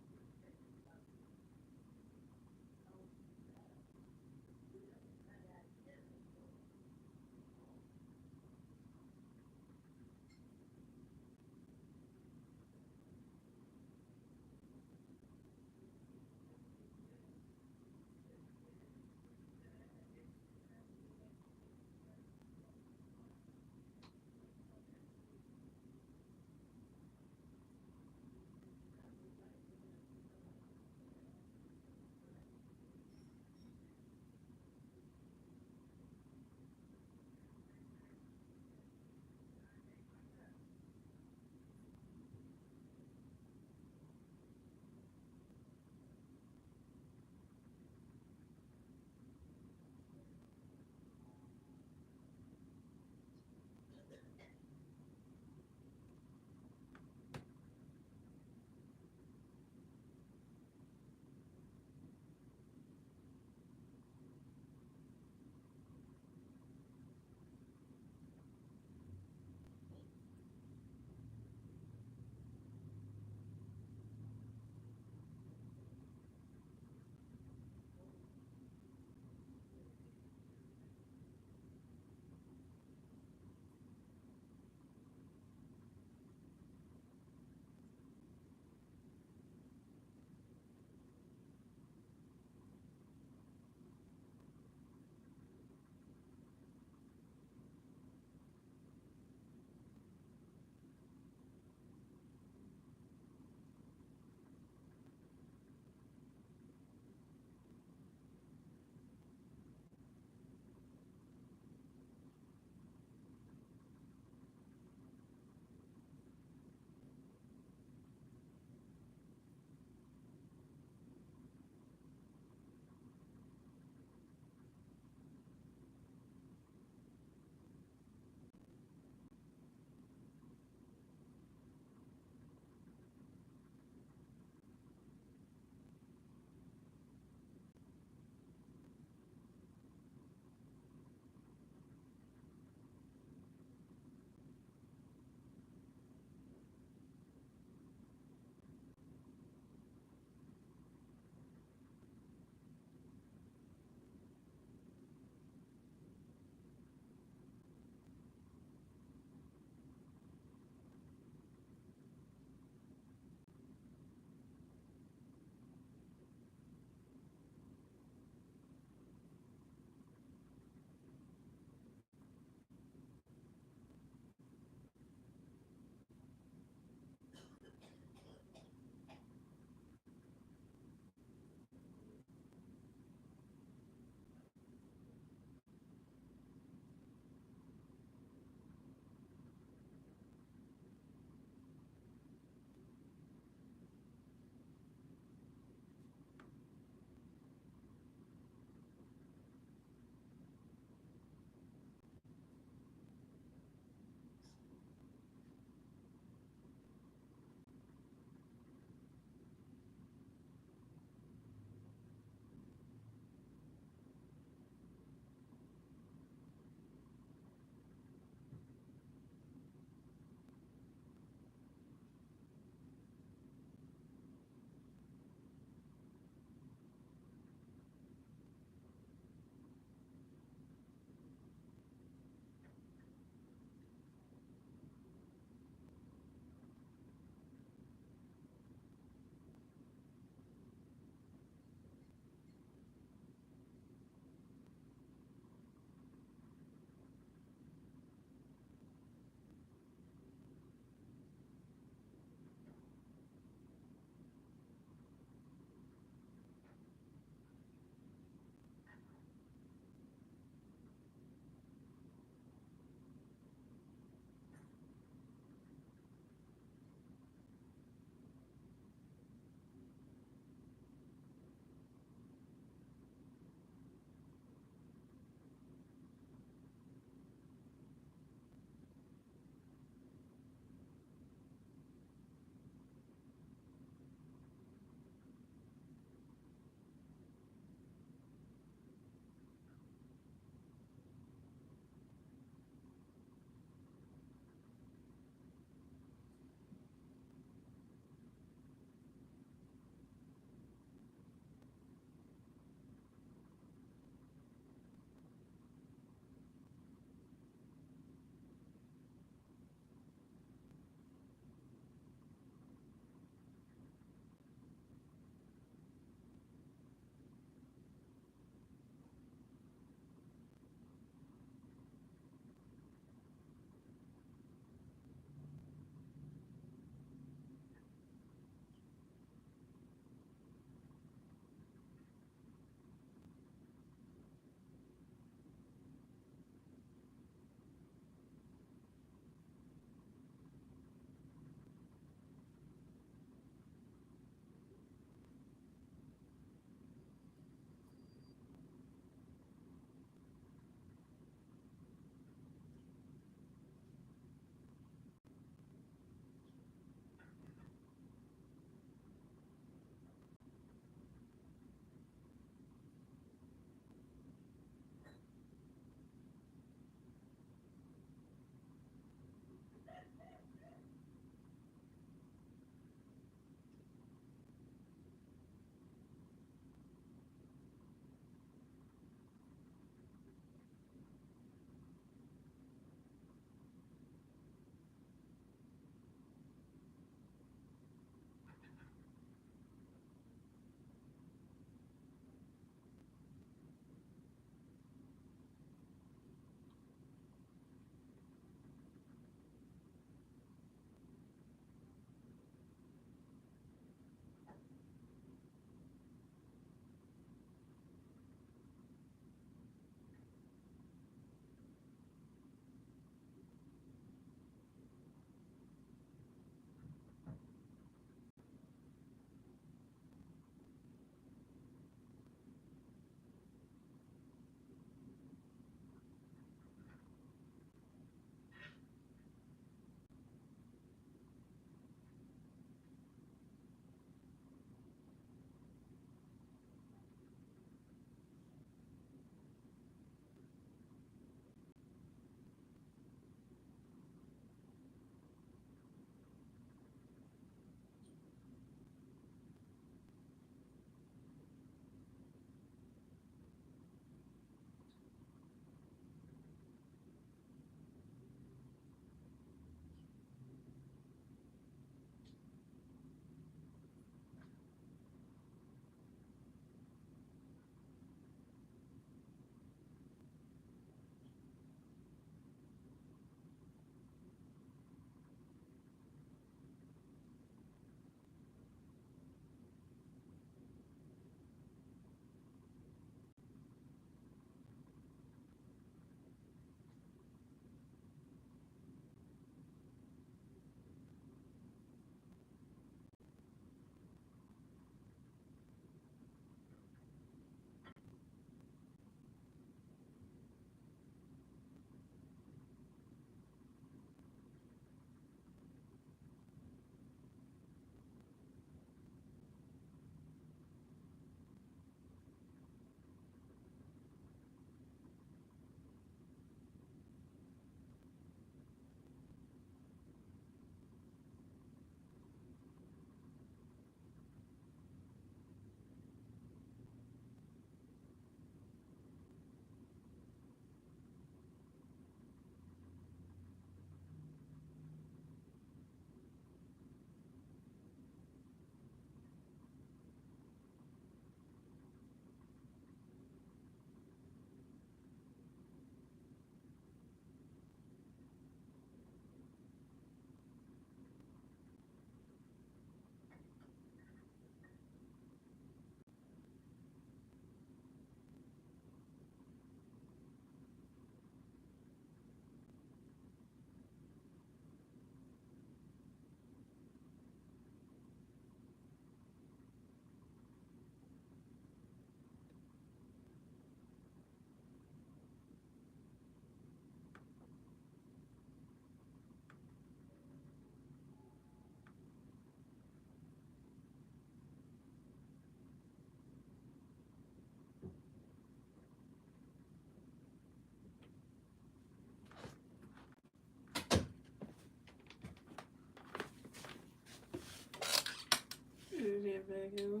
have back hill.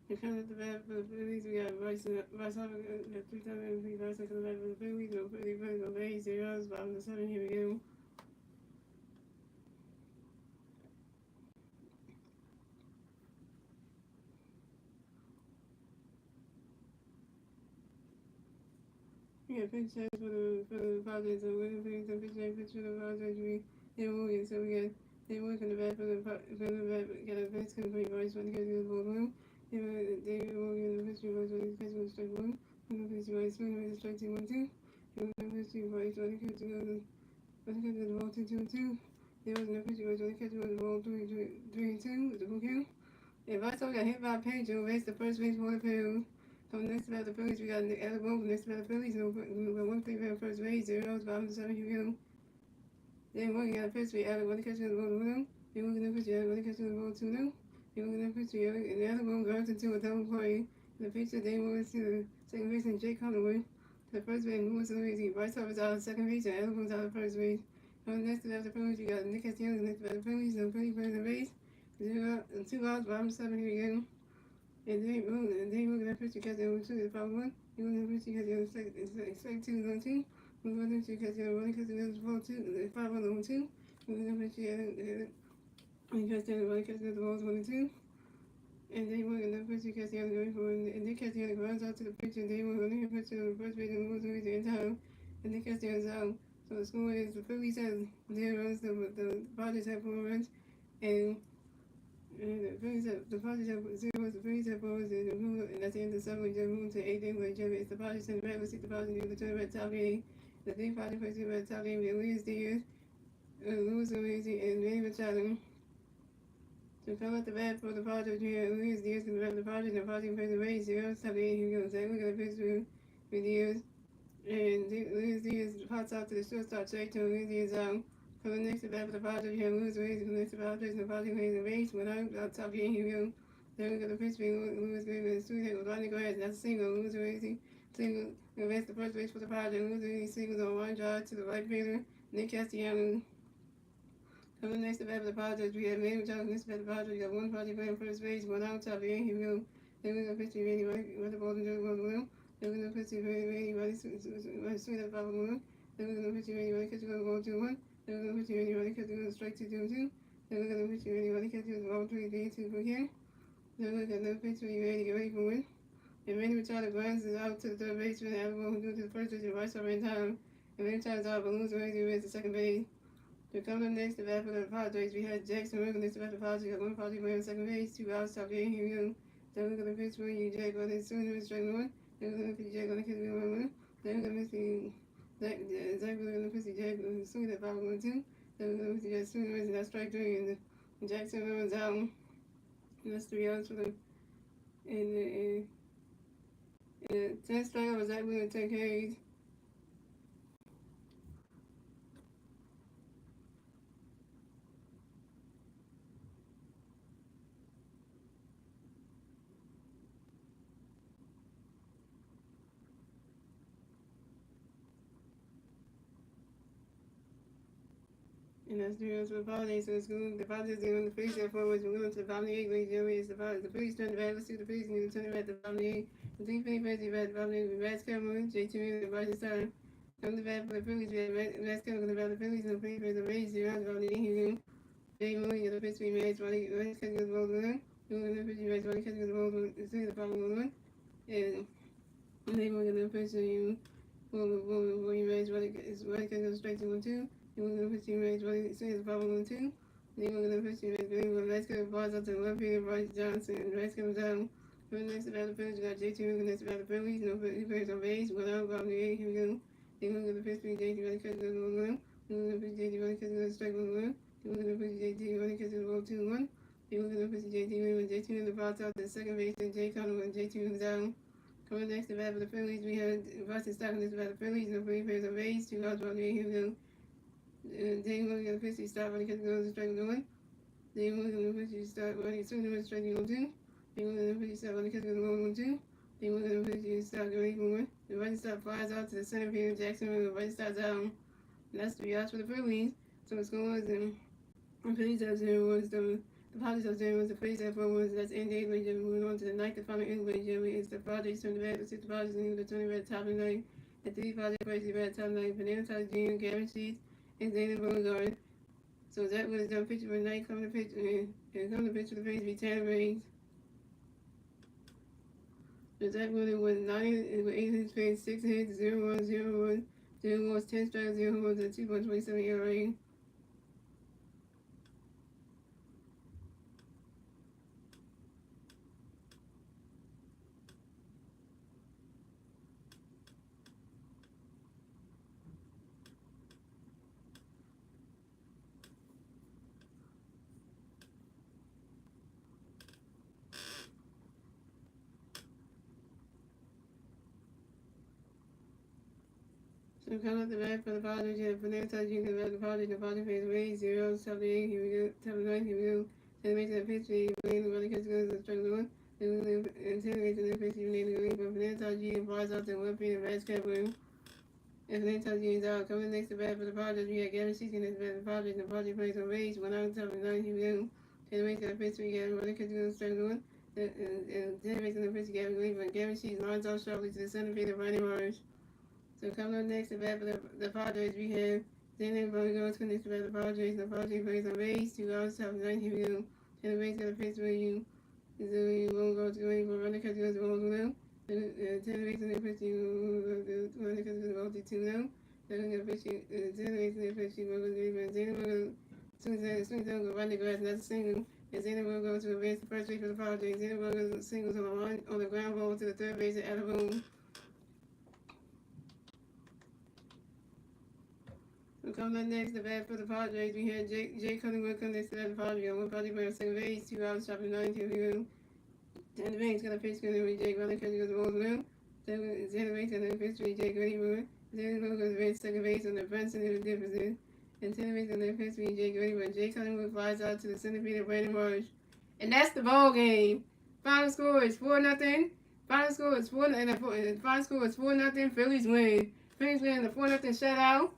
You come at the bat for the Phillies, we got Rice Hopper at 3 times MVP, Rice at the bat for the Phillies, no Phillies, no base, 0 outs, bottom of the 7, here we go. We got pitch checks for the Padres, so we're going to pitch for the Padres, so we got they work on the bat for the bat, got a pitch complete, Rice, when he gets the ball blue. They will get the pitch, Rice, when he gets the strike one. We're going to pitch Rice, when he gets the strike 2 1 2. We're going to pitch Rice, when he gets the ball 2 2 2. There was no pitch, Rice, when he gets the ball 3 2 with the full count. If I saw got hit by a pitch, it will race the first base for the field. Coming next about the Phillies, we got Alec Bowen. Next about the Phillies, no, one play for first base, 0 outs, bottom of the 7, here we go. Then working on the pitch, we Alec, when he catches the ball 1 Then working on the pitch, Alec, when he catches the ball 2 0. Then working on the pitch, Alec, and the other one goes into a double play. The pitcher then moves to the second base, and Jake Holloway. The first base moves to the base. Bryce Harper's out of second base, and Alec Bowen's out of first base. Coming next about the Phillies, we got Nick Castillo. Next about the Phillies, no play for the base. 2 outs, bottom of the 7, here we go. And they look at the pitch because they were two to the 5 1. You look at the pitch because they were expect 2 1 2. You look at the pitch because they were running because they were 5 1 1 2. You look at the pitch because they were running because the balls 1 2. And they look at the pitch because they were going for it. And they catch the other runs out to the pitch and they were running the pitch to the first base and moves away the entire. And they catch the other out. So the score is the Phillies have 0 runs, the Padres have 4 runs. And the Phillies have 0, the Phillies have 4, and that's the end of the 7, we just moved to 8 games, but it's the Padres in the back, let's see the Padres do the tournament top game. The big Padres plays the top game, the Luis Diaz, Luis Amazing, and Manny Machado. So come at the bat for the Padres, we have Luis Diaz in the back of the Padres, and the Padres play the Rays, 0, top game, here we go, Zach, look at the pitch for Diaz, and Luis Diaz pops out to the shortstop, straight to Luis Diaz out. Coming next to bat for the Padres, we have Luis Reyes. Coming next to the Padres, and the Padres plays the base. When I'm out top game, here we go. Then we got the pitch being Luis Reyes with a sweet hit with Rodney Grass. That's a single. Luis Reyes single against the first base for the Padres. Luis Reyes singles on one drive to the right fielder, Nick Castellanos. Coming next to bat for the Padres, we have Manny Machado. Next to bat for the Padres, we got one Padres playing first base. One out top game, here we go. Then we got the pitch being with the ball and the ball below. Then we got the pitch being ready sweet at 5 1. Then we got the pitch being ready catch the ball 2 1. Then we're going to put you ready because we're strike 2 2 2. Then we're going to put you ready because you're all 3 3 2 for here. Then we're going to put you ready to get ready for win. And Manny Machado grinds it out to the third base and everyone who goes to the first base and Rice over in time. And Manny Machado's out, but Luis Reyes to second base. To come up next to bat for the Padres, we had Jackson River next to bat for the Padres. We got one Padres playing second base, 2 outs top game. Here we go. Then we're going to pitch for you, Jack, on his soon strike 1. Then we're going to pitch Jack on the kiss 1 1. Then we're going to miss Zach, we're going to pitch Jack soon at 5 1 2. Then we're going to pitch soon and that's strike 3. And Jackson runs out. And that's 3 outs for them. And 10 strikeouts, Zach Wheeler 10 carries. And that's the rules for the Padres. So it's good. The Padres are on the Phillies are forwards. We're going to the bottom of the 8th grade. Joey is the Padres. The Phillies turn the bat. Let's see the Phillies need to turn the bat. The bottom of the 8th. The team Phillies bat. The bottom of the 8th. Rats Cameron, J2 and the Bryson Stein. Come to the bat for the Phillies. We have Rats Cameron the bat for the Phillies. And the Phillies for the Rays. The round of the 8th. Here we go. Jay Moore, the pitch we made. Rats catching the ball 1. Doing the pitch we made. Catching the ball 1. It's the following 1. And they were going to pitch to you. Well, you raise right catching the straight to 1 2. They were going to pitch you raise right. It's the following 1 2. They were going to pitch you raise. They were Rats Cameron balls out to the left field. Bryce Johnson. And Rats Cameron down. Coming next about the Phillies, we got J2 next about the Phillies. No, he plays on base. One out, bottom of the 8th. Here we go. They were going to pitch me J2 right catching the ball 1. They were going to pitch J2 right catching the strike 1 1. They were going to pitch J2 right catching the ball 2 1. They were going to pitch J2 when J2 in the box out to the second base. And Jay Connor when J2 was down. Coming next to bat for the Phillies, we had Boston Stockton next about the Phillies. No Phillies plays on base. 2 outs, bottom of the 8th. Here we go. They were going to pitch the stop right catching the strike 1 1. They were going to pitch the stop right catching the strike 1 2. They were going to pitch the stop right catching the ball 1 2. They were going to pitch the stop right 1. The right stop flies out to the center field. Jackson River right stops out. And that's 3 outs for the Phillies. So the scores and the Phillies have 0-1. The Padres have 0-1. The Phillies have 4-1. That's in the 8th grade. Moving on to the 9th. The final 8th grade. It's the Padres from the bad. The 6th Padres and the 20 red top of the night. The 3 Padres crazy red top of the night. Banana Top Junior, guaranteed, and Dana Beauregard. So that was done picture for the night. Coming to picture and coming to picture the Phillies be 10 rings. So that really was 9 with 8 hits, 6 hits, 0-1, 0-1, 0 loss, 10 strikes, 0 runs, and 2.27 ERA. So coming up the bat for the Padres, you have Fernando Tatis, the Padres face away, 0, 78, here we go, 79, here we go. 10 makes the pitch, he playing the running catch goes to strike 1. And 10 makes the pitch, he made the lead, but Fernando Tatis flies out to 1 feet, and Rats cap room. And Fernando Tatis is out. Coming next to bat for the Padres, we have Gavin Sheets in the bat for the Padres, and the Padres plays on base, 1 out, 79, here we go. 10 makes the pitch, we got running catch goes to strike 1. And 10 makes the pitch, Gavin lead, but Gavin Sheets lines out sharply to the center field of Randy Marsh. So coming up next, the bat for the Padres, we have Daniel Beauregard connects to the Padres. The Padres plays on base, 2 outs, top 9, here we go. And the base got a pitch where you won't go to going for running catch goes to hold them. 10 base in the pitch, you running catch goes to hold 2 now. Then the pitch, 10 base in the pitch, you will go to Daniel Beauregard. Swings down, go run the grass, and that's a single. And Daniel Beauregard to advance the first base for the Padres. Daniel Beauregard singles on the ground ball to the third base at the home. So coming up next, the bat for the Padres, we had Jay Cunningwood come next to the Padres. One Padres player on second base, 2 outs, chopping 9, here we go. And the bank's got a pitch going with Jake running catch goes to Rose Blue. Then the bank's got a pitch with Jake Cunningwood. Then the goes to second base on the Brunson in the difference. And 10 bank's got a pitch with Jake Cunningwood. Jake Cunningwood flies out to the center field of Brandon Marsh. And that's the ball game. Final score is 4-0. Final score is 4-0. Phillies win. Phillies win the 4-0 shutout.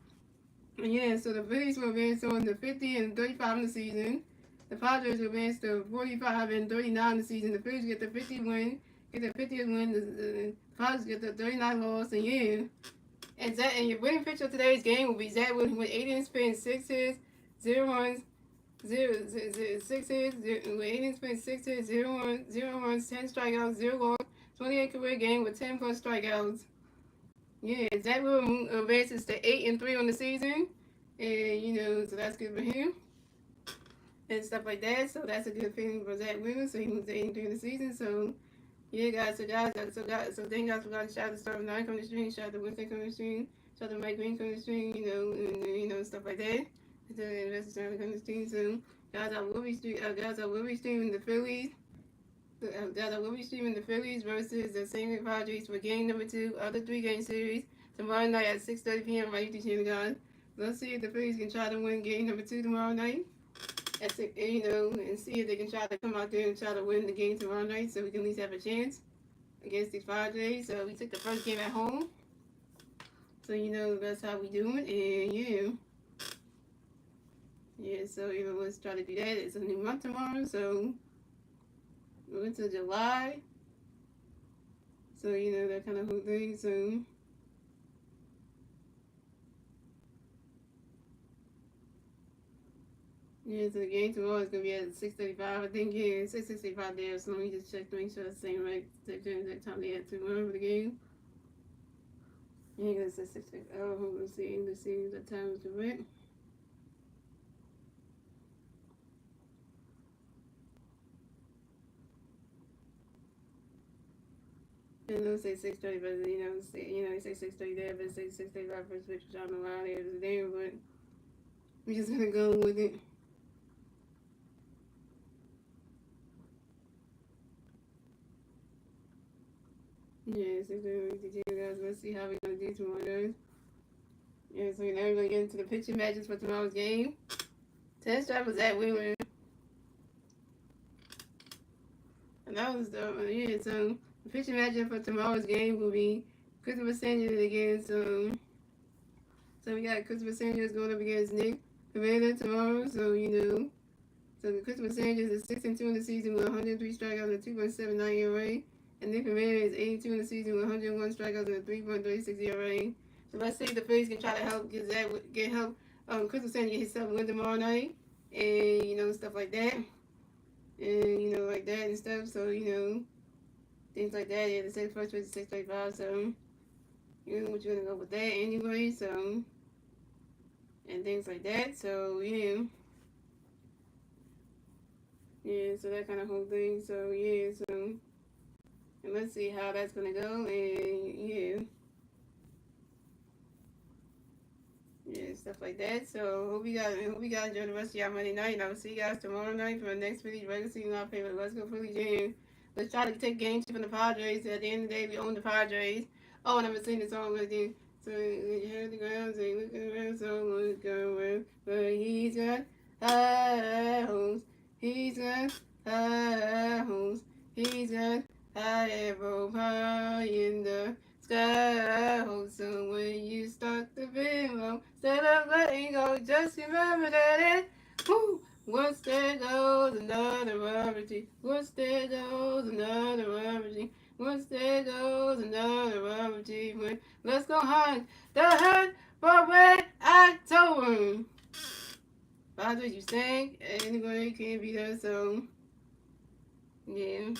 Yeah, so the Phillies will advance on the 50 and 35 in the season. The Padres will advance to 45 and 39 in the season. The Phillies get the 50 win, get the 50th win. The Padres get the 39 loss, and yeah. And your winning pitcher of today's game will be Zach Wilson with 8 innings pitched, 6 hits, 0 runs, 6 hits, with 8 innings pitched, 6 hits, 0 runs, 10 strikeouts, 0 loss, 28 career game with 10 plus strikeouts. Yeah, Zach Wilson advances to 8-3 on the season, and so that's good for him and stuff like that. So that's a good feeling for Zach Wilson. So he moves to 8-3 in the season. So yeah, guys. So thank you guys for guys. Shout out to Star 9 from the stream. Shout out to Winston from the stream. Shout out to Mike Green from the stream. And stuff like that. The investors from the stream. So guys, I will be streaming the Phillies. I will be streaming the Phillies versus the St. Louis Padres for game number 2 of the 3-game series tomorrow night at 6:30 p.m. right YouTube channel, guys. Let's see if the Phillies can try to win game number 2 tomorrow night. And see if they can try to come out there and try to win the game tomorrow night, so we can at least have a chance against these Padres. So we took the first game at home, so that's how we do it. And so let's try to do that. It's a new month tomorrow, so we're into July, so that kind of whole thing. So yeah, so the game tomorrow is gonna be at 6:35. I think 6:65 there. So let me just check to make sure it's the same right exact time they had to run for the game. Yeah, it's at 6:35. Oh, let's see the time is correct. It don't say 6:30, but they say 6:30 there, but it say 6:35 first pitch, which I don't know why it is there, but we're just gonna go with it. Yeah, 6:30 guys. Let's see how we're gonna do tomorrow, guys. Yeah, so now we're gonna get into the pitching matches for tomorrow's game. Test drive was at Wheeler. And that was so the pitching matchup for tomorrow's game will be Christopher Sanchez against so we got Christopher Sanchez going up against Nick Commander tomorrow, so So the Christopher Sanchez is 6-2 in the season with 103 strikeouts and a 2.79 ERA. And Nick Rivera is 82 in the season with 101 strikeouts and a 3.36 ERA. So let's see if the Phillies can try to help get help. Christopher Sanchez get himself a win tomorrow night, and stuff like that, and like that and stuff. So things like that. Yeah, the same first pitch is 6.5. So what you're gonna go with that anyway. So and things like that. So yeah. Yeah, so that kind of whole thing. So yeah, so and let's see how that's gonna go. And yeah, stuff like that. So hope you guys enjoy the rest of y'all Monday night. And I will see you guys tomorrow night for the next Phillies regular season. Our favorite. Let's go Phillies! Yeah. Let's try to take game 2 from the Padres. At the end of the day, we own the Padres. Oh, and I'm gonna sing the song with you. So you hear the ground, say look around, so look around, but he's got high hopes. He's got high hopes. He's got high arrow high in the sky. So when you start the film, instead of letting go, just remember that it. Woo! Once there goes another rubberty. Once there goes another rubberty. Once there goes another rubberty. Let's go hide the head for red October. That's what you think. Anyway, can't be there, so yeah.